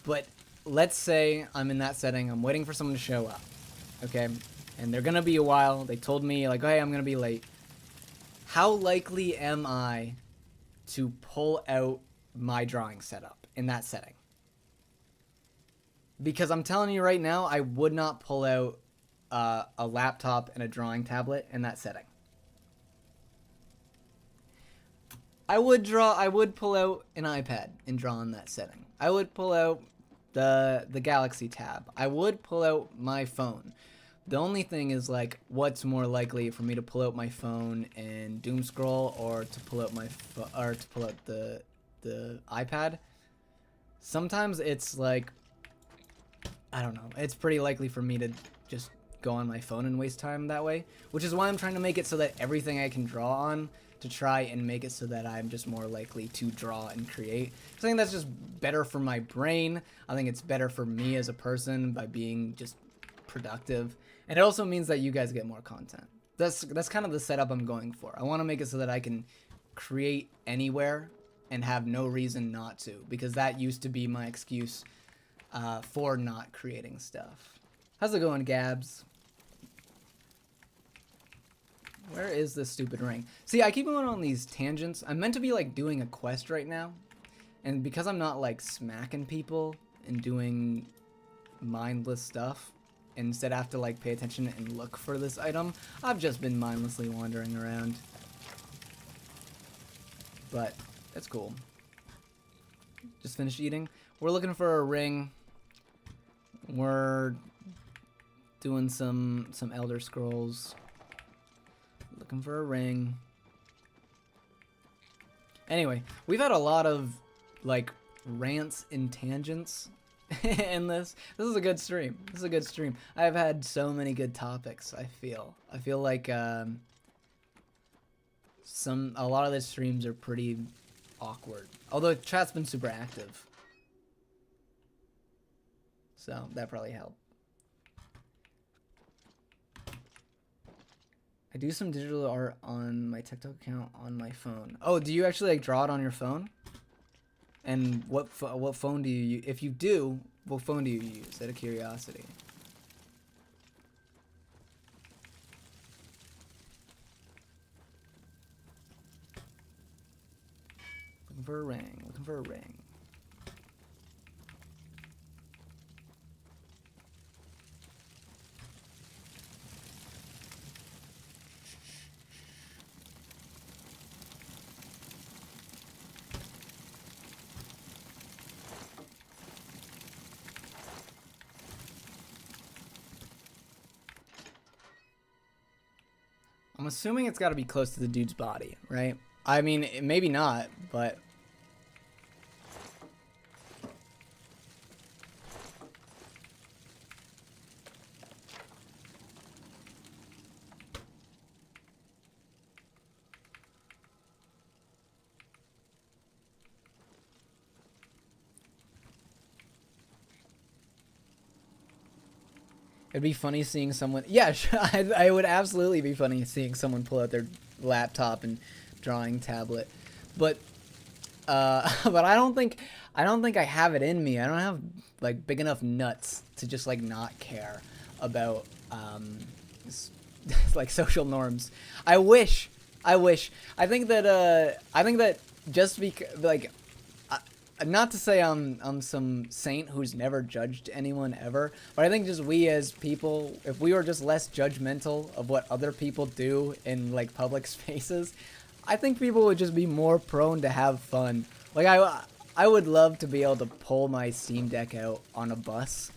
[SPEAKER 1] But let's say I'm in that setting. I'm waiting for someone to show up. Okay? And they're gonna be a while. They told me, like, hey, I'm gonna be late. How likely am I to pull out my drawing setup in that setting? Because I'm telling you right now, I would not pull out a laptop and a drawing tablet in that setting. I would pull out an iPad and draw in that setting. I would pull out the Galaxy tab. I would pull out my phone. The only thing is, like, what's more likely for me to pull out my phone and doom scroll, or to pull out the iPad? Sometimes it's like, I don't know. It's pretty likely for me to just go on my phone and waste time that way, which is why I'm trying to make it so that everything I can draw on, to try and make it so that I'm just more likely to draw and create. I think that's just better for my brain. I think it's better for me as a person by being just productive. And it also means that you guys get more content. That's kind of the setup I'm going for. I want to make it so that I can create anywhere and have no reason not to, because that used to be my excuse for not creating stuff. How's it going, Gabs? Where is this stupid ring? See, I keep going on these tangents. I'm meant to be, like, doing a quest right now. And because I'm not, like, smacking people and doing mindless stuff, instead I have to, like, pay attention and look for this item, I've just been mindlessly wandering around. But that's cool. Just finished eating. We're looking for a ring. We're doing some Elder Scrolls. Looking for a ring. Anyway, we've had a lot of, like, rants and tangents in this. This is a good stream. This is a good stream. I've had so many good topics, I feel. I feel like a lot of the streams are pretty awkward. Although chat's been super active. So that probably helped. I do some digital art on my TikTok account on my phone. Oh, do you actually, like, draw it on your phone? And what phone do you use? If you do, what phone do you use, out of curiosity? Looking for a ring. Looking for a ring. I'm assuming it's got to be close to the dude's body, right? I mean, maybe not, but... It'd be funny seeing someone... Yeah, I would absolutely be funny seeing someone pull out their laptop and drawing tablet. But but I don't think I have it in me. I don't have like big enough nuts to just like not care about like social norms. I wish. I think that just because like not to say I'm some saint who's never judged anyone ever, but I think just we as people, if we were just less judgmental of what other people do in like public spaces, I think people would just be more prone to have fun. Like I would love to be able to pull my Steam Deck out on a bus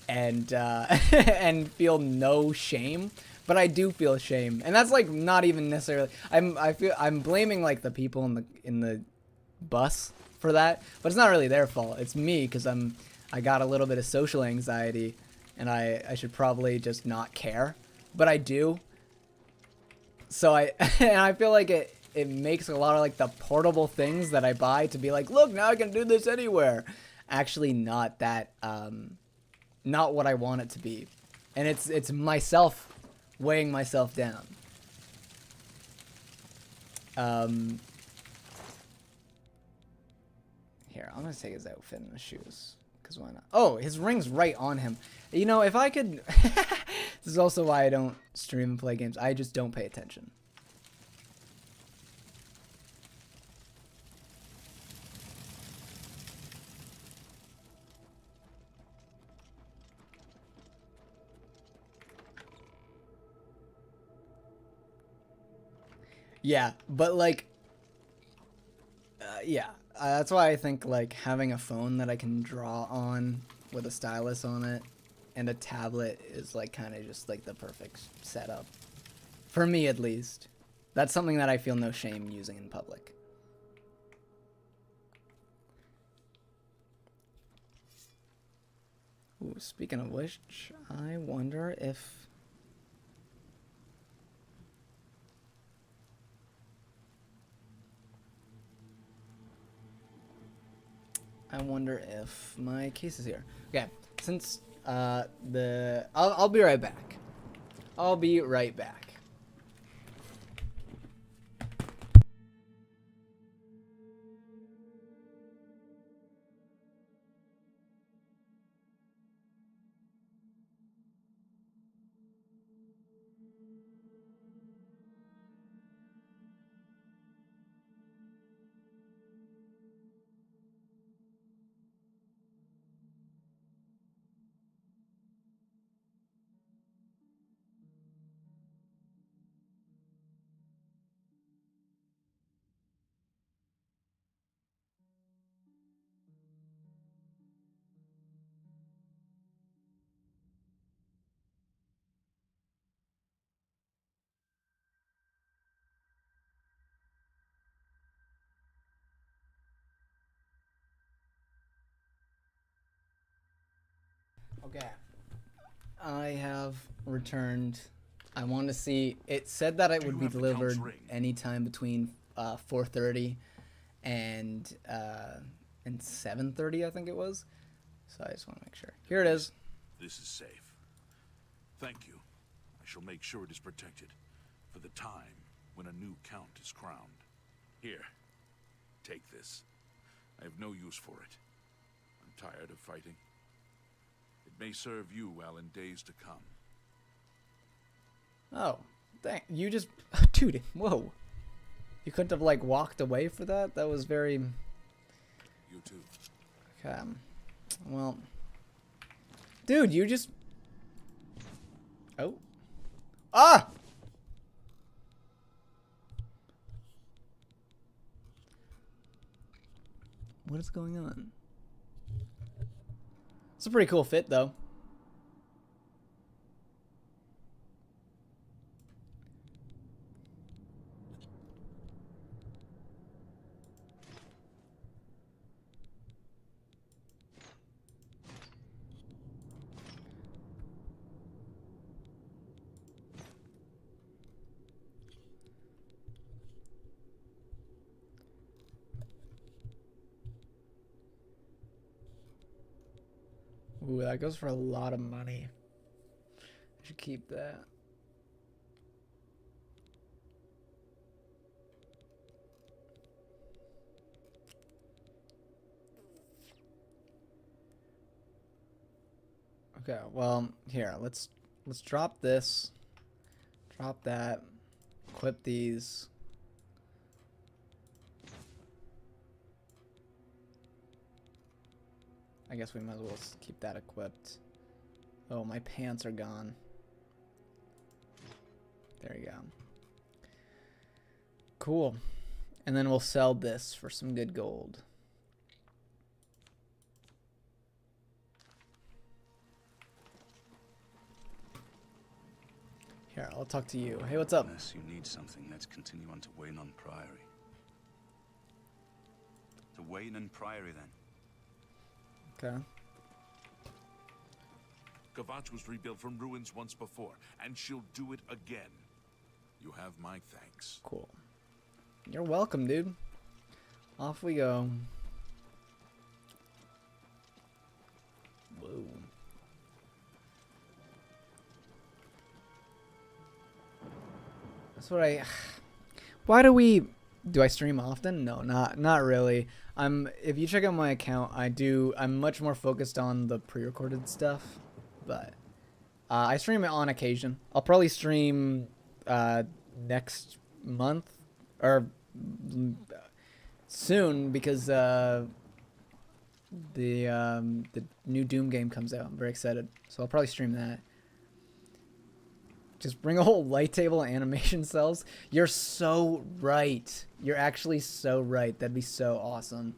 [SPEAKER 1] and and feel no shame, but I do feel shame, and that's like not even necessarily. I'm blaming like the people in the bus for that, but it's not really their fault. It's me because I got a little bit of social anxiety, and I should probably just not care, but I do. So and I feel like it makes a lot of like the portable things that I buy to be like, look, now I can do this anywhere, actually not that not what I want it to be, and it's myself weighing myself down. Here, I'm gonna take his outfit and his shoes, because why not? Oh, his ring's right on him. You know, if I could... This is also why I don't stream and play games. I just don't pay attention. Yeah, but like... yeah. That's why I think like having a phone that I can draw on with a stylus on it and a tablet is like kind of just like the perfect setup. For me at least. That's something that I feel no shame using in public. Ooh, speaking of which, I wonder if... my case is here. Okay, since I'll be right back. I'll be right back. Okay. I have returned. I want to see. It said that it would be delivered anytime between 4:30 and 7:30, I think it was. So I just want to make sure. Here it is.
[SPEAKER 3] This is safe. Thank you. I shall make sure it is protected for the time when a new count is crowned. Here, take this. I have no use for it. I'm tired of fighting. It may serve you well in days to come.
[SPEAKER 1] Oh, thank you. Just, dude. Whoa. You couldn't have like walked away for that? That was very...
[SPEAKER 3] You too.
[SPEAKER 1] Okay. Well... Dude, you just... Oh. Ah! What is going on? It's a pretty cool fit, though. Ooh, that goes for a lot of money. I should keep that. Okay, well, here, let's drop this. Drop that. Equip these. I guess we might as well keep that equipped. Oh, my pants are gone. There you go. Cool. And then we'll sell this for some good gold. Here, I'll talk to you. Hey, what's up?
[SPEAKER 6] Unless you need something, let's continue on to Waynon Priory. To Waynon Priory, then.
[SPEAKER 1] Okay.
[SPEAKER 3] Kvatch was rebuilt from ruins once before, and she'll do it again. You have my thanks.
[SPEAKER 1] Cool. You're welcome, dude. Off we go. Whoa. That's what I... Why do we... Do I stream often? No, not really. If you check out my account, I'm much more focused on the pre-recorded stuff, but I stream it on occasion. I'll probably stream next month or soon because the new Doom game comes out. I'm very excited, so I'll probably stream that. Just bring a whole light table of animation cells. You're so right. You're actually so right. That'd be so awesome.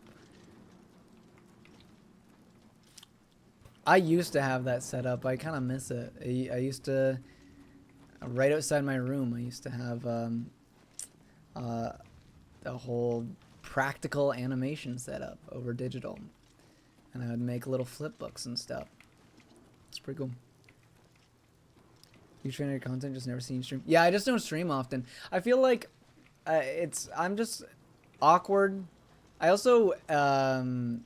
[SPEAKER 1] I used to have that set up. I kind of miss it. I used to, right outside my room, I used to have a whole practical animation setup over digital. And I would make little flip books and stuff. It's pretty cool. You train your content, just never seen you stream. Yeah, I just don't stream often. I feel like I'm just awkward. I also don't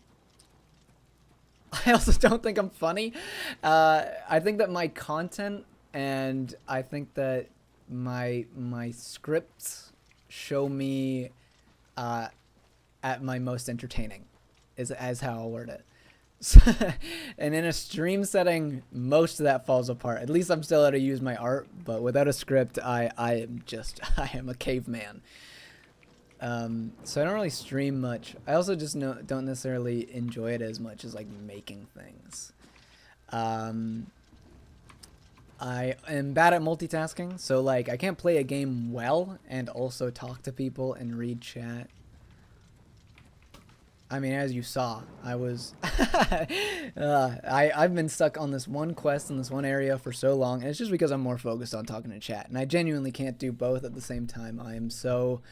[SPEAKER 1] think I'm funny. I think that my content and I think that my scripts show me at my most entertaining, as how I'll word it. And in a stream setting, most of that falls apart. At least I'm still able to use my art, but without a script, I am a caveman. So I don't really stream much. I also just don't necessarily enjoy it as much as like making things. I am bad at multitasking, so like I can't play a game well and also talk to people and read chat. I mean, as you saw, I was I've been stuck on this one quest in this one area for so long, and it's just because I'm more focused on talking to chat, and I genuinely can't do both at the same time. I am so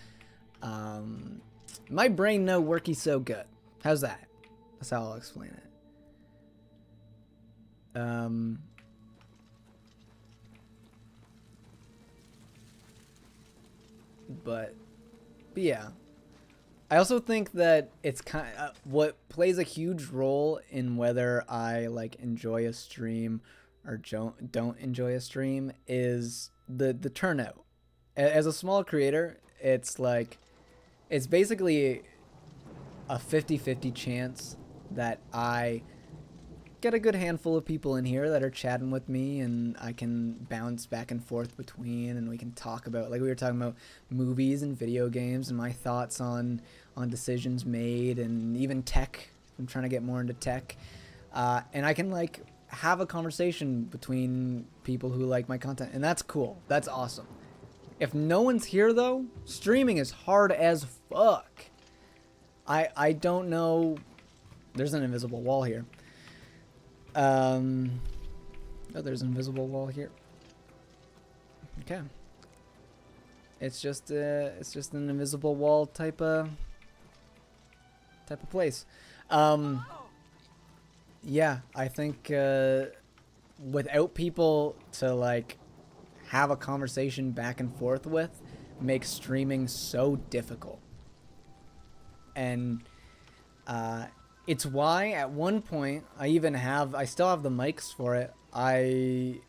[SPEAKER 1] my brain no worky so good. How's that? That's how I'll explain it. But yeah. I also think that it's kind of what plays a huge role in whether I like enjoy a stream or don't enjoy a stream is the turnout. As a small creator, it's like it's basically a 50-50 chance that I get a good handful of people in here that are chatting with me, and I can bounce back and forth between, and we can talk about, like we were talking about, movies and video games and my thoughts on decisions made, and even tech. I'm trying to get more into tech, and I can like have a conversation between people who like my content, and that's cool. That's awesome. If no one's here though, streaming is hard as fuck. I don't know. There's an invisible wall here. Oh, there's an invisible wall here. Okay. It's just an invisible wall type of place. Yeah, I think without people to like have a conversation back and forth with makes streaming so difficult. And it's why at one point I still have the mics for it. I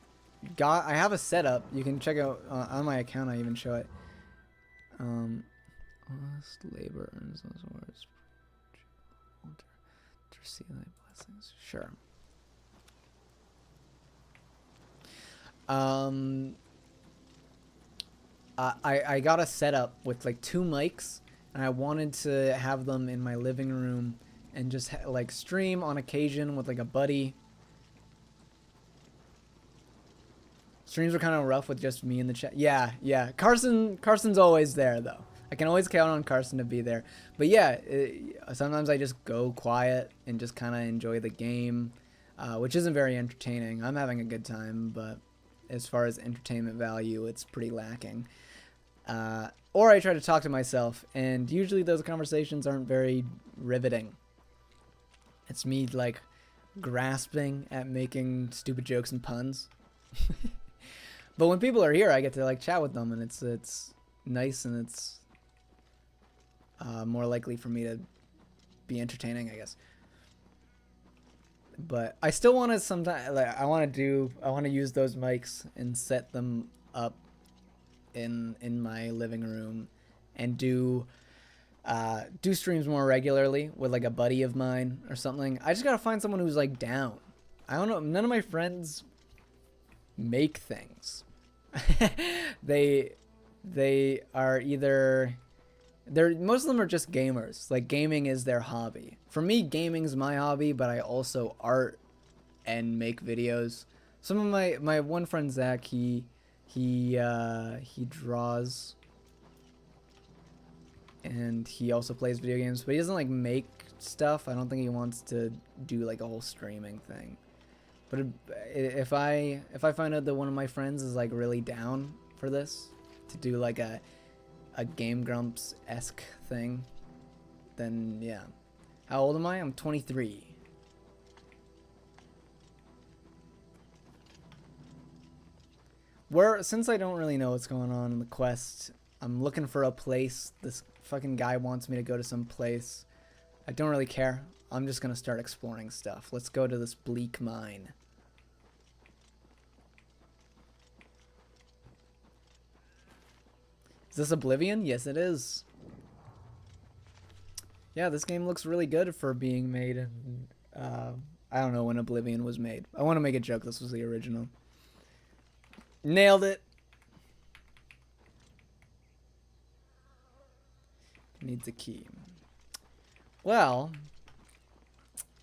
[SPEAKER 1] have a setup. You can check out on my account. I even show it. Honest labor earns those words. To receive thy blessings. Sure. I got a setup with like 2 mics, and I wanted to have them in my living room and just like stream on occasion with like a buddy. Streams were kind of rough with just me in the chat. Yeah. Carson's always there though. I can always count on Carson to be there. But yeah, sometimes I just go quiet and just kind of enjoy the game, which isn't very entertaining. I'm having a good time, but as far as entertainment value, it's pretty lacking. Or I try to talk to myself, and usually those conversations aren't very riveting. It's me like grasping at making stupid jokes and puns. But when people are here, I get to like chat with them, and it's nice, and it's more likely for me to be entertaining, I guess. But I still want to sometimes, like, I want to use those mics and set them up in my living room and do streams more regularly with like a buddy of mine or something. I just gotta find someone who's like down. I don't know. None of my friends make things. they are either most of them are just gamers. Like gaming is their hobby. For me, gaming's my hobby, but I also art and make videos. Some of my one friend Zach, he draws, and he also plays video games, but he doesn't like make stuff. I don't think he wants to do like a whole streaming thing. But if I find out that one of my friends is like really down for this, to do like a Game Grumps-esque thing, then yeah. How old am I? I'm 23. Since I don't really know what's going on in the quest, I'm looking for a place. This fucking guy wants me to go to some place. I don't really care. I'm just gonna start exploring stuff. Let's go to this bleak mine. Is this Oblivion? Yes, it is. Yeah, this game looks really good for being made in, I don't know when Oblivion was made. I want to make a joke this was the original. Nailed it. Needs a key. Well,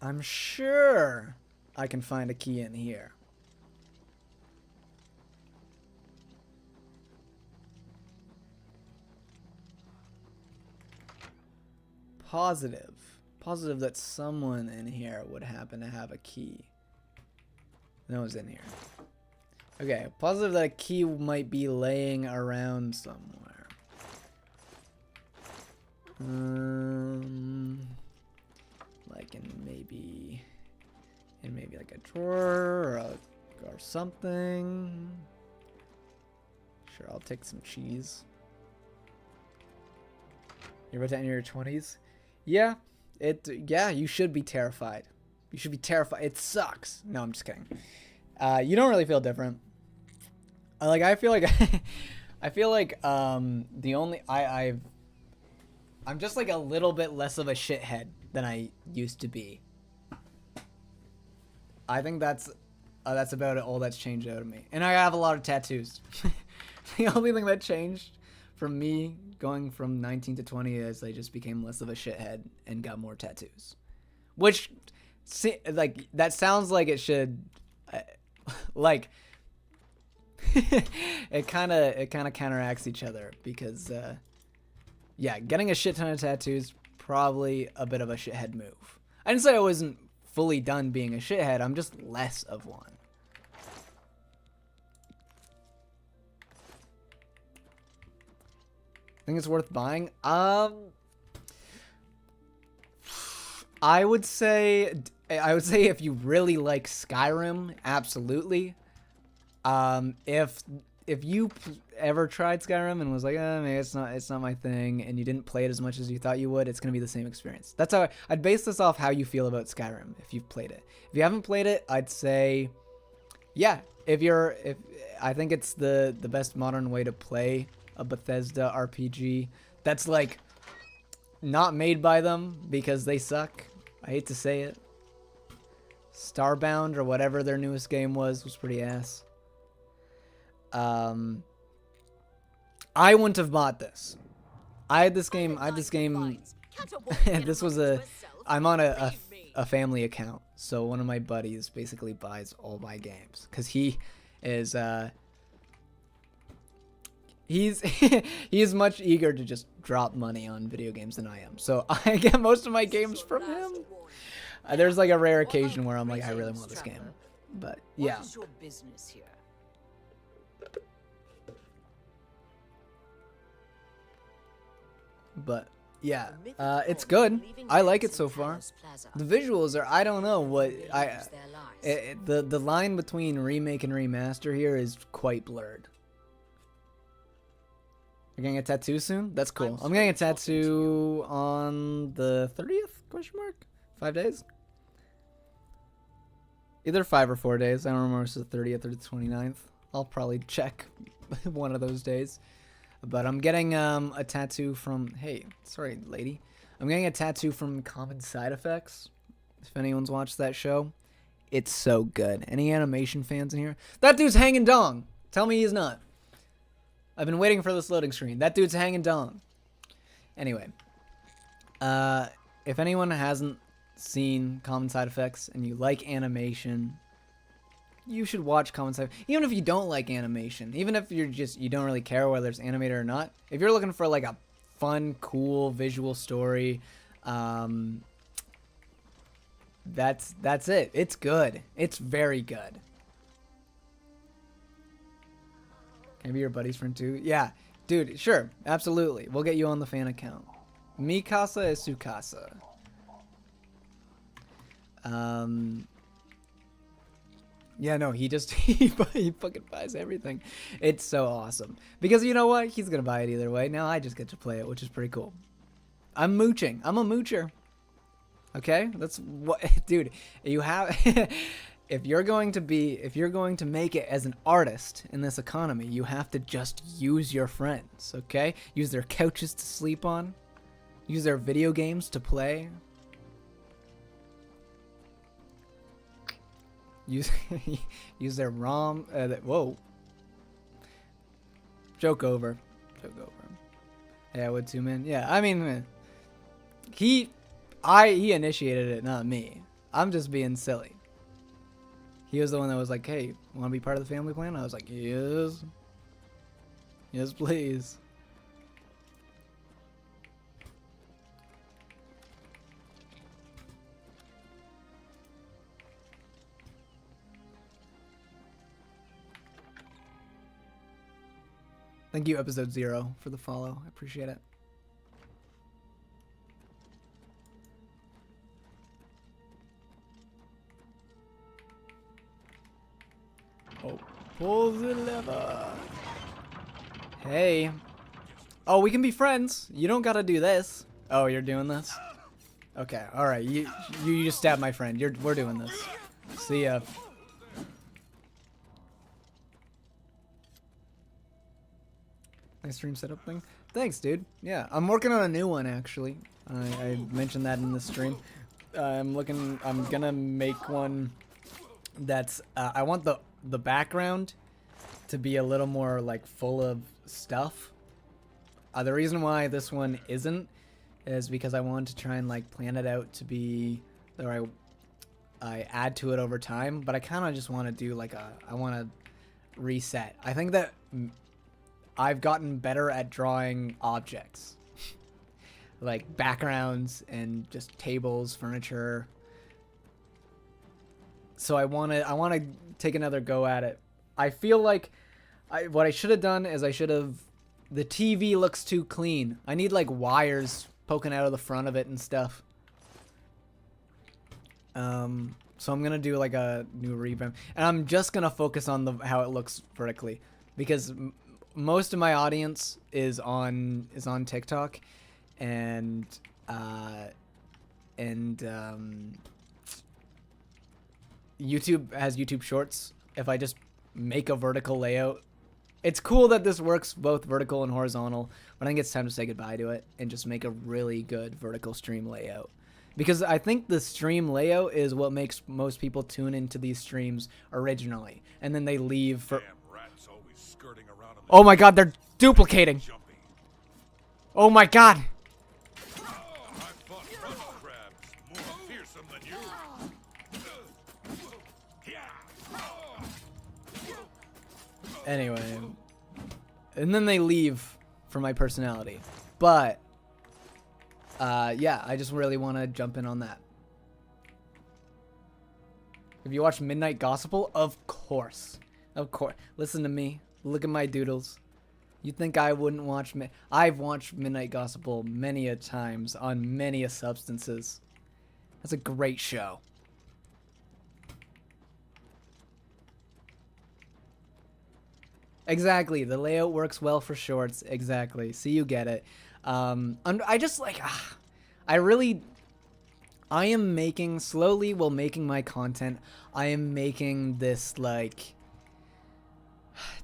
[SPEAKER 1] I'm sure I can find a key in here. Positive that someone in here would happen to have a key. No one's in here. Okay, positive that a key might be laying around somewhere. Like in maybe like a drawer or something. Sure, I'll take some cheese. You're about to enter your 20s? Yeah, you should be terrified. You should be terrified. It sucks. No, I'm just kidding. You don't really feel different. I feel like I'm just like a little bit less of a shithead than I used to be. I think that's about all that's changed out of me. And I have a lot of tattoos. The only thing that changed from me going from 19 to 20 is I just became less of a shithead and got more tattoos. Which, like, that sounds like it should, like, it kind of counteracts each other because, yeah, getting a shit ton of tattoos, probably a bit of a shithead move. I didn't say I wasn't fully done being a shithead, I'm just less of one. Think it's worth buying? I would say if you really like Skyrim, absolutely. If you ever tried Skyrim and was like, maybe it's not my thing, and you didn't play it as much as you thought you would, it's gonna be the same experience. That's how I'd base this off how you feel about Skyrim if you've played it. If you haven't played it, I'd say, yeah. If I think it's the best modern way to play a Bethesda RPG that's like not made by them because they suck. I hate to say it. Starbound or whatever their newest game was pretty ass. I wouldn't have bought this. I had this game. This was I'm on a family account, so one of my buddies basically buys all my games because he is he's much eager to just drop money on video games than I am. So I get most of my games from him. There's like a rare occasion where I'm like, I really want this game, but yeah.
[SPEAKER 8] What is your business here?
[SPEAKER 1] But yeah, it's good. I like it so far. The visuals are, I don't know what the line between remake and remaster here is quite blurred. You're getting a tattoo soon? That's cool. I'm getting a tattoo on the 30th? Question mark? 5 days? Either 5 or 4 days. I don't remember if it's the 30th or the 29th. I'll probably check one of those days. But I'm getting a tattoo from... Hey, sorry, lady. I'm getting a tattoo from Common Side Effects. If anyone's watched that show. It's so good. Any animation fans in here? That dude's hanging dong. Tell me he's not. I've been waiting for this loading screen. That dude's hanging dong. Anyway. If anyone hasn't seen Common Side Effects and you like animation, you should watch Common Side. Even if you don't like animation, even if you don't really care whether it's animated or not, if you're looking for like a fun, cool visual story, that's it. It's good. It's very good. Can I be your buddy's friend too? Yeah, dude, sure, absolutely. We'll get you on the fan account. Mikasa is Sukasa. Yeah, no, he fucking buys everything. It's so awesome. Because you know what? He's gonna buy it either way. Now I just get to play it, which is pretty cool. I'm mooching. I'm a moocher. Okay? That's what, dude, you have... If you're going to make it as an artist in this economy, you have to just use your friends, okay? Use their couches to sleep on. Use their video games to play. Use their ROM. Whoa. Joke over. Yeah, I would too, man. Yeah, I mean, he initiated it, not me. I'm just being silly. He was the one that was like, hey, want to be part of the family plan? I was like, yes. Yes, please. Thank you, Episode 0, for the follow. I appreciate it. Oh, pull the lever. Hey. Oh, we can be friends. You don't gotta do this. Oh, you're doing this? Okay, alright. You just stabbed my friend. We're doing this. See ya. Nice stream setup thing. Thanks, dude. Yeah, I'm working on a new one, actually. I mentioned that in the stream. I'm gonna make one that's I want the background to be a little more like full of stuff. The reason why this one isn't is because I wanted to try and like plan it out to be, or I add to it over time, but I kind of just want to do like I want to reset. I think that I've gotten better at drawing objects, like backgrounds and just tables, furniture. So I want to take another go at it. I feel like what I should have done is the TV looks too clean. I need like wires poking out of the front of it and stuff. So I'm gonna do like a new revamp, and I'm just gonna focus on how it looks vertically, because most of my audience is on TikTok, and YouTube has YouTube Shorts. If I just make a vertical layout, it's cool that this works both vertical and horizontal, but I think it's time to say goodbye to it and just make a really good vertical stream layout. Because I think the stream layout is what makes most people tune into these streams originally, and then they leave for... Oh my god, they're duplicating! Oh my god! Anyway, and then they leave for my personality, but yeah, I just really want to jump in on that. Have you watched Midnight Gospel? Of course. Listen to me. Look at my doodles. You think I wouldn't watch I've watched Midnight Gospel many a times on many a substances. That's a great show. Exactly. The layout works well for shorts. Exactly. See, you get it. I just like, I am making, slowly while making my content, I am making this like,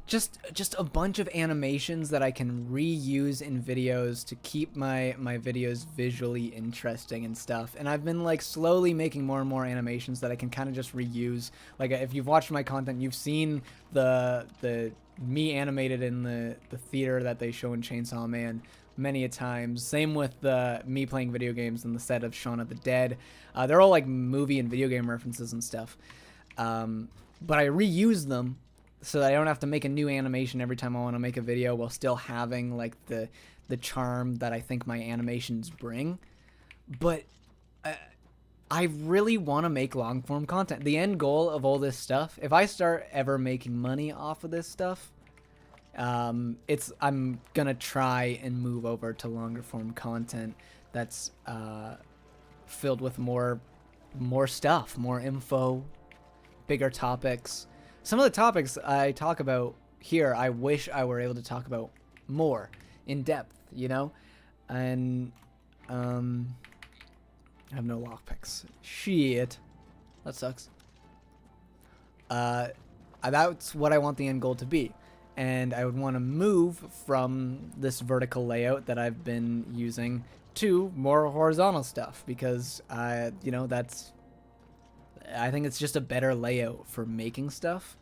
[SPEAKER 1] just a bunch of animations that I can reuse in videos to keep my videos visually interesting and stuff. And I've been like slowly making more and more animations that I can kind of just reuse. Like if you've watched my content, you've seen the me animated in the theater that they show in Chainsaw Man many a times. Same with me playing video games in the set of Shaun of the Dead. They're all like movie and video game references and stuff. But I reuse them so that I don't have to make a new animation every time I want to make a video, while still having like the charm that I think my animations bring. But I really want to make long form content. The end goal of all this stuff, if I start ever making money off of this stuff, I'm gonna try and move over to longer form content that's filled with more stuff, more info, bigger topics. Some of the topics I talk about here, I wish I were able to talk about more in depth, you know? And I have no lockpicks. Shit. That sucks. That's what I want the end goal to be. And I would want to move from this vertical layout that I've been using to more horizontal stuff, because I think it's just a better layout for making stuff.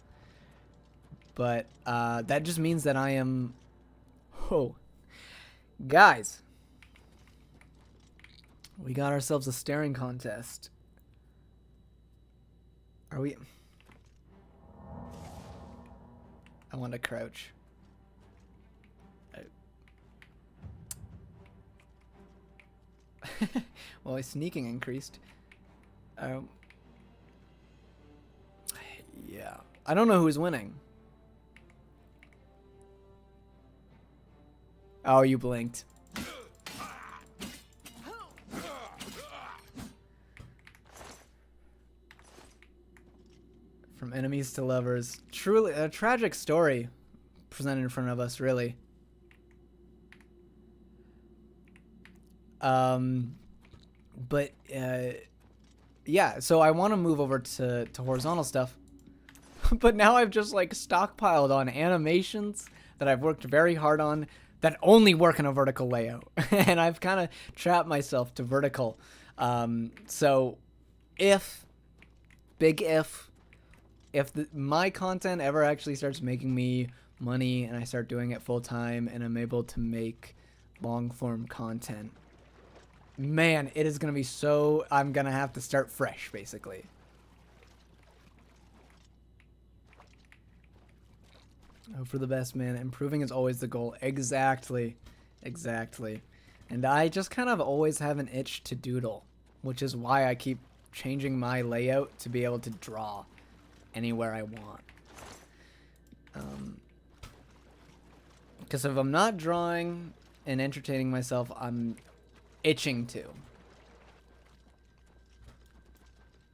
[SPEAKER 1] But that just means that I am... Oh. Guys. We got ourselves a staring contest. Are we... I want to crouch. Well, my sneaking increased. Yeah. I don't know who's winning. Oh, you blinked. From enemies to lovers. Truly a tragic story presented in front of us, really. But yeah, so I want to move over to horizontal stuff. But now I've just like stockpiled on animations that I've worked very hard on that only work in a vertical layout. And I've kind of trapped myself to vertical. So big if, if my content ever actually starts making me money and I start doing it full time and I'm able to make long form content, man, it is gonna be so. I'm gonna have to start fresh, basically. Hope for the best, man. Improving is always the goal. Exactly. Exactly. And I just kind of always have an itch to doodle, which is why I keep changing my layout to be able to draw anywhere I want. Because if I'm not drawing and entertaining myself, I'm itching to.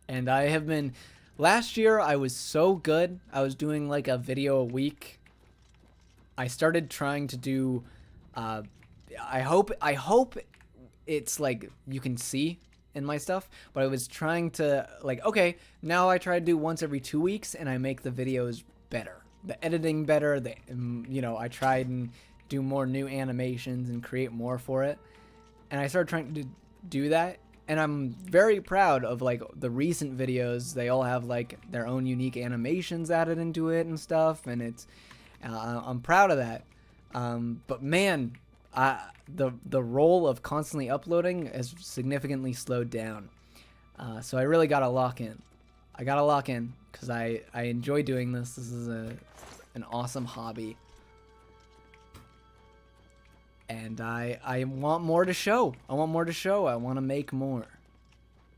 [SPEAKER 1] And I have been... Last year, I was so good. I was doing like a video a week. I started trying to do... I hope it's like you can see in my stuff, but I was trying to like, okay, now I try to do once every 2 weeks and I make the videos better, the editing better, I tried and do more new animations and create more for it. And I started trying to do that, and I'm very proud of like the recent videos. They all have like their own unique animations added into it and stuff, and it's I'm proud of that. But man, the role of constantly uploading has significantly slowed down. So I really gotta lock in. I gotta lock in because I enjoy doing this. This is an awesome hobby. And I want more to show. I want more to show. I want to make more.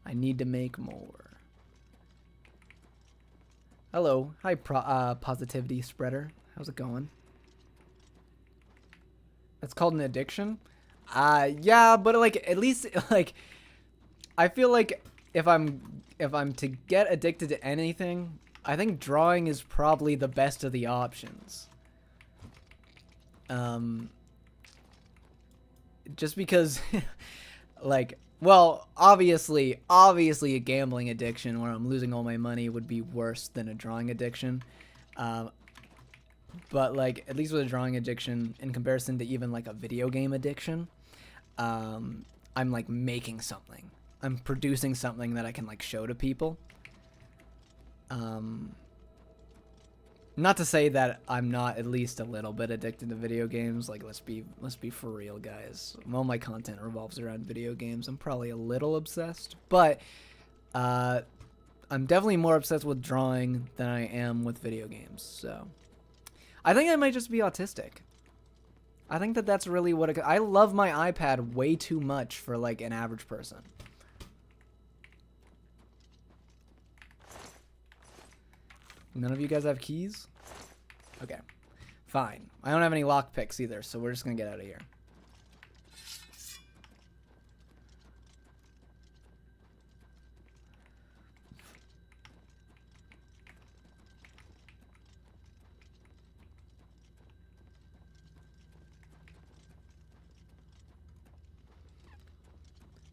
[SPEAKER 1] I need to make more. Hello. Hi, positivity spreader. How's it going? That's called an addiction? Yeah, but like at least like I feel like if I'm to get addicted to anything, I think drawing is probably the best of the options. Just because like, well, obviously a gambling addiction where I'm losing all my money would be worse than a drawing addiction. But like at least with a drawing addiction in comparison to even like a video game addiction, I'm like making something. I'm producing something that I can like show to people. Not to say that I'm not at least a little bit addicted to video games. Like let's be for real, guys. All my content revolves around video games. I'm probably a little obsessed, but I'm definitely more obsessed with drawing than I am with video games. So I think I might just be autistic. I think that's really what I love my iPad way too much for like an average person. None of you guys have keys? Okay. Fine. I don't have any lockpicks either, so we're just gonna get out of here.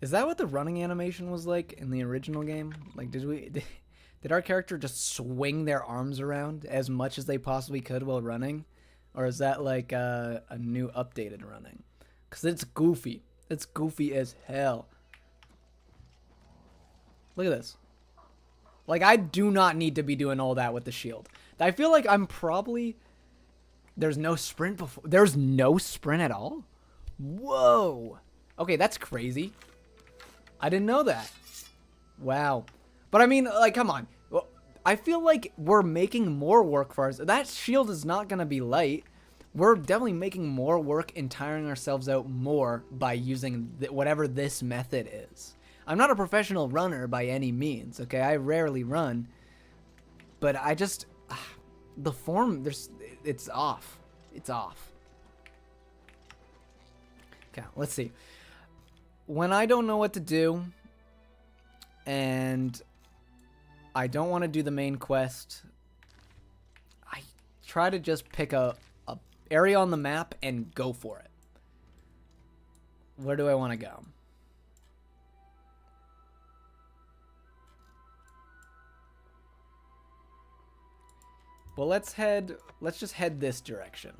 [SPEAKER 1] Is that what the running animation was like in the original game? Like, did our character just swing their arms around as much as they possibly could while running? Or is that like a new updated running? Because it's goofy. It's goofy as hell. Look at this. Like, I do not need to be doing all that with the shield. I feel like I'm probably... There's no sprint before... There's no sprint at all? Whoa. Okay, that's crazy. I didn't know that. Wow. But I mean, like, come on. Well, I feel like we're making more work for us. That shield is not going to be light. We're definitely making more work and tiring ourselves out more by using whatever this method is. I'm not a professional runner by any means, okay? I rarely run. But I just... the form, it's off. It's off. Okay, let's see. When I don't know what to do, and I don't want to do the main quest, I try to just pick a area on the map and go for it. Where do I want to go? Well, let's just head this direction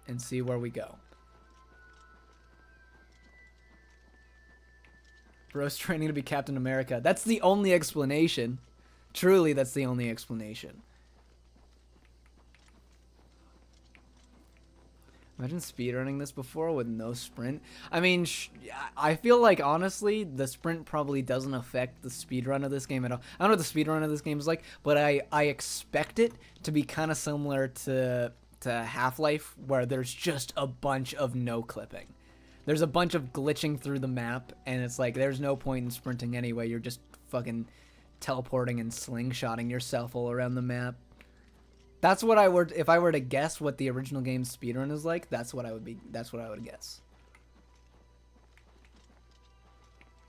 [SPEAKER 1] and see where we go. Bro's training to be Captain America. That's the only explanation. Truly, that's the only explanation. Imagine speedrunning this before with no sprint. I mean, I feel like, honestly, the sprint probably doesn't affect the speedrun of this game at all. I don't know what the speedrun of this game is like, but I expect it to be kind of similar to Half-Life, where there's just a bunch of no clipping. There's a bunch of glitching through the map, and it's like, there's no point in sprinting anyway. You're just fucking teleporting and slingshotting yourself all around the map. That's what if I were to guess what the original game's speedrun is like, that's what I would guess.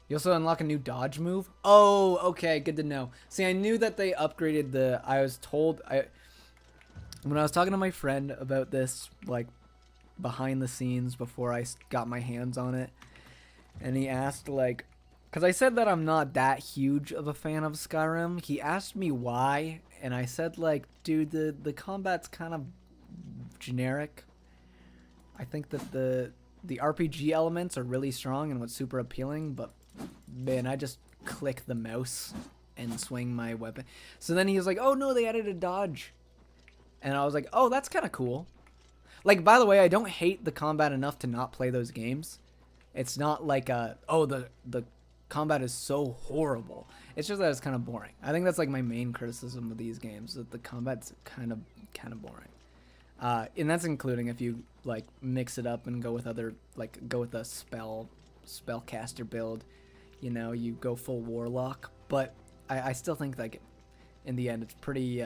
[SPEAKER 1] You also unlock a new dodge move? Oh, okay, good to know. See, I knew that they upgraded when I was talking to my friend about this, like, behind the scenes before I got my hands on it, and he asked, like, because I said that I'm not that huge of a fan of Skyrim, he asked me why, and I said, like, dude, the combat's kind of generic. I think that the RPG elements are really strong and what's super appealing, but man, I just click the mouse and swing my weapon. So then he was like, oh no, they added a dodge. And I was like, oh, that's kind of cool. Like, by the way, I don't hate the combat enough to not play those games. It's not like, oh, the combat is so horrible. It's just that it's kind of boring. I think that's like my main criticism of these games, that the combat's kind of boring. And that's including if you like mix it up and go with other, like go with a spellcaster build, you know, you go full warlock. But I still think like in the end it's pretty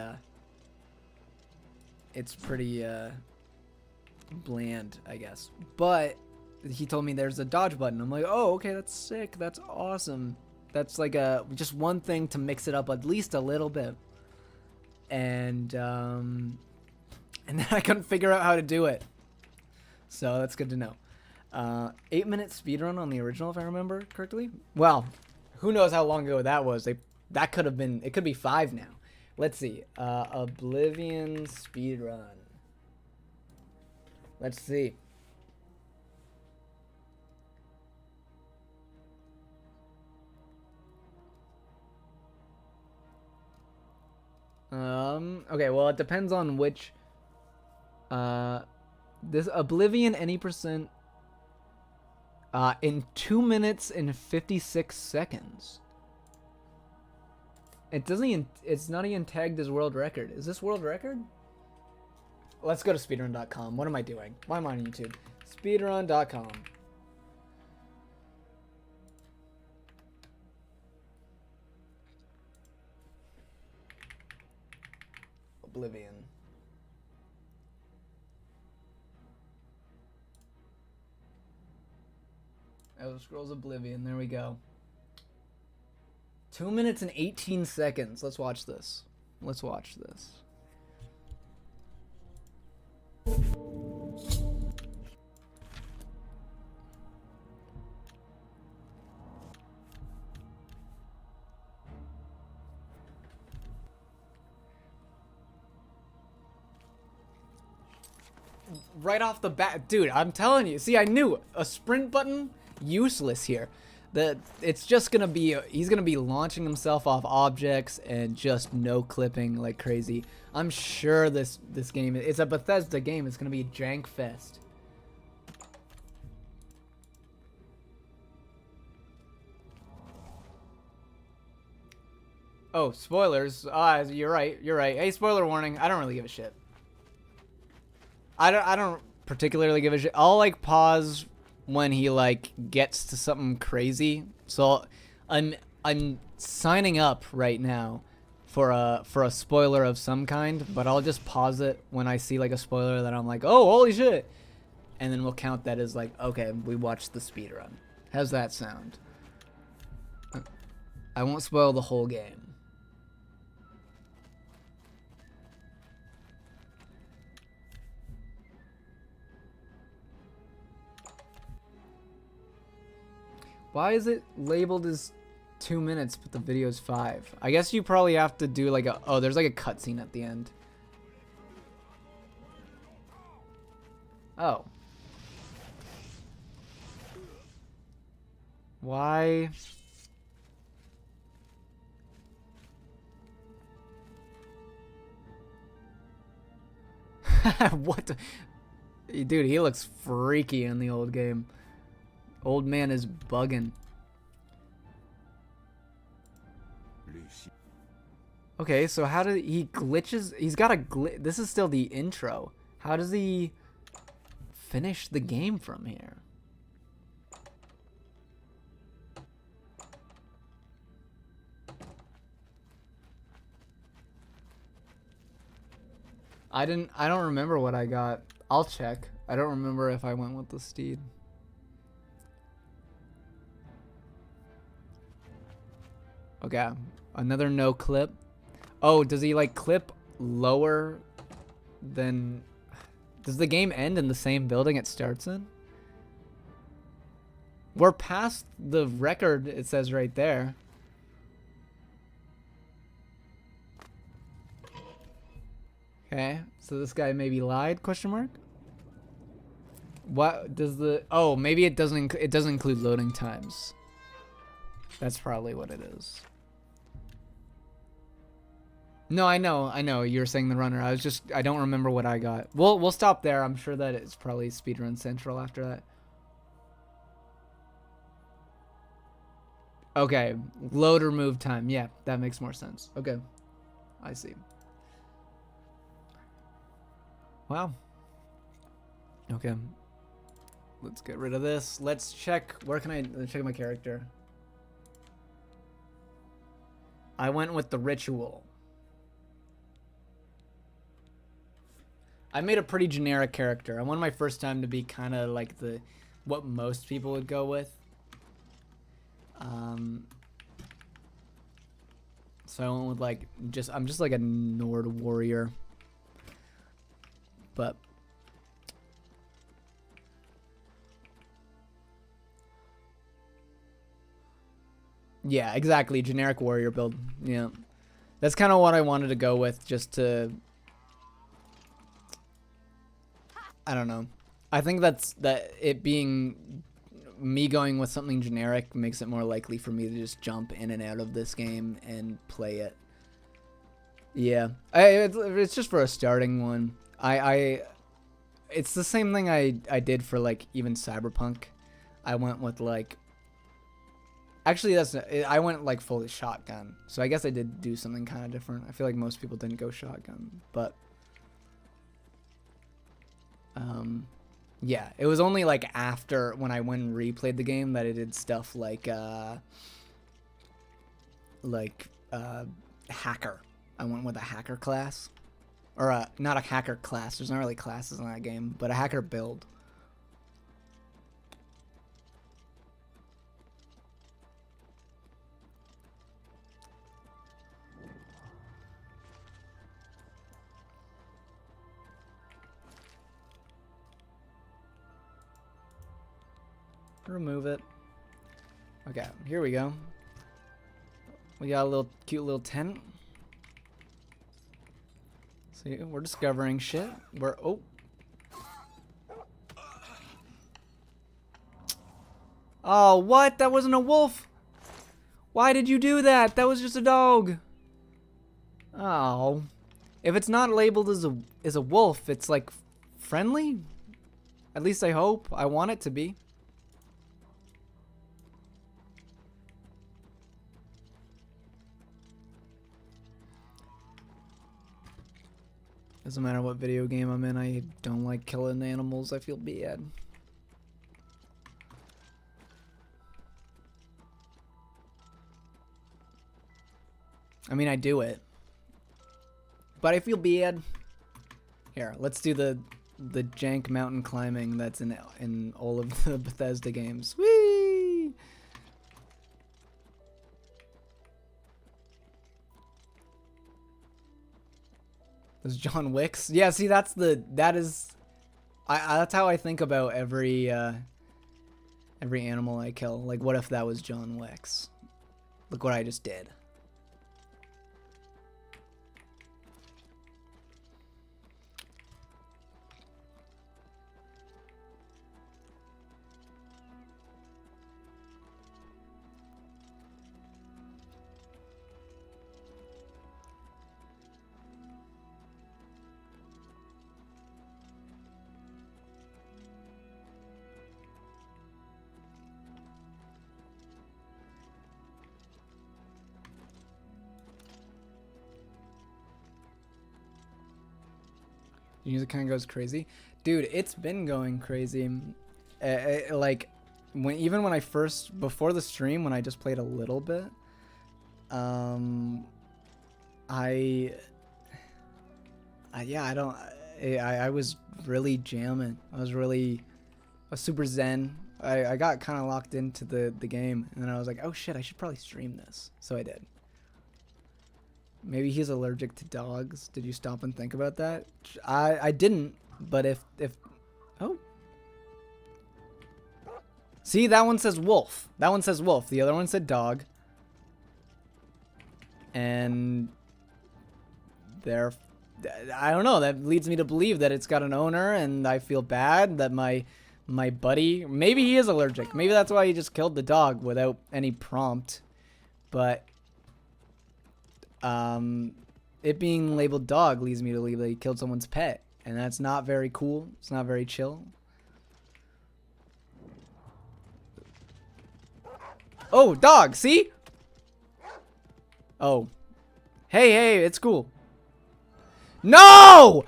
[SPEAKER 1] bland, I guess. But he told me there's a dodge button. I'm like, oh, okay, that's sick. That's awesome. That's like just one thing to mix it up at least a little bit. And then I couldn't figure out how to do it. So that's good to know. 8-minute speedrun on the original, if I remember correctly. Well, who knows how long ago that was. That could have been, it could be 5 now. Let's see. Oblivion speedrun. Let's see. Okay, well, it depends on which, this Oblivion any percent, in 2 minutes and 56 seconds. It doesn't even, it's not even tagged as world record. Is this world record? Let's go to speedrun.com. What am I doing? Why am I on YouTube? Speedrun.com. Oblivion. Elder Scrolls Oblivion. There we go. 2 minutes and 18 seconds. Let's watch this. Let's watch this. Right off the bat, dude, I'm telling you. See, I knew a sprint button, useless here. It's just gonna be, he's gonna be launching himself off objects and just no clipping like crazy. I'm sure this game, it's a Bethesda game. It's gonna be a jank fest. Oh, spoilers. You're right. You're right. Hey, spoiler warning. I don't really give a shit. I don't particularly give a shit. I'll like pause when he like gets to something crazy. So I'm signing up right now for a spoiler of some kind, but I'll just pause it when I see like a spoiler that I'm like, "Oh, holy shit." And then we'll count that as like, "Okay, we watched the speedrun." How's that sound? I won't spoil the whole game. Why is it labeled as 2 minutes, but the video's 5? I guess you probably have to do like oh, there's like a cutscene at the end. Oh. Why? What the? Dude, he looks freaky in the old game. Old man is bugging. Okay, so how did he glitches? He's got a glitch. This is still the intro. How does he finish the game from here? I don't remember what I got. I'll check. I don't remember if I went with the steed. Okay, another no clip. Oh, does he like clip lower than... Does the game end in the same building it starts in? We're past the record, it says right there. Okay, so this guy maybe lied, question mark? What does the... Oh, maybe it doesn't include loading times. That's probably what it is. No, I know. You're saying the runner. I don't remember what I got. We'll stop there. I'm sure that it's probably Speedrun Central after that. Okay, load or move time. Yeah, that makes more sense. Okay, I see. Wow. Okay. Let's get rid of this. Let's check. Let's check my character. I went with the ritual. I made a pretty generic character. I wanted my first time to be kind of like what most people would go with. So I went with like I'm just like a Nord warrior. But yeah, exactly, generic warrior build. Yeah. That's kind of what I wanted to go with, just to... I don't know. I think that it being me going with something generic makes it more likely for me to just jump in and out of this game and play it. Yeah, it's just for a starting one. It's the same thing I did for like even Cyberpunk. I went with like... Actually, I went like fully shotgun. So I guess I did do something kind of different. I feel like most people didn't go shotgun, but yeah, it was only like after when I went and replayed the game that it did stuff like hacker. I went with a hacker class, or not a hacker class. There's not really classes in that game, but a hacker build. Remove it. Okay, here we go. We got a little cute little tent. See, we're discovering shit. Oh. Oh, what? That wasn't a wolf. Why did you do that? That was just a dog. Oh. If it's not labeled as a wolf, it's like friendly? At least I hope. I want it to be. Doesn't matter what video game I'm in, I don't like killing animals. I feel bad. I mean, I do it, but I feel bad. Here, let's do the jank mountain climbing that's in all of the Bethesda games. Whee! There's John Wick's. Yeah, see, that's how I think about every animal I kill. Like, what if that was John Wick's? Look what I just did. Music kind of goes crazy. Dude, it's been going crazy. Like, even when I first, before the stream, when I just played a little bit, I was really jamming. I was super zen. I got kind of locked into the game, and then I was like, oh shit, I should probably stream this. So I did. Maybe he's allergic to dogs. Did you stop and think about that? I didn't, but if oh. See, that one says wolf. That one says wolf. The other one said dog. And I don't know, that leads me to believe that it's got an owner, and I feel bad that my buddy, maybe he is allergic. Maybe that's why he just killed the dog without any prompt. But it being labeled dog leads me to believe that he killed someone's pet, and that's not very cool. It's not very chill. Oh, dog, see? Oh. Hey, it's cool. No!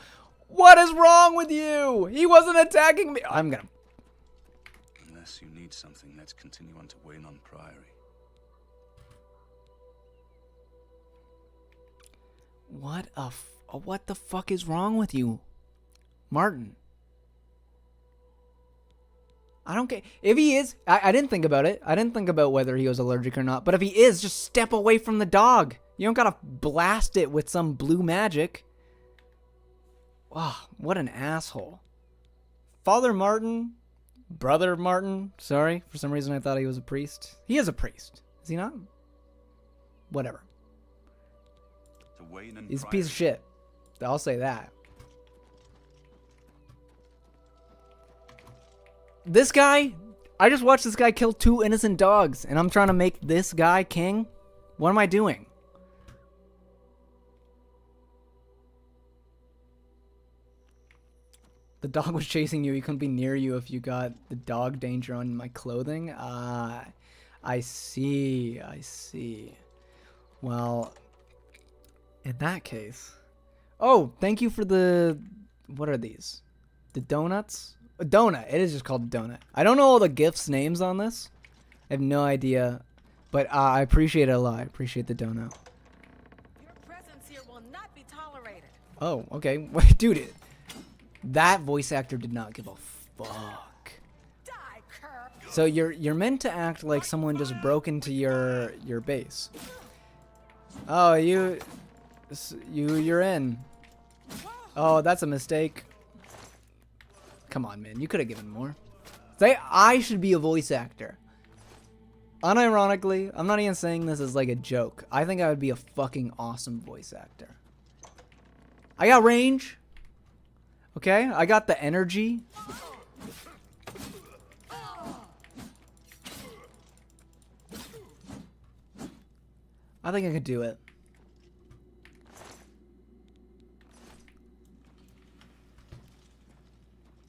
[SPEAKER 1] What is wrong with you? He wasn't attacking me. I'm gonna...
[SPEAKER 6] Unless you need something, let's continue on to Wayne on Priory.
[SPEAKER 1] What the fuck is wrong with you, Martin? I don't care. If he is, I didn't think about it. I didn't think about whether he was allergic or not. But if he is, just step away from the dog. You don't gotta blast it with some blue magic. Wow, what an asshole. Father Martin, Brother Martin, sorry. For some reason I thought he was a priest. He is a priest. Is he not? Whatever. He's a piece of shit. I'll say that. This guy, I just watched this guy kill 2 innocent dogs, and I'm trying to make this guy king? What am I doing? The dog was chasing you. He couldn't be near you if you got the dog danger on my clothing. I see. I see. Well, in that case... Oh, thank you for the... What are these? The donuts? A donut. It is just called a donut. I don't know all the gifts names on this. I have no idea. But I appreciate it a lot. I appreciate the donut.
[SPEAKER 5] Your presence here will not be tolerated.
[SPEAKER 1] Oh, okay. Wait, dude. That voice actor did not give a fuck.
[SPEAKER 5] Die, cur.
[SPEAKER 1] So you're meant to act like someone just broke into your base. Oh, you're in. Oh, that's a mistake. Come on, man. You could have given more. Say I should be a voice actor. Unironically, I'm not even saying this as like a joke. I think I would be a fucking awesome voice actor. I got range. Okay? I got the energy. I think I could do it.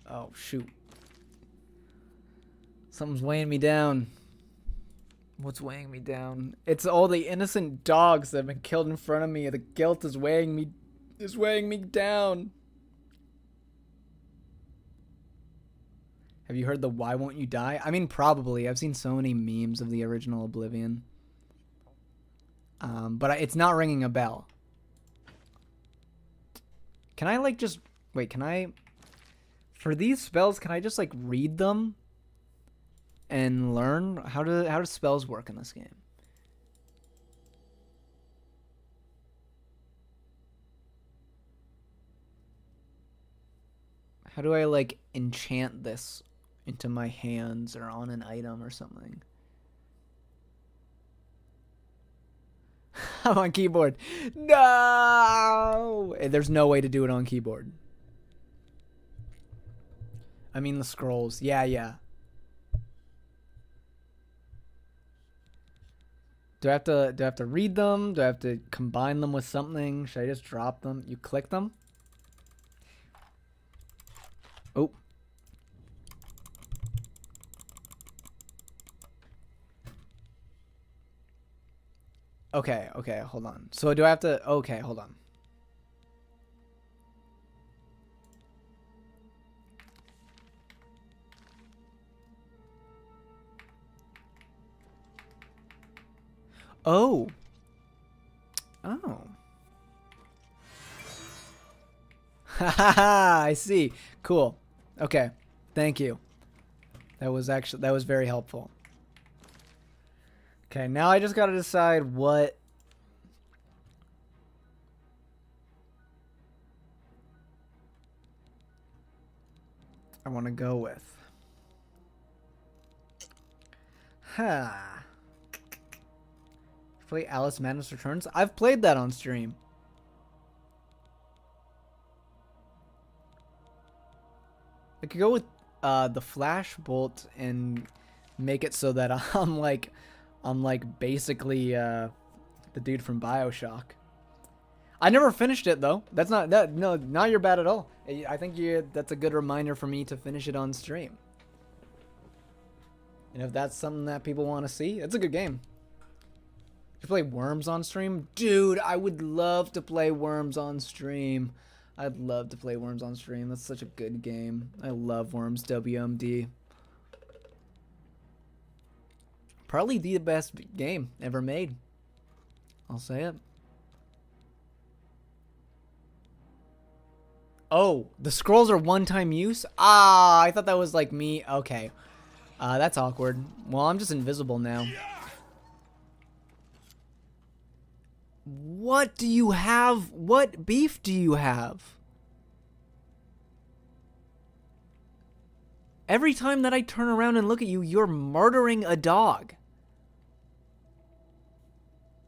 [SPEAKER 1] Oh, shoot. Something's weighing me down. What's weighing me down? It's all the innocent dogs that have been killed in front of me. The guilt is weighing me down. Have you heard the "Why Won't You Die"? I mean, probably. I've seen so many memes of the original Oblivion. But it's not ringing a bell. Can I like just wait? Can I? For these spells, can I just like read them and learn how do spells work in this game? How do I like enchant this into my hands or on an item or something? I'm on keyboard. No! There's no way to do it on keyboard. I mean the scrolls. Yeah. Do I have to read them? Do I have to combine them with something? Should I just drop them? You click them? Oh. Okay, hold on. So do I have to... Okay, hold on. Oh. Oh. Haha, I see. Cool. Okay. Thank you. That was very helpful. Okay, now I just gotta decide what I want to go with. Huh. Play Alice Madness Returns? I've played that on stream. I could go with the Flash Bolt and make it so that I'm like basically the dude from BioShock. I never finished it though. That's not that no, not your bad at all. I think that's a good reminder for me to finish it on stream. And if that's something that people want to see, it's a good game. You play Worms on stream? Dude, I would love to play Worms on stream. I'd love to play Worms on stream. That's such a good game. I love Worms WMD. Probably the best game ever made. I'll say it. Oh, the scrolls are one-time use? Ah, I thought that was like me. Okay. That's awkward. Well, I'm just invisible now. What do you have? What beef do you have? Every time that I turn around and look at you, you're murdering a dog.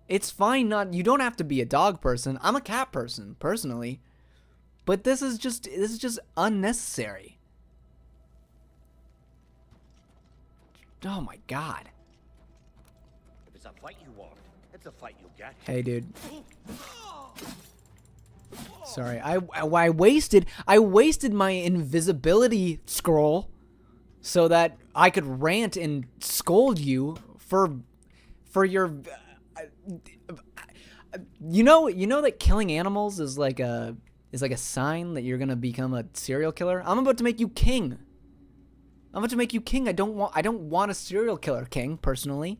[SPEAKER 1] It's fine not, you don't have to be a dog person. I'm a cat person, personally. But this is just unnecessary. Oh my god.
[SPEAKER 4] If it's a fight you want, it's a fight you'll get.
[SPEAKER 1] Hey, dude. Sorry, I wasted my invisibility scroll so that I could rant and scold you for your you know that killing animals is like a sign that you're gonna become a serial killer. I'm about to make you king. I'm about to make you king. I don't want a serial killer king, personally.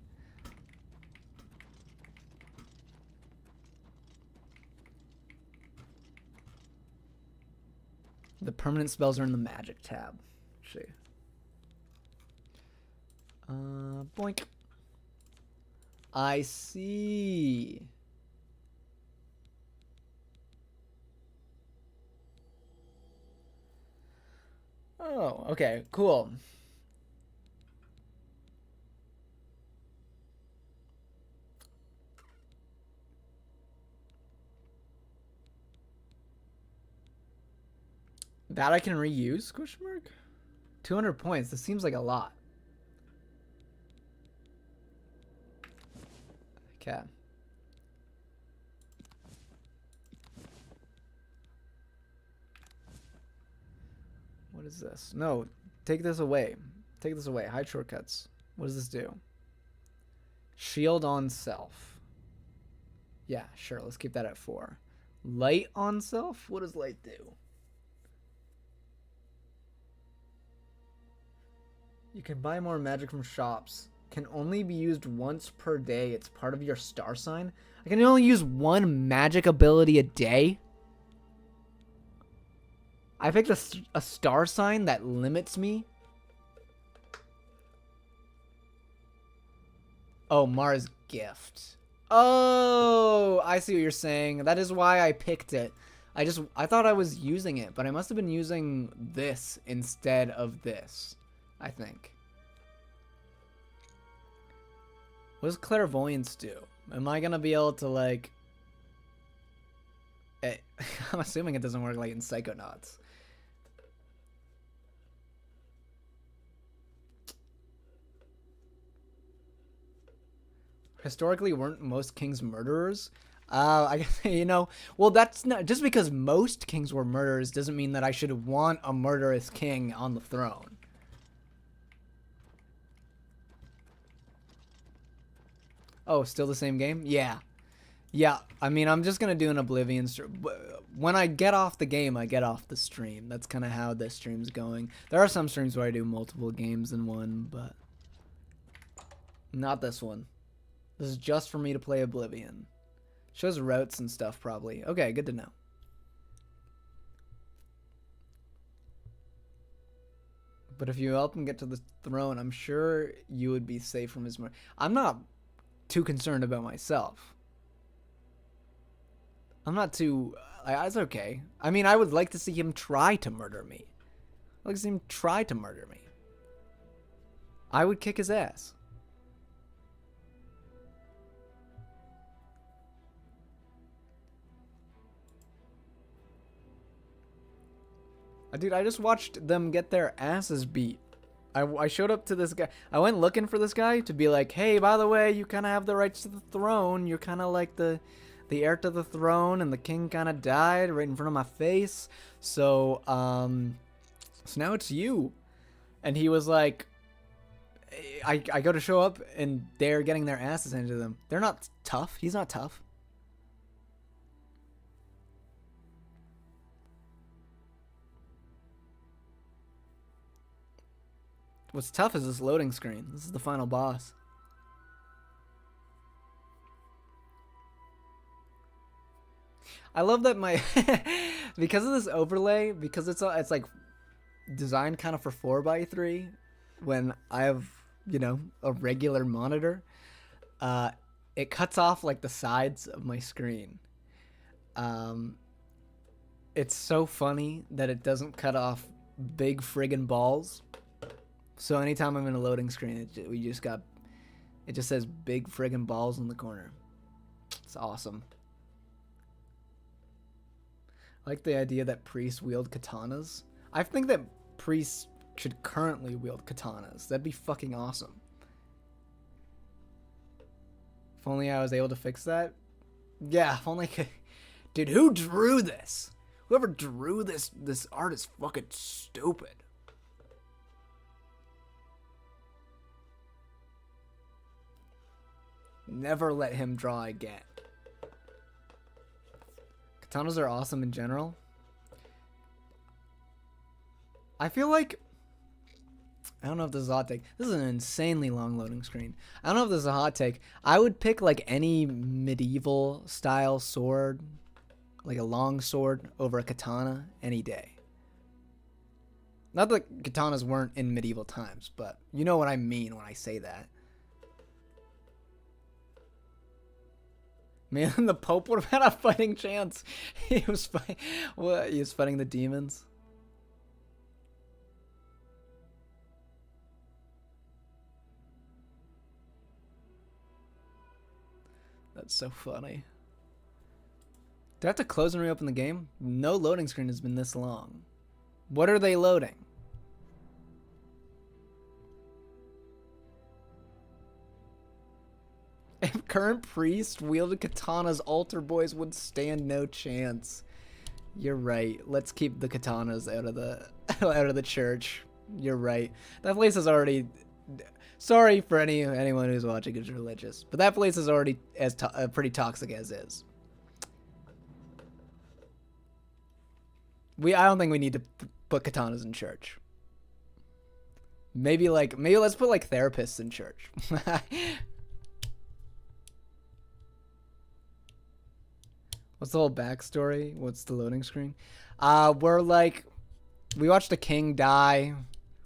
[SPEAKER 1] The permanent spells are in the magic tab. Let's see. Boink. I see. Oh, okay, cool. That I can reuse? Question mark? 200 points. This seems like a lot. Okay. What is this? No, take this away. Take this away. Hide shortcuts. What does this do? Shield on self. Yeah, sure. Let's keep that at 4. Light on self? What does light do? You can buy more magic from shops. Can only be used once per day. It's part of your star sign. I can only use one magic ability a day. I picked a star sign that limits me. Oh, Mars gift. Oh, I see what you're saying. That is why I picked it. I thought I was using it, but I must have been using this instead of this, I think. What does clairvoyance do? Am I gonna be able to, like... I'm assuming it doesn't work like in Psychonauts. Historically, weren't most kings murderers? I guess, you know, well, that's not... Just because most kings were murderers doesn't mean that I should want a murderous king on the throne. Oh, still the same game? Yeah. Yeah, I mean, I'm just going to do an Oblivion stream. When I get off the game, I get off the stream. That's kind of how this stream's going. There are some streams where I do multiple games in one, but not this one. This is just for me to play Oblivion. Shows routes and stuff, probably. Okay, good to know. But if you help him get to the throne, I'm sure you would be safe from his murder. I'm not too concerned about myself. I'm not too... it's okay. I mean, I would like to see him try to murder me. I'd like to see him try to murder me. I would kick his ass. Dude, I just watched them get their asses beat. I showed up to this guy. I went looking for this guy to be like, hey, by the way, you kind of have the rights to the throne. You're kind of like the heir to the throne, and the king kind of died right in front of my face. So now it's you. And he was like, I go to show up, and they're getting their asses handed to them. They're not tough. He's not tough. What's tough is this loading screen. This is the final boss. I love that my because of this overlay, because it's like designed kind of for 4x3 when I have, you know, a regular monitor, it cuts off like the sides of my screen. It's so funny that it doesn't cut off big friggin' balls. So anytime I'm in a loading screen, it just says big friggin' balls in the corner. It's awesome. I like the idea that priests wield katanas. I think that priests should currently wield katanas. That'd be fucking awesome. If only I was able to fix that. Yeah, if only I could. Dude, who drew this? Whoever drew this art is fucking stupid. Never let him draw again. Katanas are awesome in general. I feel like... I don't know if this is a hot take. This is an insanely long loading screen. I don't know if this is a hot take. I would pick like any medieval style sword, like a long sword, over a katana any day. Not that katanas weren't in medieval times, but you know what I mean when I say that. Man, the Pope would have had a fighting chance. He was fighting the demons. That's so funny. Do I have to close and reopen the game? No loading screen has been this long. What are they loading? If current priest wielded katanas, altar boys would stand no chance. You're right. Let's keep the katanas out of the church. You're right. That place is already. Sorry for anyone who's watching who's religious, but that place is already pretty toxic as is. I don't think we need to put katanas in church. Maybe let's put like therapists in church. What's the whole backstory? What's the loading screen? We watched a king die.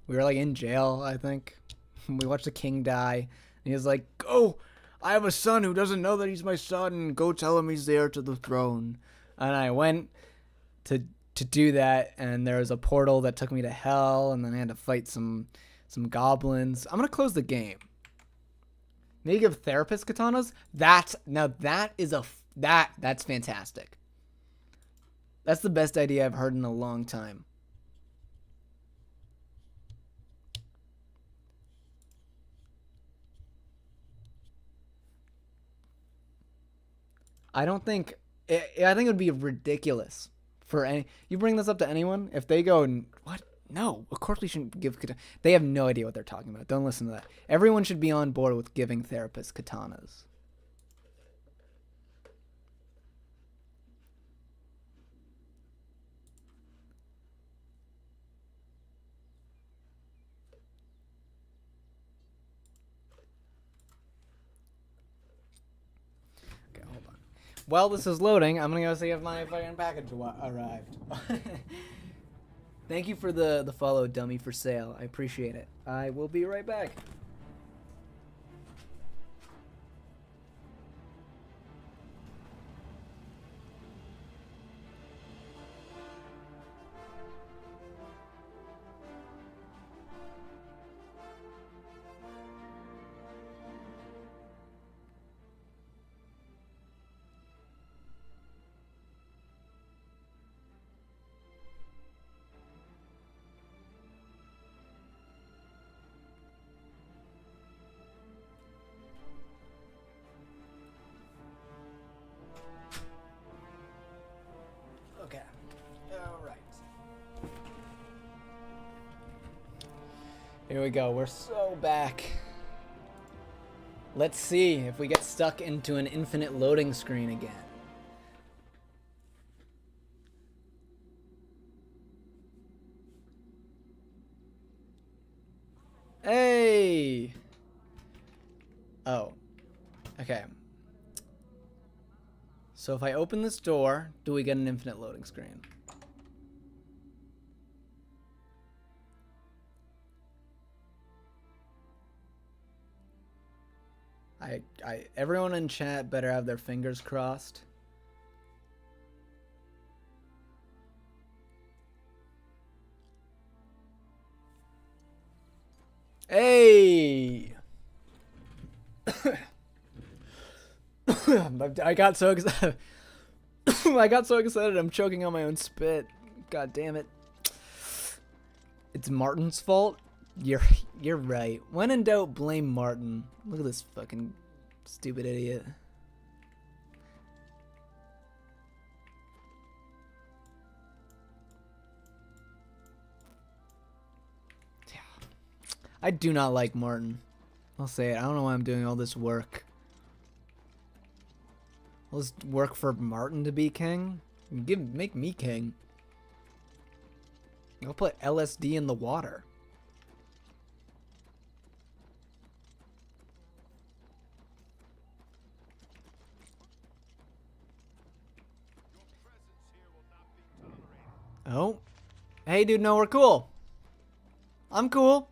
[SPEAKER 1] We were like in jail, I think. We watched a king die. And he was like, "Go! I have a son who doesn't know that he's my son. Go tell him he's the heir to the throne." And I went to do that, and there was a portal that took me to hell, and then I had to fight some goblins. I'm gonna close the game. Maybe give therapist katanas. That's fantastic. That's the best idea I've heard in a long time. I think it would be ridiculous for you bring this up to anyone, if they go, what? No, of course we shouldn't give katana. They have no idea what they're talking about. Don't listen to that. Everyone should be on board with giving therapists katanas. while this is loading, I'm gonna go see if my fucking package arrived. Thank you for the follow, dummy, for sale. I appreciate it. I will be right back. Okay. All right. Here we go. We're so back. Let's see if we get stuck into an infinite loading screen again. Hey! Oh. Okay. So if I open this door, do we get an infinite loading screen? Everyone in chat better have their fingers crossed. Hey! I got so excited. I got so excited I'm choking on my own spit. God damn it. It's Martin's fault? You're right. When in doubt, blame Martin. Look at this fucking stupid idiot. I do not like Martin. I'll say it. I don't know why I'm doing all this work. All this work for Martin to be king? Make me king. I'll put LSD in the water. Oh. Hey, dude, no, we're cool. I'm cool.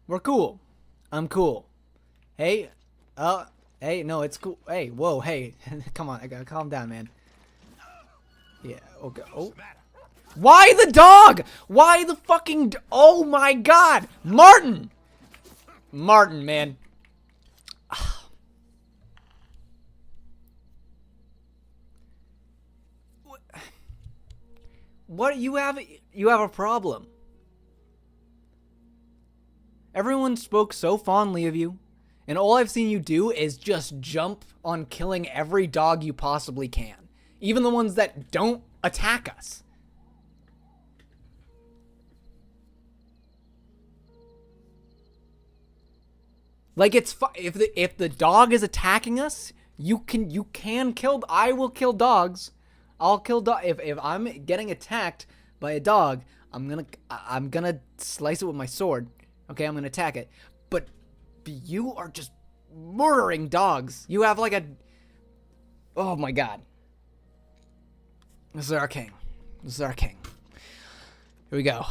[SPEAKER 1] We're cool. I'm cool. Hey. Hey, no, it's cool. Hey, whoa, hey. Come on, I gotta calm down, man. Yeah, okay. Oh. Why the dog? Why the fucking... Oh, my God. Martin. Martin, man. What you have a problem. Everyone spoke so fondly of you, and all I've seen you do is just jump on killing every dog you possibly can, even the ones that don't attack us. Like if the dog is attacking us, you can kill. I will kill dogs. I'll kill dog if I'm getting attacked by a dog. I'm gonna slice it with my sword. Okay, I'm gonna attack it. But you are just murdering dogs. You have like a... Oh my God. This is our king. This is our king. Here we go.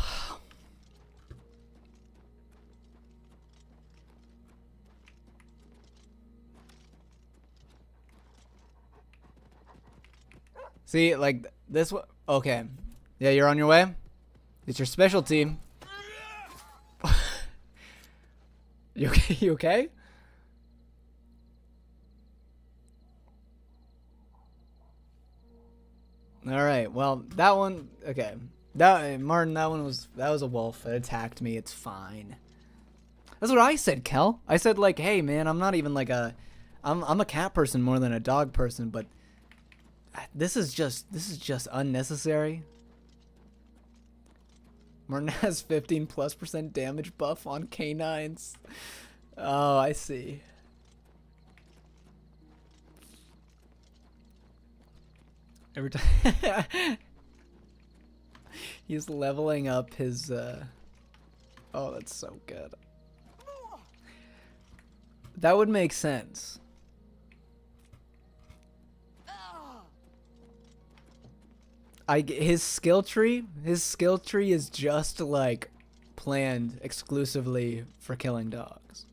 [SPEAKER 1] See, like this one. Okay. Yeah, you're on your way. It's your specialty. You okay? You okay? All right. Well, that one. Okay. Martin. That was a wolf. It attacked me. It's fine. That's what I said, Kel. I said like, hey man, I'm not even like a. I'm a cat person more than a dog person, but this is just unnecessary. Martin has 15+% damage buff on canines. Oh, I see. Every time he's leveling up his oh, that's so good. That would make sense. his skill tree is just like planned exclusively for killing dogs.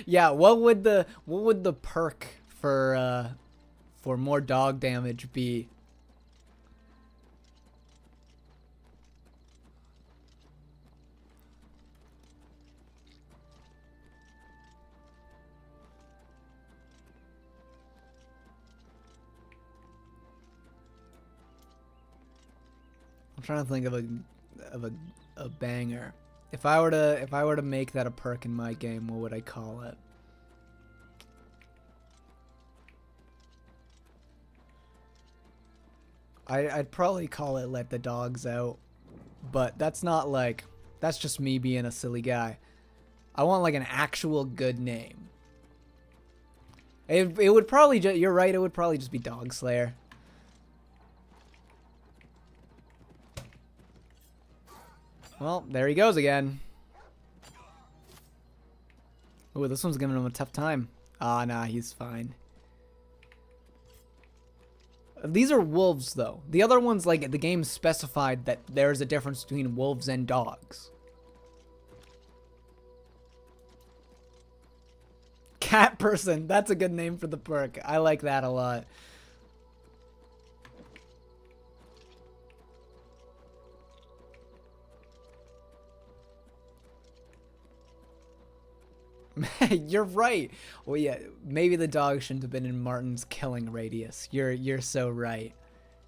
[SPEAKER 1] Yeah, what would the perk for more dog damage be? I'm trying to think of a banger. If I were to make that a perk in my game, what would I call it? I'd probably call it Let the Dogs Out, but that's not like, that's just me being a silly guy. I want like an actual good name. It would probably just, you're right, it would probably just be Dog Slayer. Well, there he goes again. Ooh, this one's giving him a tough time. Ah, nah, he's fine. These are wolves, though. The other ones, like, the game specified that there's a difference between wolves and dogs. Cat person. That's a good name for the perk. I like that a lot. You're right. Well, yeah, maybe the dog shouldn't have been in Martin's killing radius. You're so right.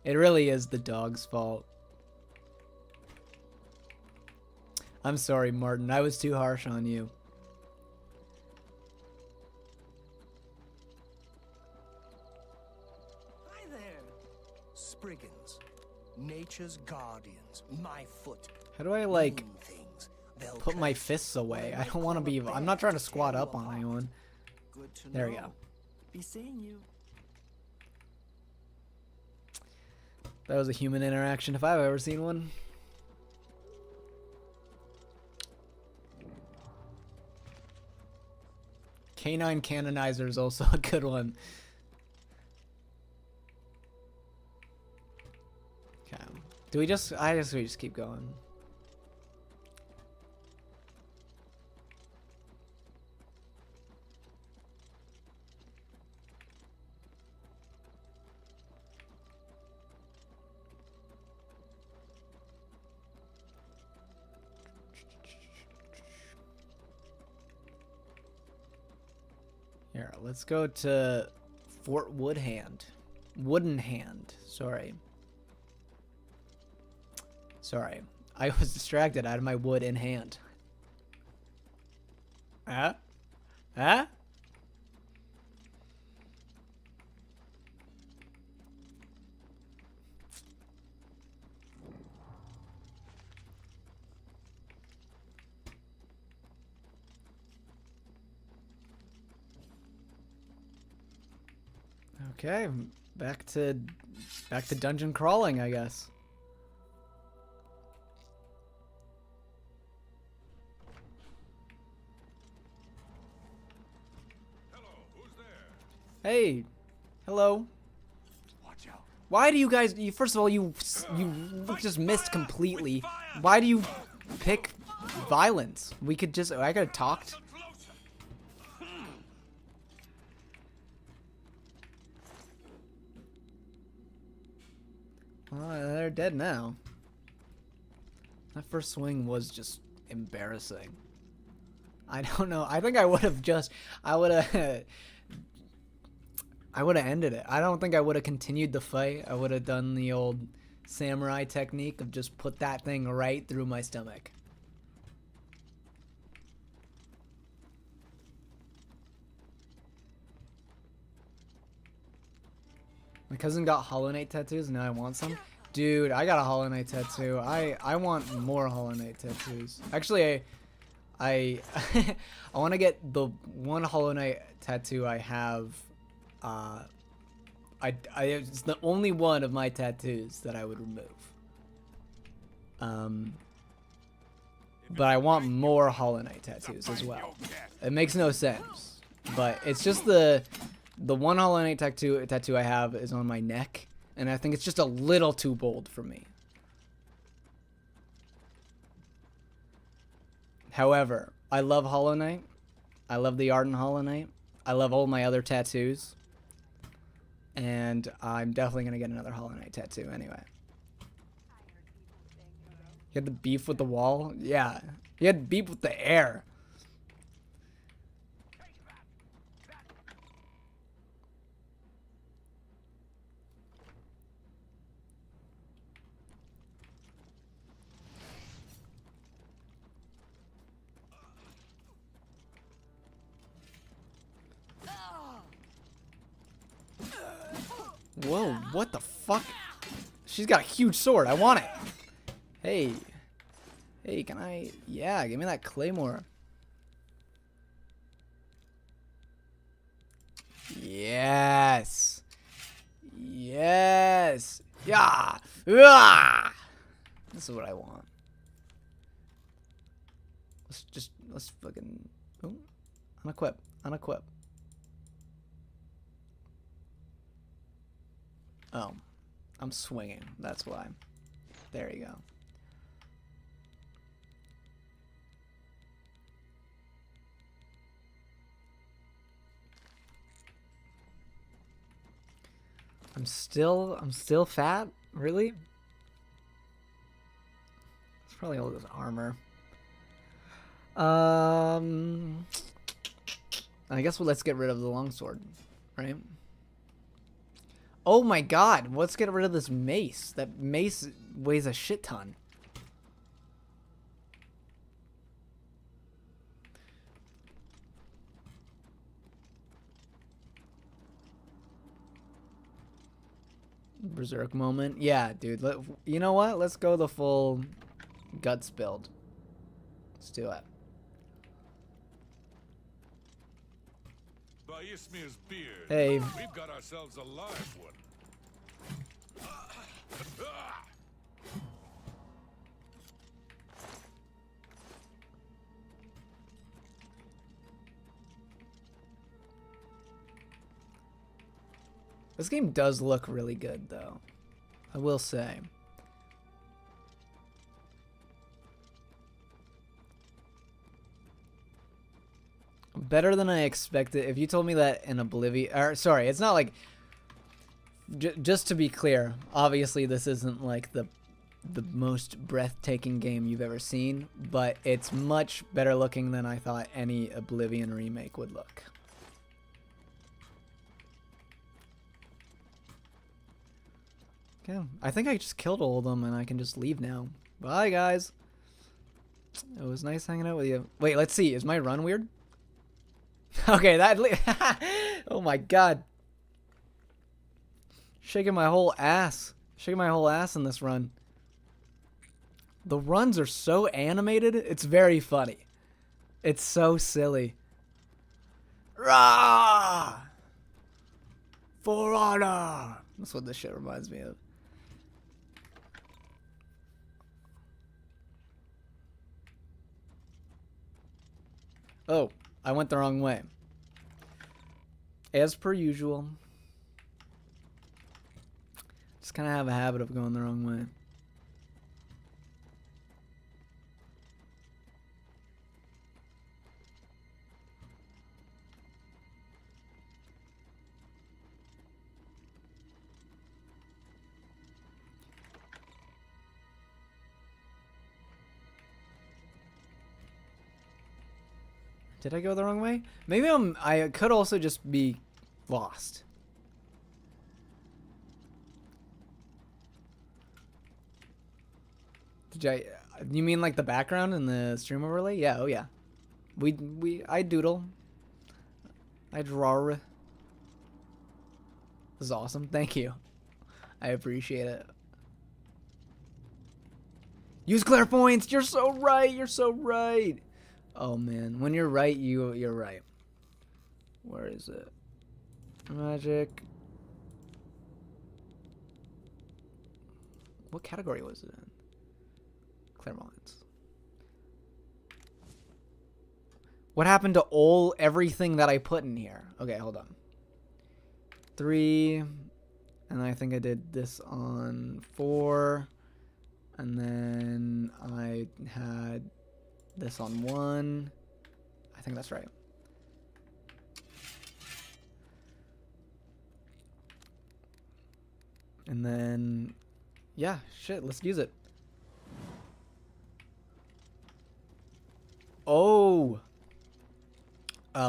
[SPEAKER 1] It really is the dog's fault. I'm sorry, Martin. I was too harsh on you.
[SPEAKER 4] Hi there, Spriggans, nature's guardians, my foot.
[SPEAKER 1] How do I, like,
[SPEAKER 4] Mean things. They'll
[SPEAKER 1] put my
[SPEAKER 4] curse.
[SPEAKER 1] fists away?
[SPEAKER 4] When
[SPEAKER 1] I don't want to be...
[SPEAKER 4] come a
[SPEAKER 1] I'm not trying to
[SPEAKER 4] bear
[SPEAKER 1] squat
[SPEAKER 4] tear
[SPEAKER 1] up
[SPEAKER 4] you
[SPEAKER 1] on
[SPEAKER 4] apart.
[SPEAKER 1] anyone.
[SPEAKER 4] Good to
[SPEAKER 1] There we
[SPEAKER 4] know.
[SPEAKER 1] go.
[SPEAKER 4] Be seeing you.
[SPEAKER 1] That was a human interaction if I've ever seen one. Canine Canonizer is also a good one. Okay. Do we just... I guess we just keep going. Here, let's go to Fort Woodhand. Woodenhand, sorry. Sorry. I was distracted. I had my wood in hand. Huh? Huh? Okay, back to dungeon crawling, I guess.
[SPEAKER 3] Hello, who's there?
[SPEAKER 1] Hey, hello.
[SPEAKER 3] Watch out.
[SPEAKER 1] Why do you guys? First of all, you just missed completely. Why do you pick violence? We could just. I could have talked. Well, they're dead now. That first swing was just embarrassing. I don't know. I think I would have just... I would have ended it. I don't think I would have continued the fight. I would have done the old samurai technique of just put that thing right through my stomach. My cousin got Hollow Knight tattoos, and now I want some. Dude, I got a Hollow Knight tattoo. I want more Hollow Knight tattoos. Actually, I want to get the one Hollow Knight tattoo I have. I it's the only one of my tattoos that I would remove. But I want more Hollow Knight tattoos as well. It makes no sense, but it's just the one Hollow Knight tattoo I have is on my neck, and I think it's just a little too bold for me. However, I love Hollow Knight. I love the art in Hollow Knight. I love all my other tattoos. And I'm definitely going to get another Hollow Knight tattoo anyway. You had the beef with the wall? Yeah. You had beef with the air. Whoa, what the fuck? She's got a huge sword. I want it. Hey. Hey, can I... Yeah, give me that claymore. Yes. Yes. Yeah. Ah! This is what I want. Let's fucking... Oh. Unequip. Unequip. Oh, I'm swinging. That's why. There you go. I'm still fat? Really? It's probably all this armor. I guess let's get rid of the longsword, right? Oh my god, let's get rid of this mace. That mace weighs a shit ton. Berserk moment. Yeah, dude. You know what? Let's go the full guts build. Let's do it.
[SPEAKER 3] By Ismir's beard,
[SPEAKER 1] Hey.
[SPEAKER 3] we've got ourselves a live one.
[SPEAKER 1] This game does look really good, though. I will say. Better than I expected. If you told me that in Oblivion... Or, sorry, it's not like... just to be clear, obviously this isn't like the most breathtaking game you've ever seen, but it's much better looking than I thought any Oblivion remake would look. Okay, I think I just killed all of them and I can just leave now. Bye, guys. It was nice hanging out with you. Wait, let's see. Is my run weird? Okay, that... Oh my god. Shaking my whole ass. Shaking my whole ass in this run. The runs are so animated. It's very funny. It's so silly. Rah! For honor! That's what this shit reminds me of. Oh, I went the wrong way. As per usual. Just kind of have a habit of going the wrong way. Did I go the wrong way? Maybe I could also just be lost. You mean like the background in the stream overlay? Yeah, oh yeah. I doodle. I draw. This is awesome. Thank you. I appreciate it. Use clairvoyance. You're so right. You're so right. Oh man, when you're right, you're right. Where is it? Magic. What category was it in? Clairvoyance. What happened to everything that I put in here? Okay, hold on. 3, and I think I did this on 4, and then I had this on 1. I think that's right. And then, yeah, shit, let's use it. Oh,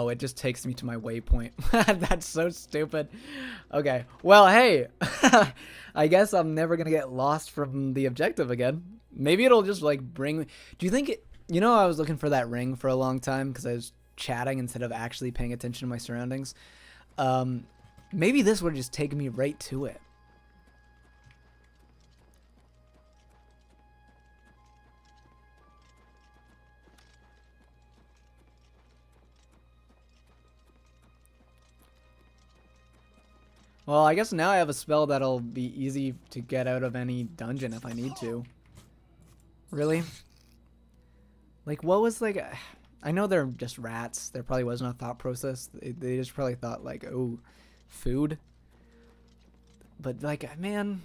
[SPEAKER 1] it just takes me to my waypoint. That's so stupid. Okay, well, hey, I guess I'm never gonna get lost from the objective again. Maybe it'll just like bring me. Do you think it? You know, I was looking for that ring for a long time because I was chatting instead of actually paying attention to my surroundings. Maybe this would just take me right to it. Well, I guess now I have a spell that'll be easy to get out of any dungeon if I need to. Really? Like, what was like... I know they're just rats. There probably wasn't a thought process. They just probably thought like, oh, food. But like, man,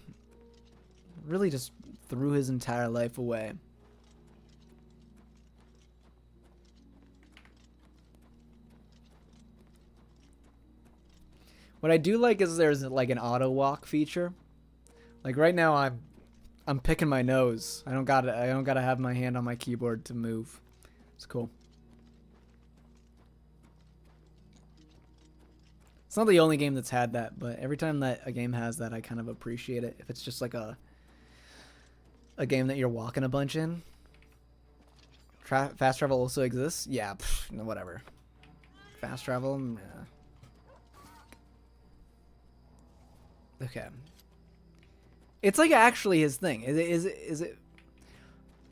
[SPEAKER 1] really just threw his entire life away. What I do like is there's like an auto walk feature. Like right now I'm picking my nose. I don't gotta have my hand on my keyboard to move. It's cool. It's not the only game that's had that, but every time that a game has that, I kind of appreciate it. If it's just like a game that you're walking a bunch in. Fast travel also exists? Yeah, whatever. Fast travel? Yeah. Okay. It's like actually his thing. Is it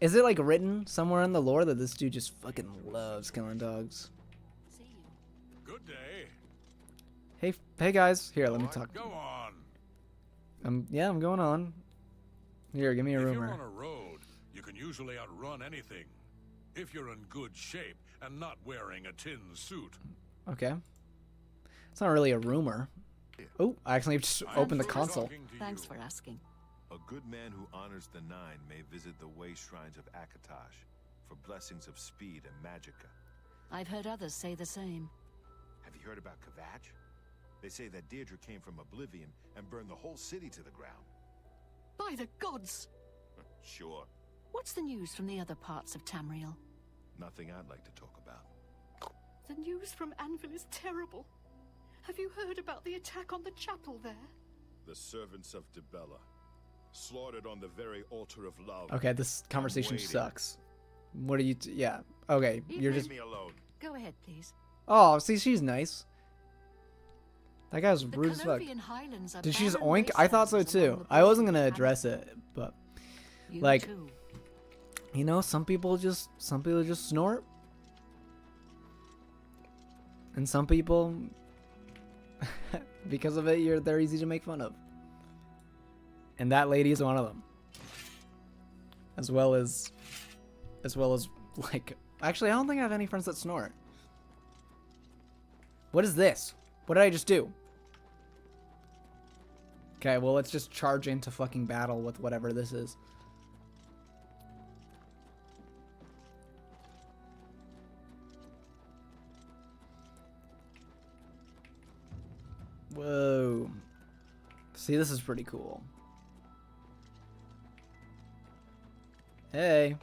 [SPEAKER 1] like written somewhere in the lore that this dude just fucking loves killing dogs?
[SPEAKER 8] See you.
[SPEAKER 3] Good day.
[SPEAKER 1] Hey guys, here, let me talk.
[SPEAKER 3] Go on.
[SPEAKER 1] Yeah, I'm going on. Here, give me a
[SPEAKER 9] If
[SPEAKER 1] rumor.
[SPEAKER 9] you're on a road, you can usually outrun anything. If you're in good shape and not wearing a tin suit.
[SPEAKER 1] Okay. It's not really a rumor. Oh, I actually just opened the console.
[SPEAKER 8] Thanks for asking.
[SPEAKER 10] A good man who honors the Nine may visit the way shrines of Akatosh for blessings of speed and magicka.
[SPEAKER 8] I've heard others say the same.
[SPEAKER 10] Have you heard about Kvatch? They say that Deirdre came from Oblivion and burned the whole city to the ground.
[SPEAKER 8] By the gods!
[SPEAKER 10] Sure.
[SPEAKER 8] What's the news from the other parts of Tamriel?
[SPEAKER 10] Nothing I'd like to talk about.
[SPEAKER 11] The news from Anvil is terrible. Have you heard about the attack on the chapel there?
[SPEAKER 10] The servants of Dibella, slaughtered on the very altar of love.
[SPEAKER 1] Okay, this conversation
[SPEAKER 10] waiting.
[SPEAKER 1] sucks. What are you... yeah. Okay, you're just...
[SPEAKER 10] Leave me alone.
[SPEAKER 8] Go ahead, please.
[SPEAKER 1] Oh, see, she's nice. That guy's
[SPEAKER 8] The
[SPEAKER 1] rude as fuck.
[SPEAKER 8] Canovian Highlands are
[SPEAKER 1] Did she just
[SPEAKER 8] barren
[SPEAKER 1] oink? I thought so
[SPEAKER 8] wastelands along
[SPEAKER 1] too.
[SPEAKER 8] the
[SPEAKER 1] I wasn't
[SPEAKER 8] border
[SPEAKER 1] gonna
[SPEAKER 8] with
[SPEAKER 1] address
[SPEAKER 8] Anvil.
[SPEAKER 1] it, but...
[SPEAKER 8] You
[SPEAKER 1] like,
[SPEAKER 8] too.
[SPEAKER 1] you know, some people just snort. And some people... because of it, they're easy to make fun of. And that lady is one of them. As well as like, actually I don't think I have any friends that snort. What is this? What did I just do? Okay, well let's just charge into fucking battle with whatever this is. Whoa. See, this is pretty cool. Hey.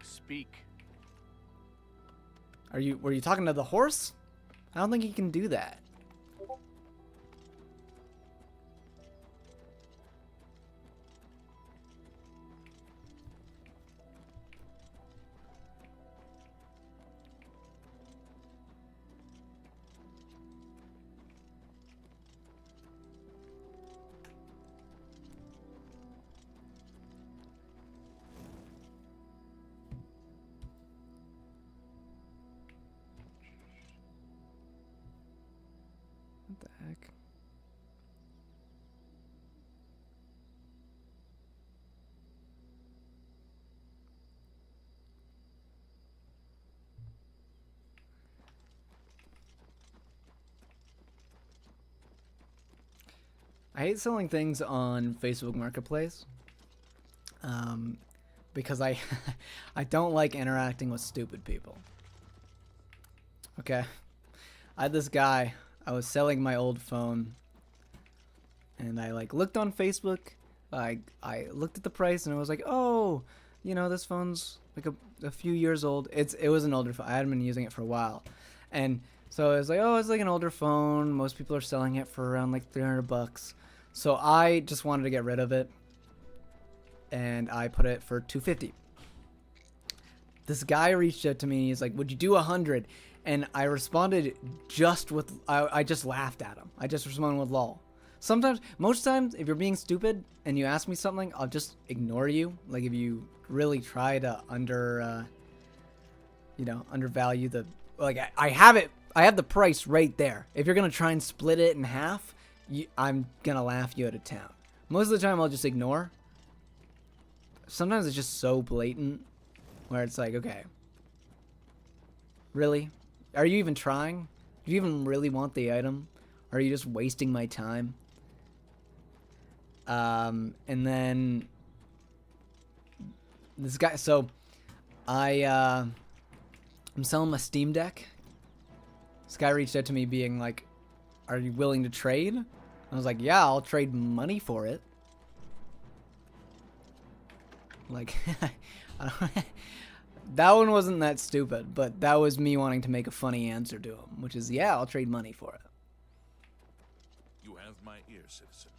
[SPEAKER 2] Speak.
[SPEAKER 1] Were you talking to the horse? I don't think he can do that. I hate selling things on Facebook Marketplace. Because I I don't like interacting with stupid people. Okay. I had this guy, I was selling my old phone, and I like looked on Facebook, I looked at the price and I was like, "Oh, you know, this phone's like a few years old." It was an older phone. I hadn't been using it for a while. And so I was like, "Oh, it's like an older phone. Most people are selling it for around like $300." So I just wanted to get rid of it, and I put it for $250. This guy reached out to me. He's like, "Would you do 100?" And I responded just with I just laughed at him. I just responded with lol. Sometimes, most times, if you're being stupid and you ask me something, I'll just ignore you. Like if you really try to undervalue the, like I have the price right there. If you're gonna try and split it in half, I'm gonna laugh you out of town. Most of the time, I'll just ignore. Sometimes it's just so blatant, where it's like, okay, really? Are you even trying? Do you even really want the item? Or are you just wasting my time? And then this guy, so I'm selling my Steam Deck. This guy reached out to me being like, "Are you willing to trade?" I was like, "Yeah, I'll trade money for it." Like, that one wasn't that stupid, but that was me wanting to make a funny answer to him, which is, yeah, I'll trade money for it.
[SPEAKER 3] You have my ear, citizen.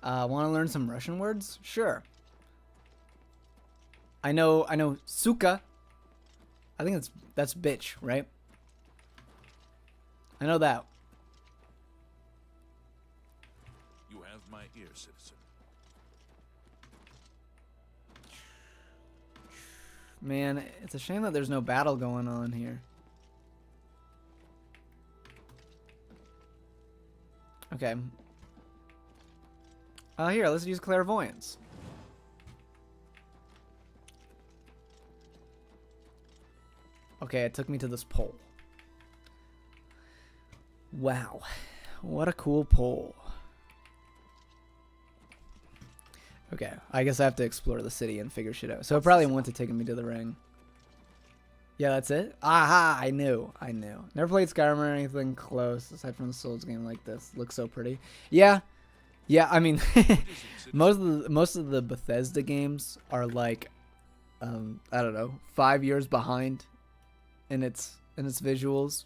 [SPEAKER 1] Want to learn some Russian words? Sure. I know, suka. I think that's bitch, right? I know that.
[SPEAKER 3] You have my ear, citizen.
[SPEAKER 1] Man, it's a shame that there's no battle going on here. Okay. Here, let's use clairvoyance. Okay, it took me to this pole. Wow. What a cool pole. Okay, I guess I have to explore the city and figure shit out. So it probably wouldn't have taken me to the ring. Yeah, that's it? Aha! I knew. Never played Skyrim or anything close, aside from the Souls game like this. Looks so pretty. Yeah, I mean, most of the Bethesda games are like, I don't know, 5 years behind in its visuals.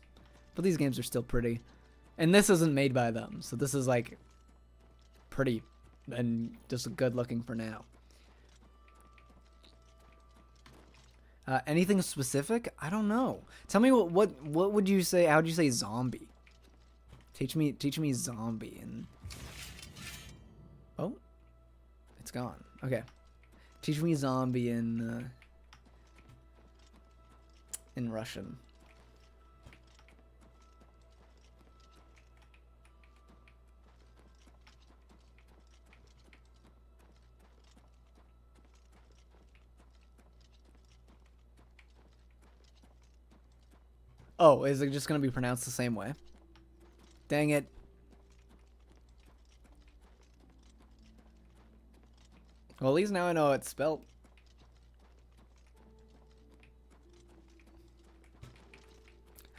[SPEAKER 1] But these games are still pretty. And this isn't made by them, so this is like pretty and just good looking for now. Anything specific? I don't know. Tell me what would you say? How would you say zombie? Teach me zombie. And oh, it's gone. Okay, teach me zombie in Russian. Oh, is it just going to be pronounced the same way? Dang it. Well, at least now I know how it's spelled.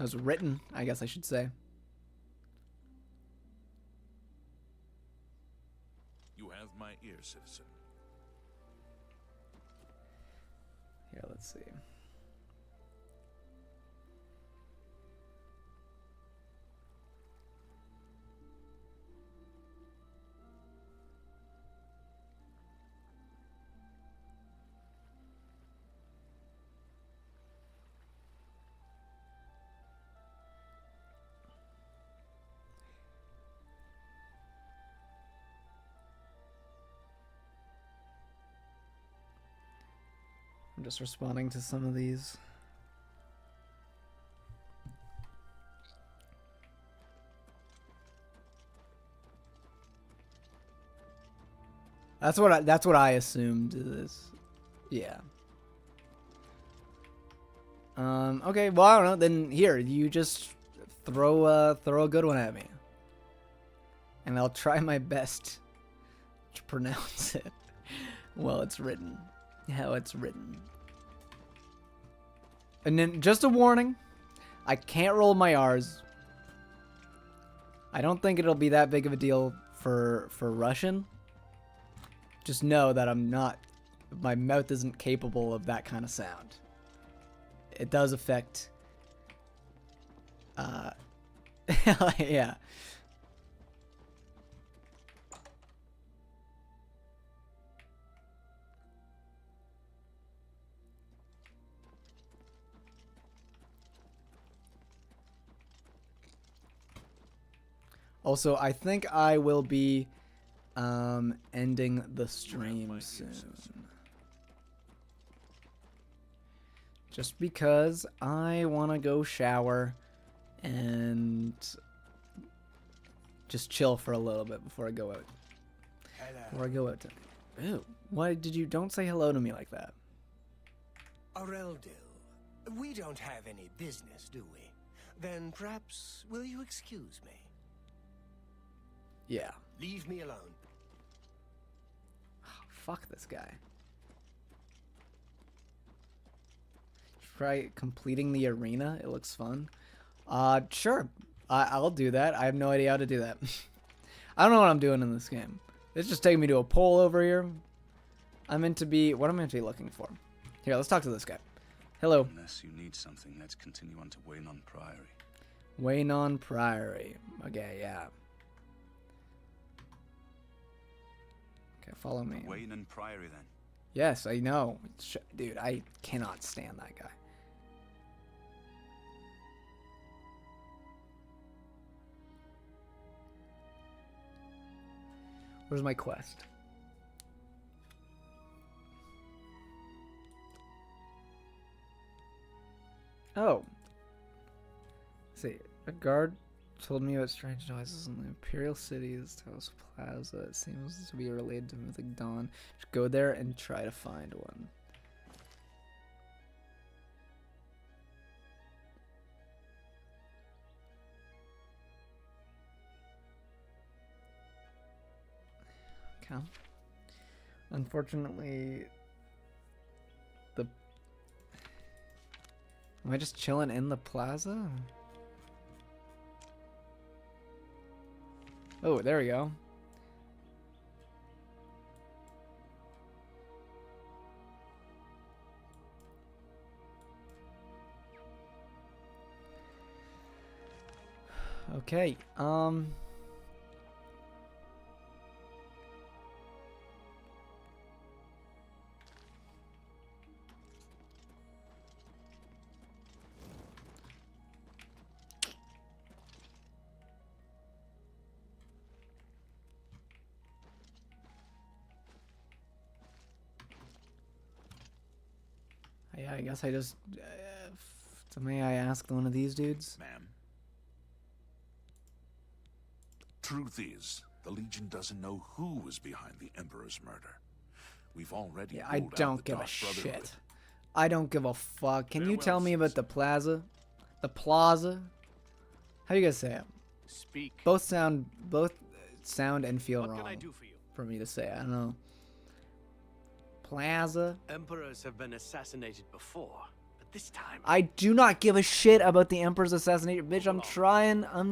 [SPEAKER 1] It was written, I guess I should say.
[SPEAKER 3] You have my ear, citizen.
[SPEAKER 1] Here, let's see. I'm just responding to some of these. That's what I assumed is. Yeah. Okay, well, I don't know. Then here, you just throw a good one at me. And I'll try my best to pronounce it well it's written. How it's written. And then, just a warning, I can't roll my R's. I don't think it'll be that big of a deal for Russian. Just know that I'm not, my mouth isn't capable of that kind of sound. It does affect, yeah. Also, I think I will be ending the stream soon. Just because I want to go shower and just chill for a little bit before I go out. Before I go out. Ew, why did you, don't say hello to me like that.
[SPEAKER 4] Areldil, we don't have any business, do we? Then perhaps, will you excuse me?
[SPEAKER 1] Yeah.
[SPEAKER 4] Leave me alone.
[SPEAKER 1] Oh, fuck this guy. Try completing the arena. It looks fun. Sure. I'll do that. I have no idea how to do that. I don't know what I'm doing in this game. It's just taking me to a pole over here. I'm meant to be... What am I meant to be looking for? Here, let's talk to this guy. Hello.
[SPEAKER 6] Unless you need something, let's continue on to Waynon Priory.
[SPEAKER 1] Waynon Priory. Okay, yeah. Okay, follow me.
[SPEAKER 6] Waynon Priory, then.
[SPEAKER 1] Yes, I know. Dude, I cannot stand that guy. Where's my quest? Oh. Let's see. A guard told me about strange noises in the Imperial City's Taos Plaza. It seems to be related to Mythic Dawn. Just go there and try to find one. Okay. Unfortunately, am I just chilling in the plaza? Oh, there we go. Okay, yeah, I guess I just... may I ask one of these dudes?
[SPEAKER 3] Ma'am. Truth is, the Legion doesn't know who was behind the Emperor's murder. We've already
[SPEAKER 1] Yeah, I
[SPEAKER 3] ruled out
[SPEAKER 1] don't
[SPEAKER 3] the
[SPEAKER 1] give a
[SPEAKER 3] Dark Brotherhood.
[SPEAKER 1] shit. I don't give a fuck. Can you tell
[SPEAKER 2] Farewell,
[SPEAKER 1] me about the plaza? The plaza? How do you guys say it?
[SPEAKER 2] Speak.
[SPEAKER 1] Both sound and feel
[SPEAKER 2] What
[SPEAKER 1] wrong
[SPEAKER 2] can I do for you?
[SPEAKER 1] for me to say. I don't know. Plaza?
[SPEAKER 2] Emperors have been assassinated before, but this time...
[SPEAKER 1] I do not give a shit about the Emperor's assassination. Bitch, I'm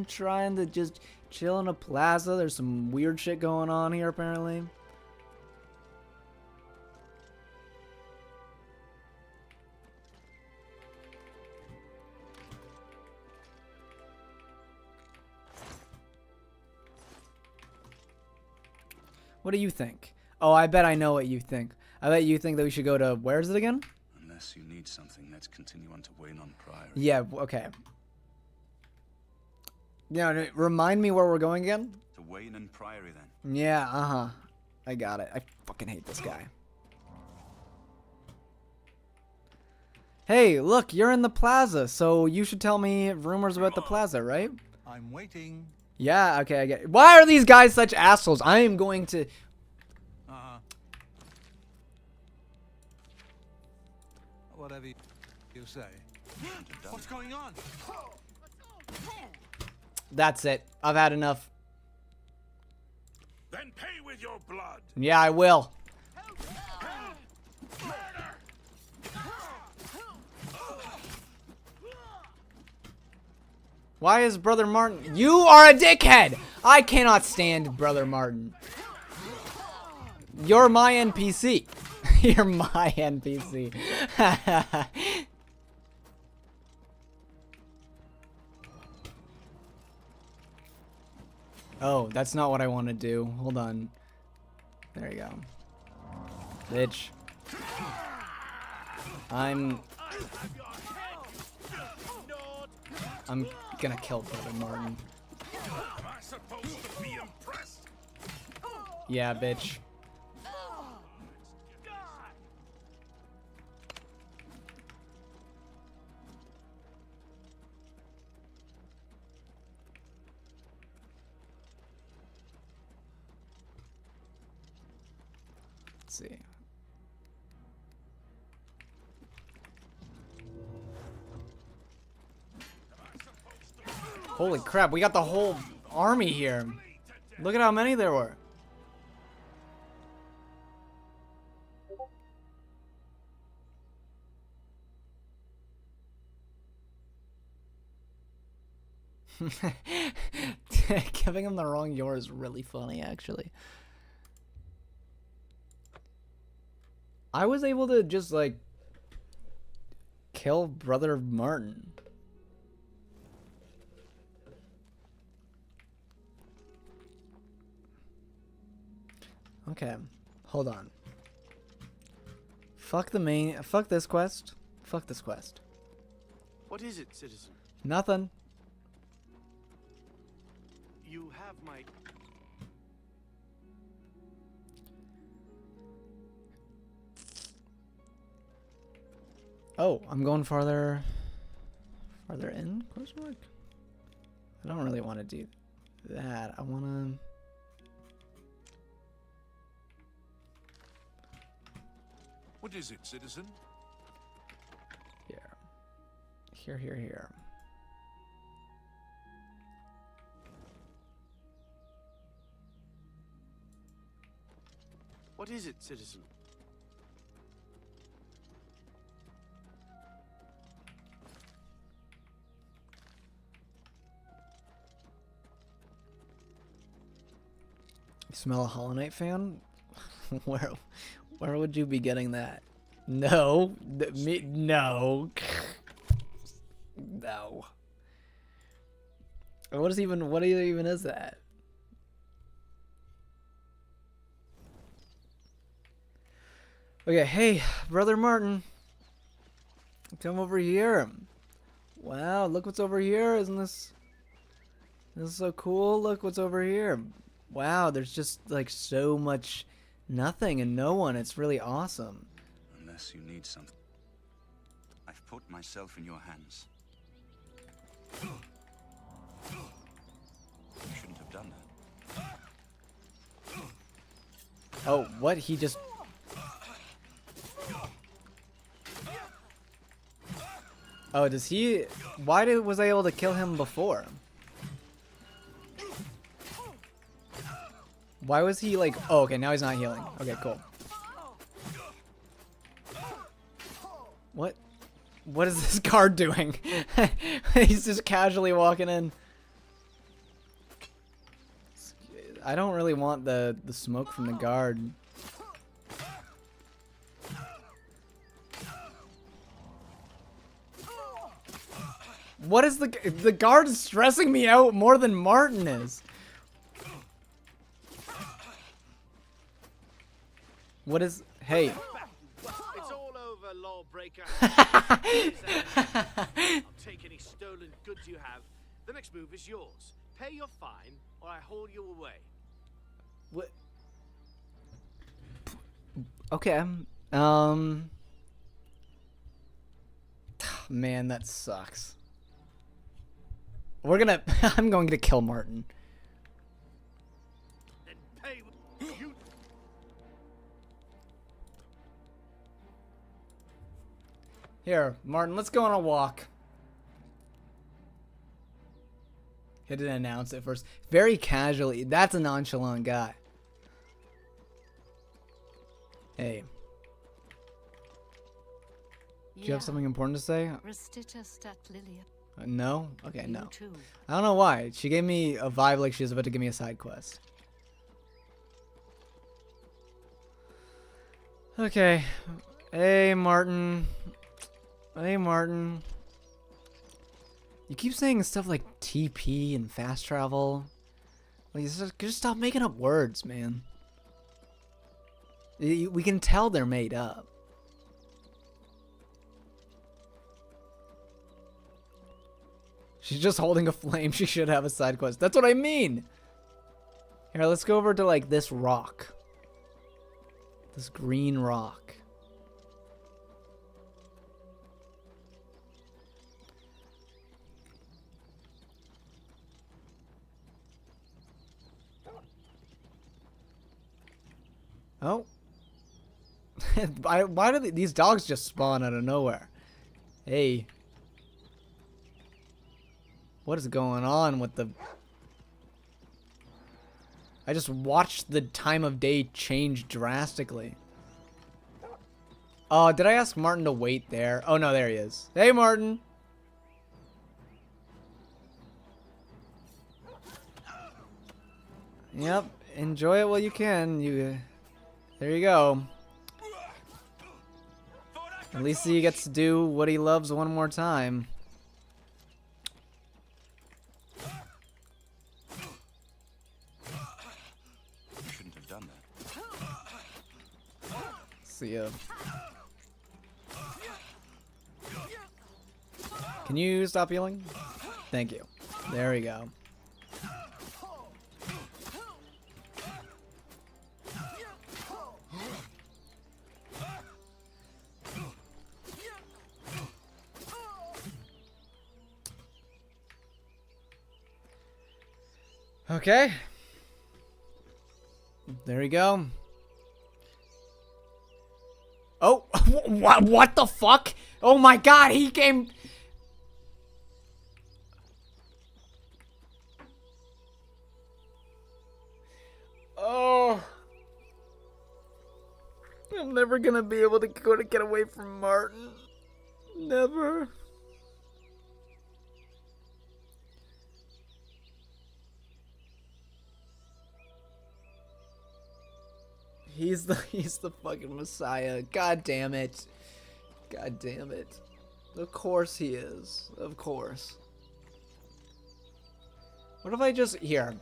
[SPEAKER 1] trying to just chill in a plaza. There's some weird shit going on here, apparently. What do you think? Oh, I bet I know what you think. I bet you think that we should go to... Where is it again?
[SPEAKER 6] Unless you need something, let's continue on to Waynon Priory.
[SPEAKER 1] Yeah, okay. Yeah, remind me where we're going again?
[SPEAKER 6] To Waynon Priory, then.
[SPEAKER 1] Yeah, uh-huh. I got it. I fucking hate this guy. Hey, look, you're in the plaza, so you should tell me rumors about the plaza, right?
[SPEAKER 12] I'm waiting.
[SPEAKER 1] Yeah, okay, I get it. Why are these guys such assholes? I am going to...
[SPEAKER 12] Whatever you say. What's going on?
[SPEAKER 1] That's it. I've had enough.
[SPEAKER 9] blood.
[SPEAKER 1] Yeah, I will. Why is Brother Martin? You are a dickhead! I cannot stand Brother Martin. You're my NPC. You're my NPC. Oh, that's not what I want to do. Hold on. There you go. Bitch. I'm gonna kill Brother Martin.
[SPEAKER 9] Am I supposed to be impressed?
[SPEAKER 1] Yeah, bitch. Let's see. Holy crap, we got the whole army here. Look at how many there were. Giving him the wrong your is really funny, actually. I was able to just, like, kill Brother Martin. Okay, hold on. Fuck this quest. Fuck this quest.
[SPEAKER 2] What is it, citizen?
[SPEAKER 1] Nothing.
[SPEAKER 2] You have my...
[SPEAKER 1] Oh, I'm going farther in? Question mark? I don't really want to do that. I want to...
[SPEAKER 3] What is it, citizen?
[SPEAKER 1] Here.
[SPEAKER 2] What is it, citizen?
[SPEAKER 1] You smell a Hollow Knight fan? Where would you be getting that? No. No. No. What even is that? Okay, hey, Brother Martin. Come over here. Wow, look what's over here. Isn't this so cool? Look what's over here. Wow, there's just like so much nothing and no one. It's really awesome.
[SPEAKER 6] Unless you need something. I've put myself in your hands. You shouldn't have done that.
[SPEAKER 1] Oh, what? He just... Oh, does he... Why was I able to kill him before? Why was he like... Oh, okay, now he's not healing. Okay, cool. What? What is this guard doing? He's just casually walking in. I don't really want the smoke from the guard. What is the guard is stressing me out more than Martin is. What is... Hey.
[SPEAKER 2] It's all over, lawbreaker. I'll take any stolen goods you have. The next move is yours. Pay your fine, or I haul you away.
[SPEAKER 1] What? Okay. Man, that sucks. We're gonna... I'm going to kill Martin.
[SPEAKER 2] Then pay you.
[SPEAKER 1] Here, Martin, let's go on a walk. He didn't announce it first. Very casually. That's a nonchalant guy. Hey. Do you have something important to say?
[SPEAKER 11] Restita stat Lilia.
[SPEAKER 1] No? Okay, no.
[SPEAKER 11] Too.
[SPEAKER 1] I don't know why. She gave me a vibe like she was about to give me a side quest. Okay. Hey, Martin. Hey, Martin. You keep saying stuff like TP and fast travel. Like, just stop making up words, man. We can tell they're made up. She's just holding a flame. She should have a side quest. That's what I mean. Here, let's go over to, like, this rock. This green rock. Oh. Why do these dogs just spawn out of nowhere? Hey. What is going on with the... I just watched the time of day change drastically. Oh, did I ask Martin to wait there? Oh, no, there he is. Hey, Martin. Yep, enjoy it while you can. There you go. At least he gets to do what he loves one more time.
[SPEAKER 6] Shouldn't have done that.
[SPEAKER 1] See ya. Can you stop healing? Thank you. There we go. Okay. There we go. Oh, what the fuck? Oh my god, he came... Oh. I'm never gonna be able to get away from Martin. Never. He's the fucking Messiah. God damn it. God damn it. Of course he is. Of course. What if I just... Here.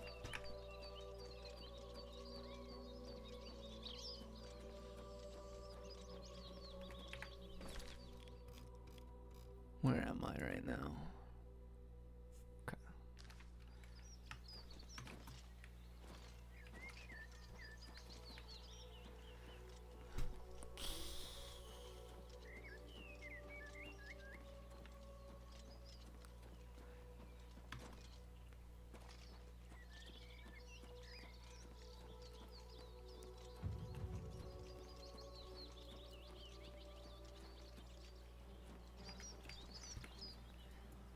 [SPEAKER 1] Where am I right now? Okay.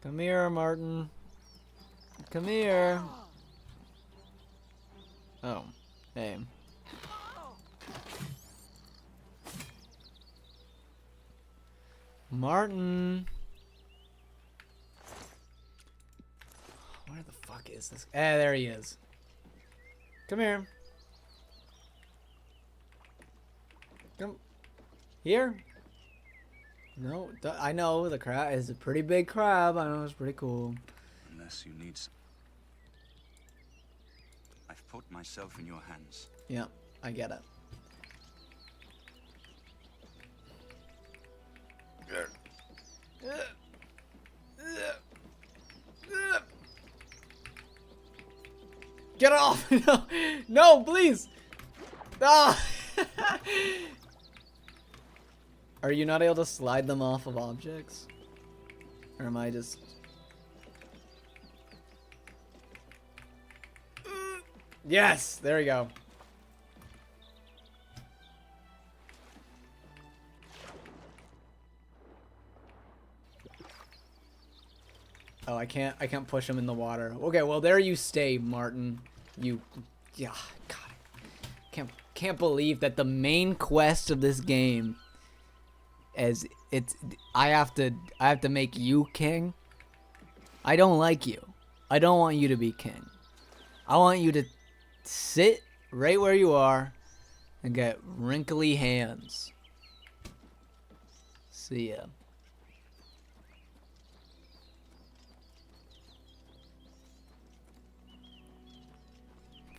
[SPEAKER 1] Come here, Martin. Come here. Oh, hey. Martin. Where the fuck is this? Eh, there he is. Come here. Come here. No, I know the crab is a pretty big crab. I know it's pretty cool.
[SPEAKER 6] Unless you need some... I've put myself in your hands.
[SPEAKER 1] Yeah, I get it. Get off! No, no, please! Ah! Are you not able to slide them off of objects? Or am I just... Yes! There we go. Oh, I can't push him in the water. Okay, well there you stay, Martin. You... Yeah, God. can't believe that the main quest of this game is I have to make you king. I don't like you. I don't want you to be king. I want you to sit right where you are and get wrinkly hands. See ya.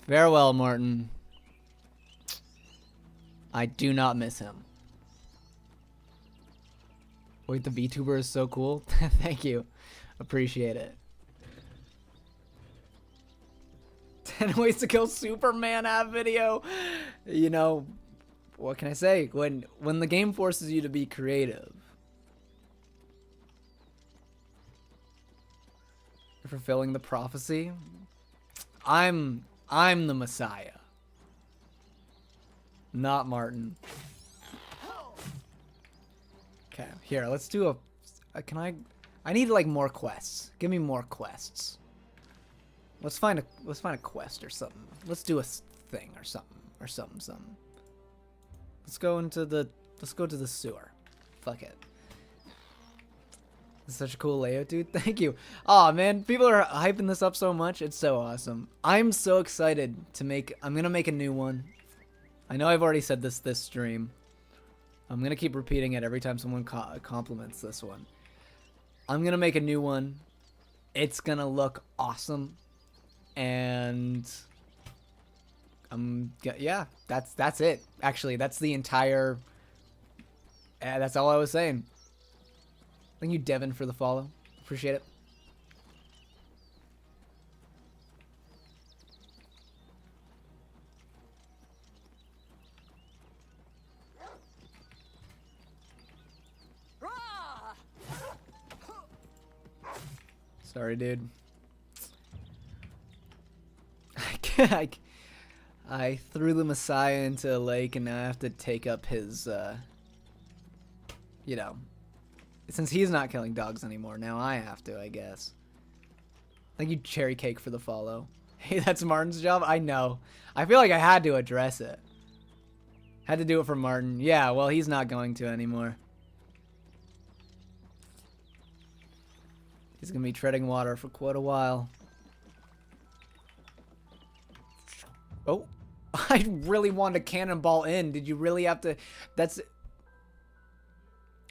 [SPEAKER 1] Farewell, Martin. I do not miss him. Wait, the VTuber is so cool. Thank you. Appreciate it. 10 ways to kill Superman app video. You know, what can I say? When the game forces you to be creative. You're fulfilling the prophecy. I'm the Messiah. Not Martin. Okay, here, let's do I need like more quests. Give me more quests. Let's find a quest or something. Let's do a thing or something. Let's go to the sewer. Fuck it. It's such a cool layout, dude. Thank you. Aw, man, people are hyping this up so much. It's so awesome. I'm so excited to I'm gonna make a new one. I know I've already said this stream. I'm gonna keep repeating it every time someone compliments this one. I'm gonna make a new one. It's gonna look awesome. And yeah, that's it. Actually, that's the entire. That's all I was saying. Thank you, Devin, for the follow. Appreciate it. Sorry, dude. I threw the Messiah into a lake, and now I have to take up his, you know, since he's not killing dogs anymore, now I have to, I guess. Thank you, Cherry Cake, for the follow. Hey, that's Martin's job? I know. I feel like I had to address it. Had to do it for Martin. Yeah, well, he's not going to anymore. He's gonna be treading water for quite a while. Oh, I really wanted to cannonball in. Did you really have to? That's.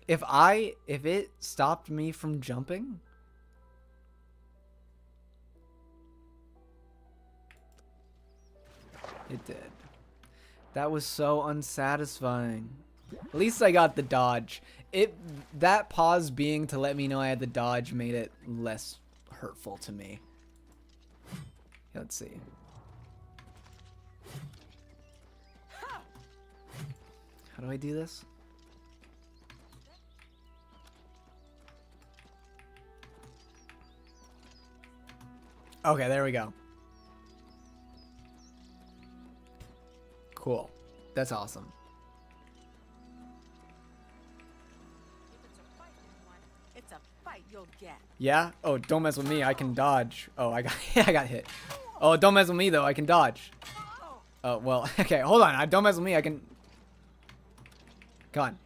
[SPEAKER 1] If it stopped me from jumping. It did. That was so unsatisfying. At least I got the dodge. That pause being to let me know I had the dodge made it less hurtful to me. Let's see. How do I do this? Okay, there we go. Cool. That's awesome.
[SPEAKER 7] It's a fight you'll get.
[SPEAKER 1] Yeah? Oh, don't mess with me. I can dodge. Oh, I got hit. Oh, don't mess with me though. I can dodge. Oh, well, okay. Hold on. Don't mess with me. I can. Come on.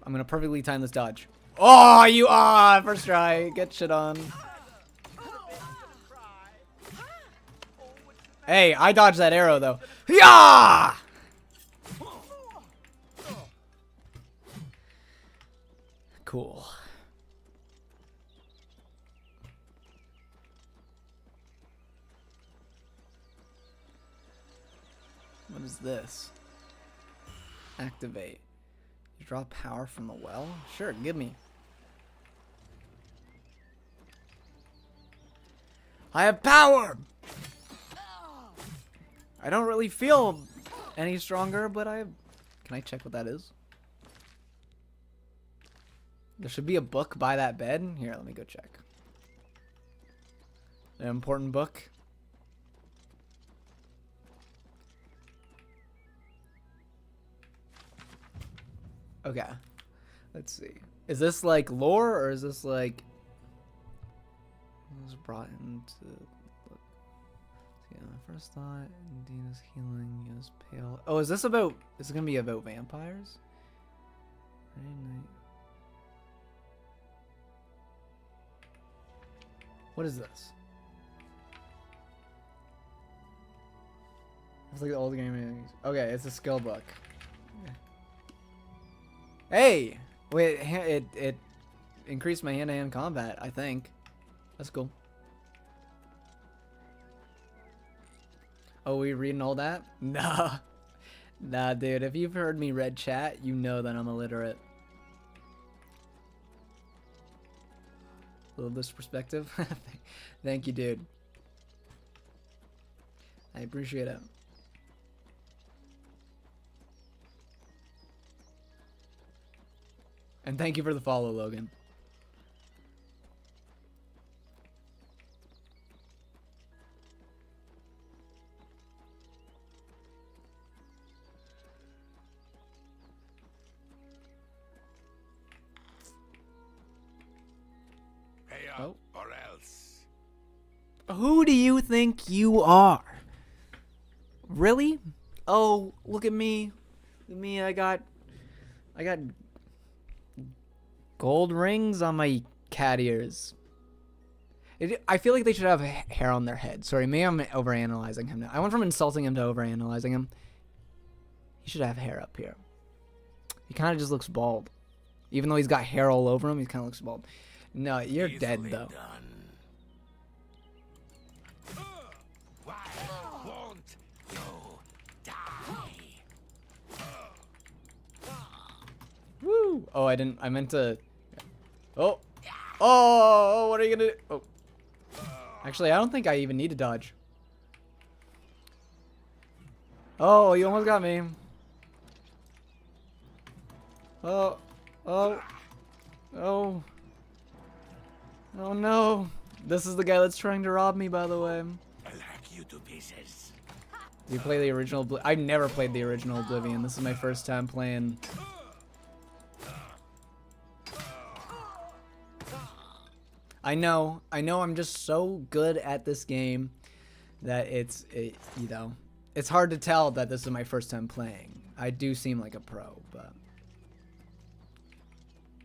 [SPEAKER 1] I'm gonna perfectly time this dodge. Oh, you are first try. Get shit on. Hey, I dodged that arrow though. Yeah! Cool. What is this? Activate. You draw power from the well? Sure, give me. I have power! I don't really feel any stronger, but can I check what that is? There should be a book by that bed. Here, let me go check. An important book. Okay. Let's see. Is this like lore or is this like was brought into Yeah, my first thought, indeed, is healing. Use pale. Oh, is this about? Is it gonna be about vampires? What is this? It's like the old game. Okay, it's a skill book. Hey, wait, it increased my hand-to-hand combat. I think that's cool. Oh, we reading all that? Nah, nah, dude. If you've heard me read chat, you know that I'm illiterate. A little this perspective. Thank you, dude. I appreciate it. And thank you for the follow, Logan.
[SPEAKER 9] Pay up or else.
[SPEAKER 1] Who do you think you are? Really? Oh, look at me. Look at me. I got gold rings on my cat ears. I feel like they should have hair on their head. Sorry, maybe I'm overanalyzing him now. I went from insulting him to overanalyzing him. He should have hair up here. He kind of just looks bald. Even though he's got hair all over him, he kind of looks bald. No, you're dead, though.
[SPEAKER 4] Why won't you die?
[SPEAKER 1] Woo! Oh, I meant to... Oh! Oh! What are you gonna do? Oh. Actually, I don't think I even need to dodge. Oh, you almost got me. Oh. Oh. Oh. Oh no. This is the guy that's trying to rob me, by the way.
[SPEAKER 4] I'll hack you to pieces.
[SPEAKER 1] Do you play the original? I've never played the original Oblivion. This is my first time playing. I know I'm just so good at this game that you know, it's hard to tell that this is my first time playing. I do seem like a pro, but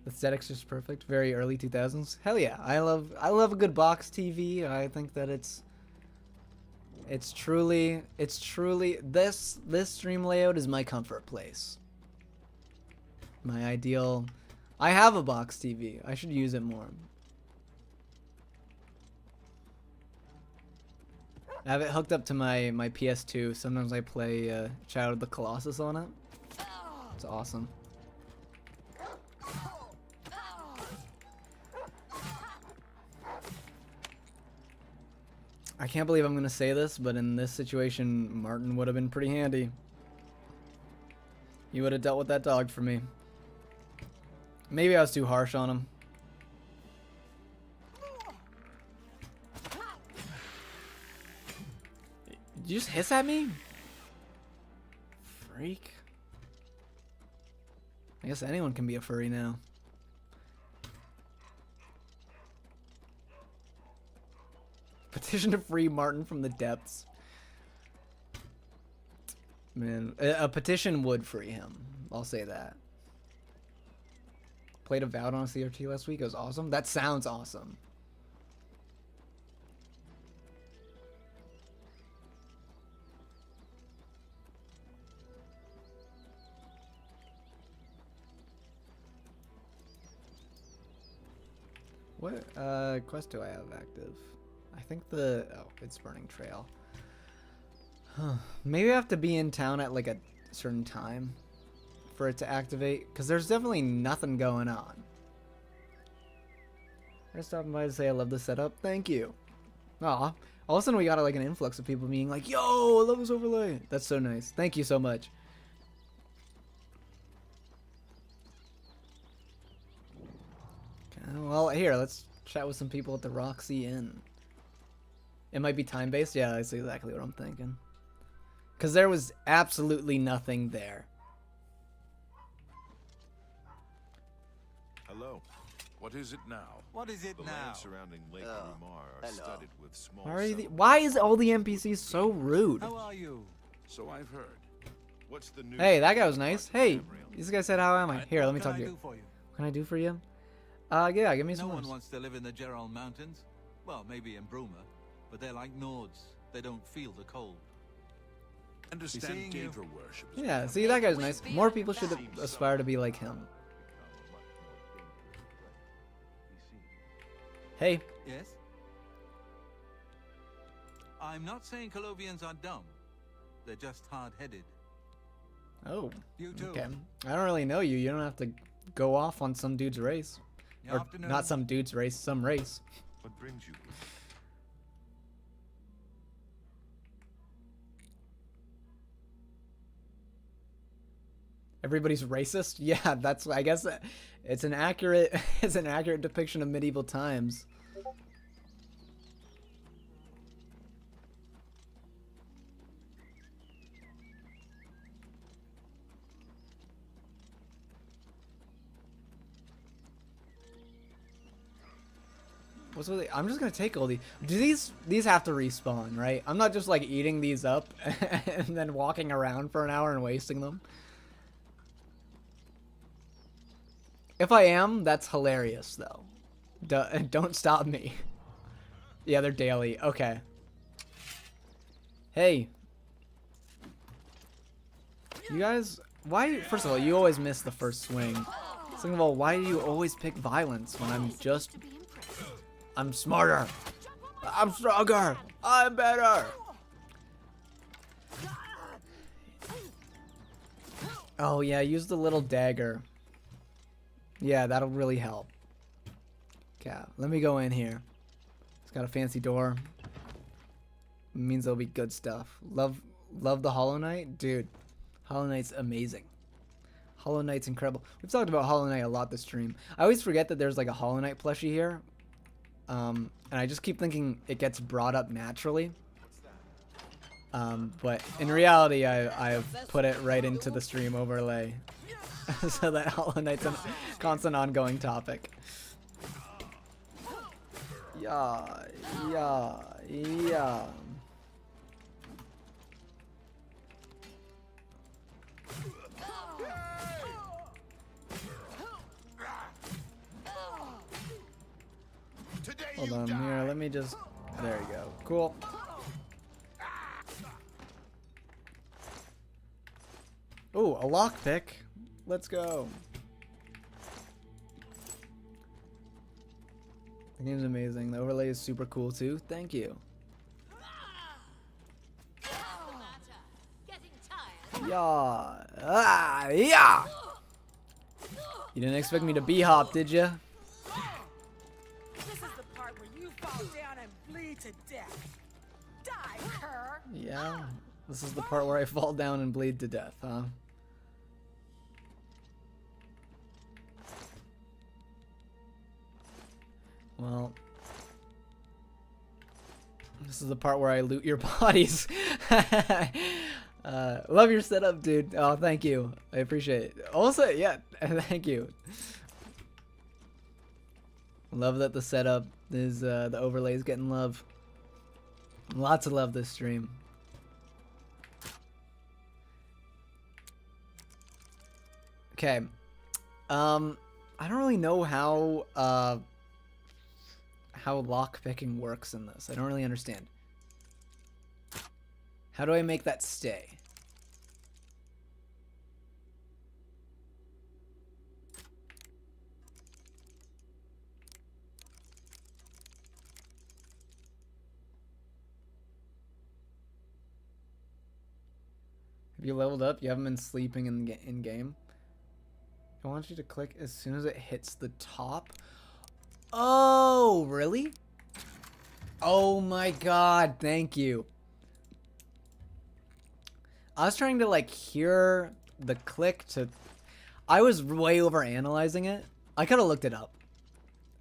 [SPEAKER 1] the aesthetics just perfect. Very early 2000s. Hell yeah. I love a good box TV. I think that it's truly this stream layout is my comfort place. My ideal. I have a box TV. I should use it more. I have it hooked up to my PS2. Sometimes I play Shadow of the Colossus on it. It's awesome. I can't believe I'm gonna say this, but in this situation, Martin would have been pretty handy. He would have dealt with that dog for me. Maybe I was too harsh on him. Did you just hiss at me? Freak. I guess anyone can be a furry now. Petition to free Martin from the depths. Man, a petition would free him. I'll say that. Played Avowed on a CRT last week. It was awesome. That sounds awesome. What quest do I have active? I think it's Burning Trail. Huh. Maybe I have to be in town at like a certain time for it to activate, because there's definitely nothing going on. I stopped by to say I love the setup. Thank you. Aw. All of a sudden we got like an influx of people being like, yo, I love this overlay. That's so nice. Thank you so much. Well, here, let's chat with some people at the Roxy Inn. It might be time-based. Yeah, that's exactly what I'm thinking. Because there was absolutely nothing there.
[SPEAKER 10] Hello.
[SPEAKER 3] What is it now?
[SPEAKER 12] What is it
[SPEAKER 10] The
[SPEAKER 12] now?
[SPEAKER 10] lands surrounding Lake Rumar are studded with small
[SPEAKER 1] Why is all the NPCs so rude?
[SPEAKER 12] How are you?
[SPEAKER 3] So I've heard.
[SPEAKER 10] What's the news?
[SPEAKER 1] Hey, that guy was nice. Hey, this guy said, "How am I?" Here, let me
[SPEAKER 12] What
[SPEAKER 1] talk
[SPEAKER 12] can
[SPEAKER 1] to
[SPEAKER 12] I
[SPEAKER 1] you.
[SPEAKER 12] do for you?
[SPEAKER 1] What can I do for you? Yeah, give me some.
[SPEAKER 12] No one
[SPEAKER 1] words.
[SPEAKER 12] wants to live in the Gerald Mountains. Well, maybe in Bruma, but they're like Nords. They don't feel the cold.
[SPEAKER 3] Understand
[SPEAKER 12] seeing you.
[SPEAKER 3] Daedra worship. is
[SPEAKER 1] Yeah,
[SPEAKER 3] becoming-
[SPEAKER 1] see, that guy's nice. More people should aspire to be like him. Hey.
[SPEAKER 12] Yes? I'm not saying Colovians are dumb. They're just hard-headed.
[SPEAKER 1] Oh.
[SPEAKER 12] You too.
[SPEAKER 1] Okay. I don't really know you. You don't have to go off on some dude's race. Or
[SPEAKER 12] Afternoon.
[SPEAKER 1] not some dude's race, some race.
[SPEAKER 10] What brings you here?
[SPEAKER 1] Everybody's racist? Yeah, that's, I guess it's an accurate it's an accurate depiction of medieval times. What's with it? I'm just gonna take all these. Do these have to respawn, right? I'm not just like eating these up and then walking around for an hour and wasting them. If I am, that's hilarious though. Don't stop me. Yeah, they're daily. Okay. Hey. You guys, why? First of all, you always miss the first swing. Second of all, why do you always pick violence when I'm smarter. I'm stronger. I'm better. Oh yeah, use the little dagger. Yeah, that'll really help. Okay, let me go in here. It's got a fancy door. Means there'll be good stuff. Love the Hollow Knight, dude. Hollow Knight's amazing. Hollow Knight's incredible. We've talked about Hollow Knight a lot this stream. I always forget that there's like a Hollow Knight plushie here. And I just keep thinking it gets brought up naturally. But in reality, I've put it right into the stream overlay. So that Hollow Knight's a constant ongoing topic. Yeah. Hold on here, let me just, there you go. Cool. Ooh, a lockpick. Let's go. The game's amazing. The overlay is super cool too. Thank you. Yeah. Yeah. You didn't expect me to b-hop, did ya?
[SPEAKER 13] This is the part where you fall down and bleed to death. Die, cur.
[SPEAKER 1] Yeah. This is the part where I fall down and bleed to death, huh? Well, this is the part where I loot your bodies. Love your setup, dude. Oh, thank you. I appreciate it. Also, yeah, thank you. Love that the setup is, the overlay is getting love. Lots of love this stream. Okay. I don't really know how lock picking works in this. I don't really understand. How do I make that stay? Have you leveled up? You haven't been sleeping in game? I want you to click as soon as it hits the top. Oh, really? Oh my god, thank you. I was trying to like hear the click to... I was way over analyzing it. I could have looked it up.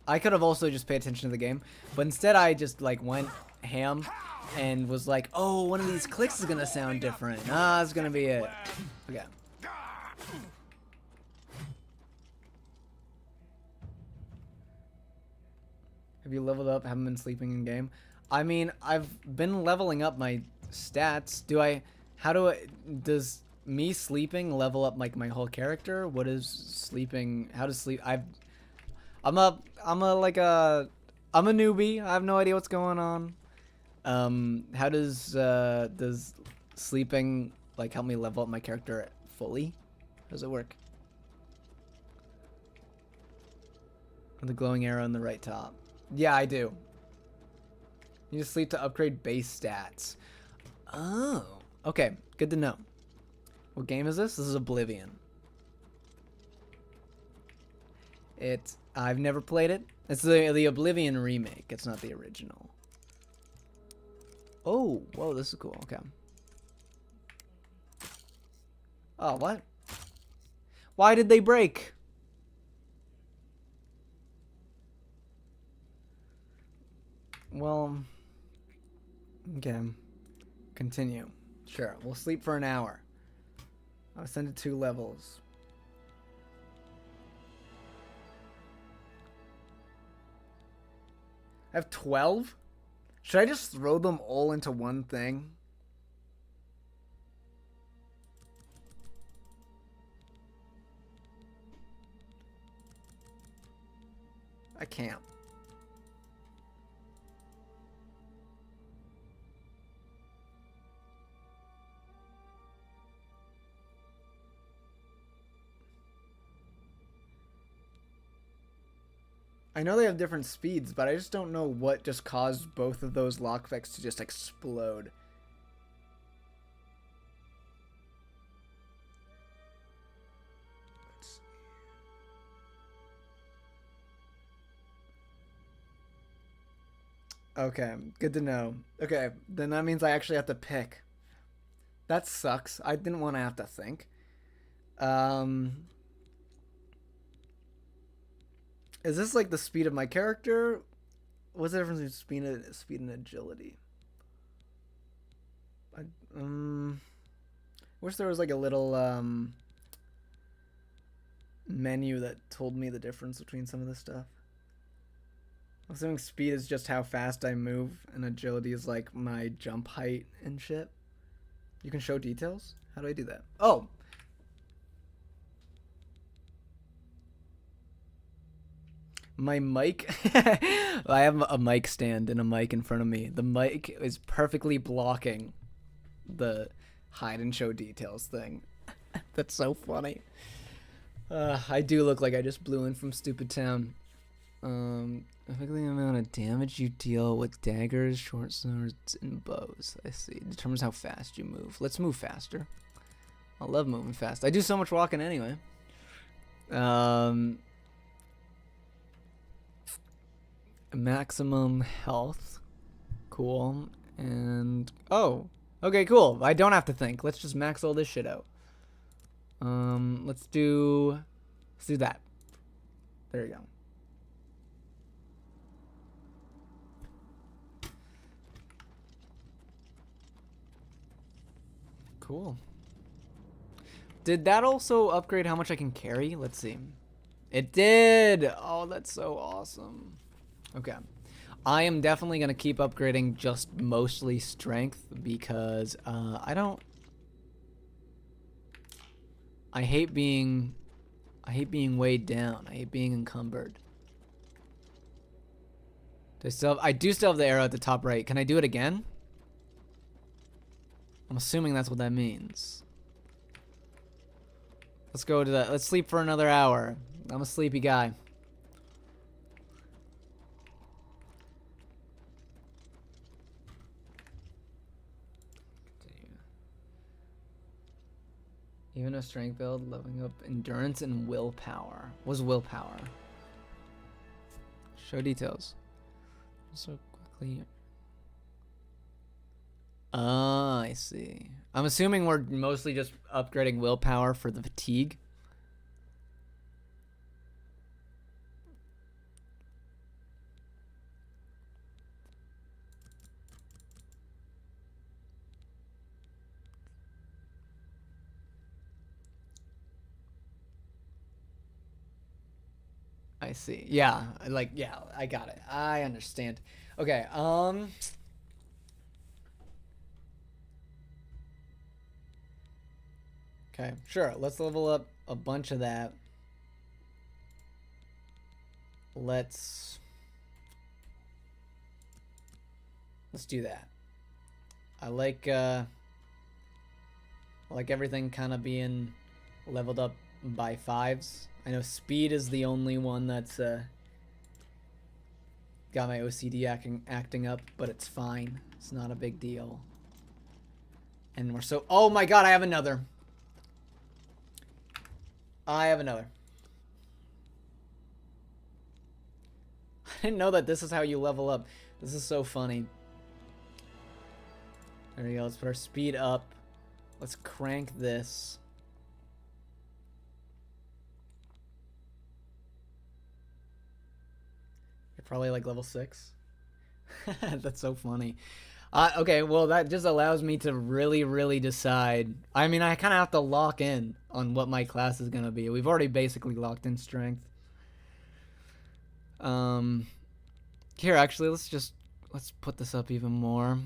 [SPEAKER 1] I could have also just paid attention to the game. But instead I just like went ham and was like, oh, one of these clicks is gonna sound different. Ah, it's gonna be it. Okay. Have you leveled up? Haven't been sleeping in game. I mean, I've been leveling up my stats. Does me sleeping level up like my whole character? What is sleeping? How does sleep? I'm a newbie. I have no idea what's going on. How does sleeping like help me level up my character fully? How does it work? The glowing arrow in the right top. Yeah, I do. You just sleep to upgrade base stats. Oh, okay. Good to know. What game is this? This is Oblivion. I've never played it. It's the Oblivion remake. It's not the original. Oh, whoa, this is cool. Okay. Oh, what? Why did they break? Well, okay. Continue. Sure, we'll sleep for an hour. I'll send it 2 levels. I have 12? Should I just throw them all into one thing? I can't. I know they have different speeds, but I just don't know what just caused both of those lockpicks to just explode. Okay, good to know. Okay, then that means I actually have to pick. That sucks. I didn't want to have to think. Is this like the speed of my character? What's the difference between speed and agility? I wish there was like a little menu that told me the difference between some of this stuff. I'm assuming speed is just how fast I move, and agility is like my jump height and shit. You can show details? How do I do that? Oh! My mic? I have a mic stand and a mic in front of me. The mic is perfectly blocking the hide and show details thing. That's so funny. I do look like I just blew in from Stupid Town. Affecting the amount of damage you deal with daggers, short swords, and bows. I see. Determines how fast you move. Let's move faster. I love moving fast. I do so much walking anyway. Maximum health. Cool. And oh, okay, cool. I don't have to think. Let's just max all this shit out. Let's do that. There you go. Cool. Did that also upgrade how much I can carry? Let's see. It did! Oh, that's so awesome. Okay. I am definitely going to keep upgrading just mostly strength because I hate being weighed down. I hate being encumbered. I do still have the arrow at the top right. Can I do it again? I'm assuming that's what that means. Let's go to that. Let's sleep for another hour. I'm a sleepy guy. Even a strength build, leveling up endurance and willpower. What's willpower? Show details. So quickly. Ah, I see. I'm assuming we're mostly just upgrading willpower for the fatigue. I see. Yeah, like, yeah, I got it. I understand. Okay, okay, sure. Let's level up a bunch of that. Let's do that. I like everything kind of being leveled up by 5s. I know speed is the only one that's got my OCD acting up, but it's fine. It's not a big deal. And we're so... Oh my god, I have another. I didn't know that this is how you level up. This is so funny. There we go. Let's put our speed up. Let's crank this. You're probably like level 6. That's so funny. Okay, well, that just allows me to really decide. I mean, I kind of have to lock in on what my class is going to be. We've already basically locked in strength. Here, actually, let's put this up even more.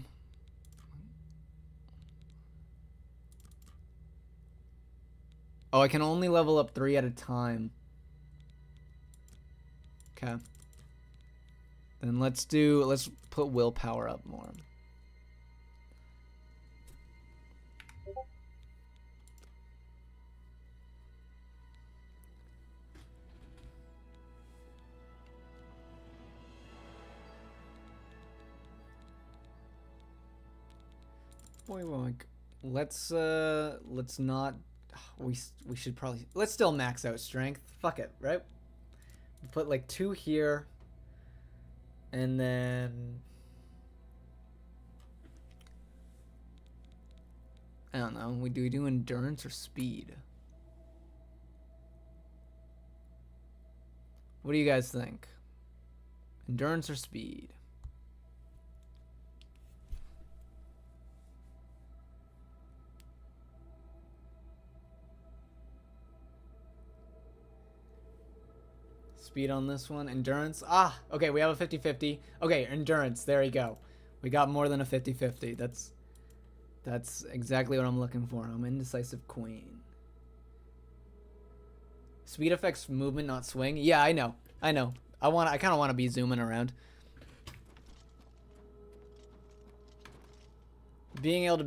[SPEAKER 1] Oh, I can only level up 3 at a time. Okay. Then let's put willpower up more. Boy, let's not. We should probably, let's still max out strength. Fuck it, right? Put like 2 here, and then I don't know. We do endurance or speed? What do you guys think? Endurance or speed? Speed on this one. Endurance. Ah, okay, we have a 50-50. Okay, endurance. There you go. We got more than a 50-50. That's exactly what I'm looking for. I'm indecisive queen. Speed affects movement, not swing. Yeah, I know. I kind of want to be zooming around. Being able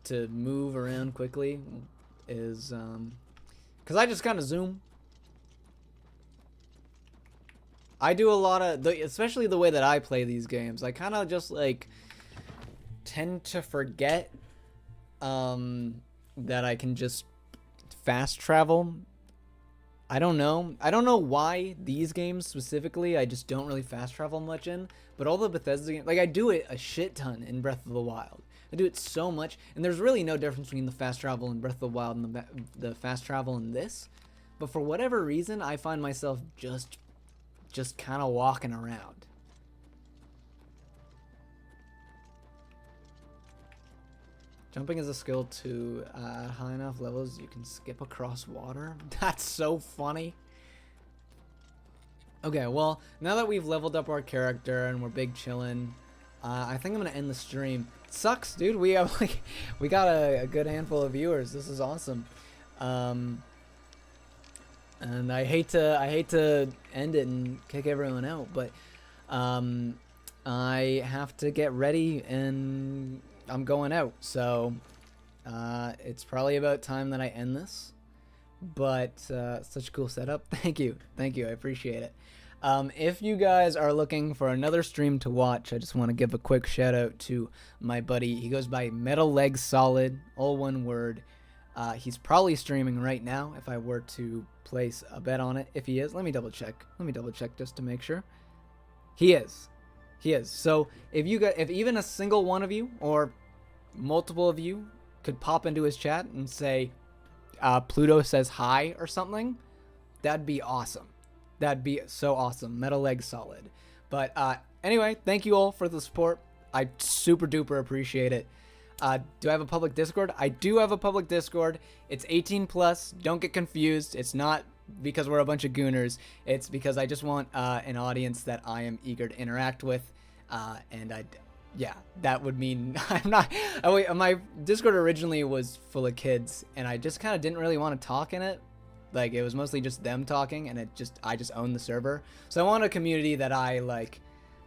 [SPEAKER 1] to move around quickly is cuz I just kind of zoom. I do a lot of, especially the way that I play these games, I kind of just like tend to forget that I can just fast travel. I don't know why these games specifically I just don't really fast travel much in, but all the Bethesda games, like I do it a shit ton in Breath of the Wild. I do it so much, and there's really no difference between the fast travel in Breath of the Wild and the fast travel in this. But for whatever reason, I find myself just kind of walking around. Jumping is a skill to high enough levels you can skip across water. That's so funny. Okay, well, now that we've leveled up our character and we're big chillin', I think I'm gonna end the stream. It sucks, dude. We have we got a good handful of viewers. This is awesome. And I hate to end it and kick everyone out, but I have to get ready and I'm going out. So it's probably about time that I end this. But such a cool setup. Thank you. I appreciate it. If you guys are looking for another stream to watch, I just want to give a quick shout out to my buddy. He goes by Metal Leg Solid, all one word. He's probably streaming right now if I were to place a bet on it. If he is, let me double check just to make sure. He is. So if even a single one of you or multiple of you could pop into his chat and say Pluto says hi or something, that'd be awesome. That'd be so awesome. Metal Leg Solid. But anyway, thank you all for the support. I super duper appreciate it. Do I have a public Discord? I do have a public Discord. It's 18 plus. Don't get confused. It's not because we're a bunch of gooners. It's because I just want an audience that I am eager to interact with, and yeah, that would mean I'm not. My Discord originally was full of kids, and I just kind of didn't really want to talk in it. Like, it was mostly just them talking, and I just own the server. So I want a community that I like,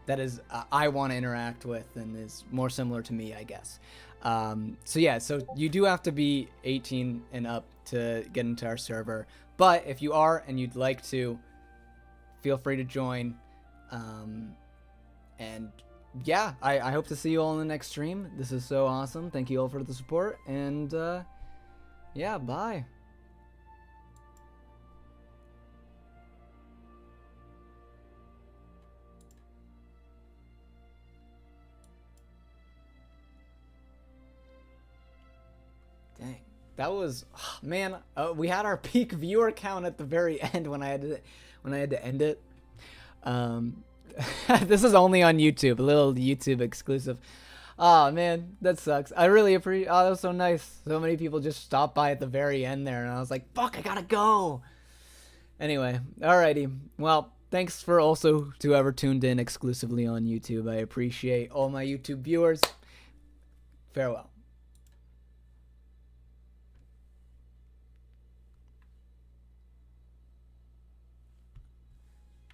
[SPEAKER 1] that is I want to interact with and is more similar to me, I guess. So yeah, so you do have to be 18 and up to get into our server. But if you are and you'd like to, feel free to join. And yeah, I hope to see you all in the next stream. This is so awesome. Thank you all for the support. And yeah, bye. Dang, that was, oh, man. We had our peak viewer count at the very end when I had to end it. This is only on YouTube, a little YouTube exclusive. Oh man, that sucks. I really appreciate. Oh, that was so nice. So many people just stopped by at the very end there, and I was like, "Fuck, I gotta go." Anyway, alrighty. Well, thanks for also to whoever tuned in exclusively on YouTube. I appreciate all my YouTube viewers. Farewell.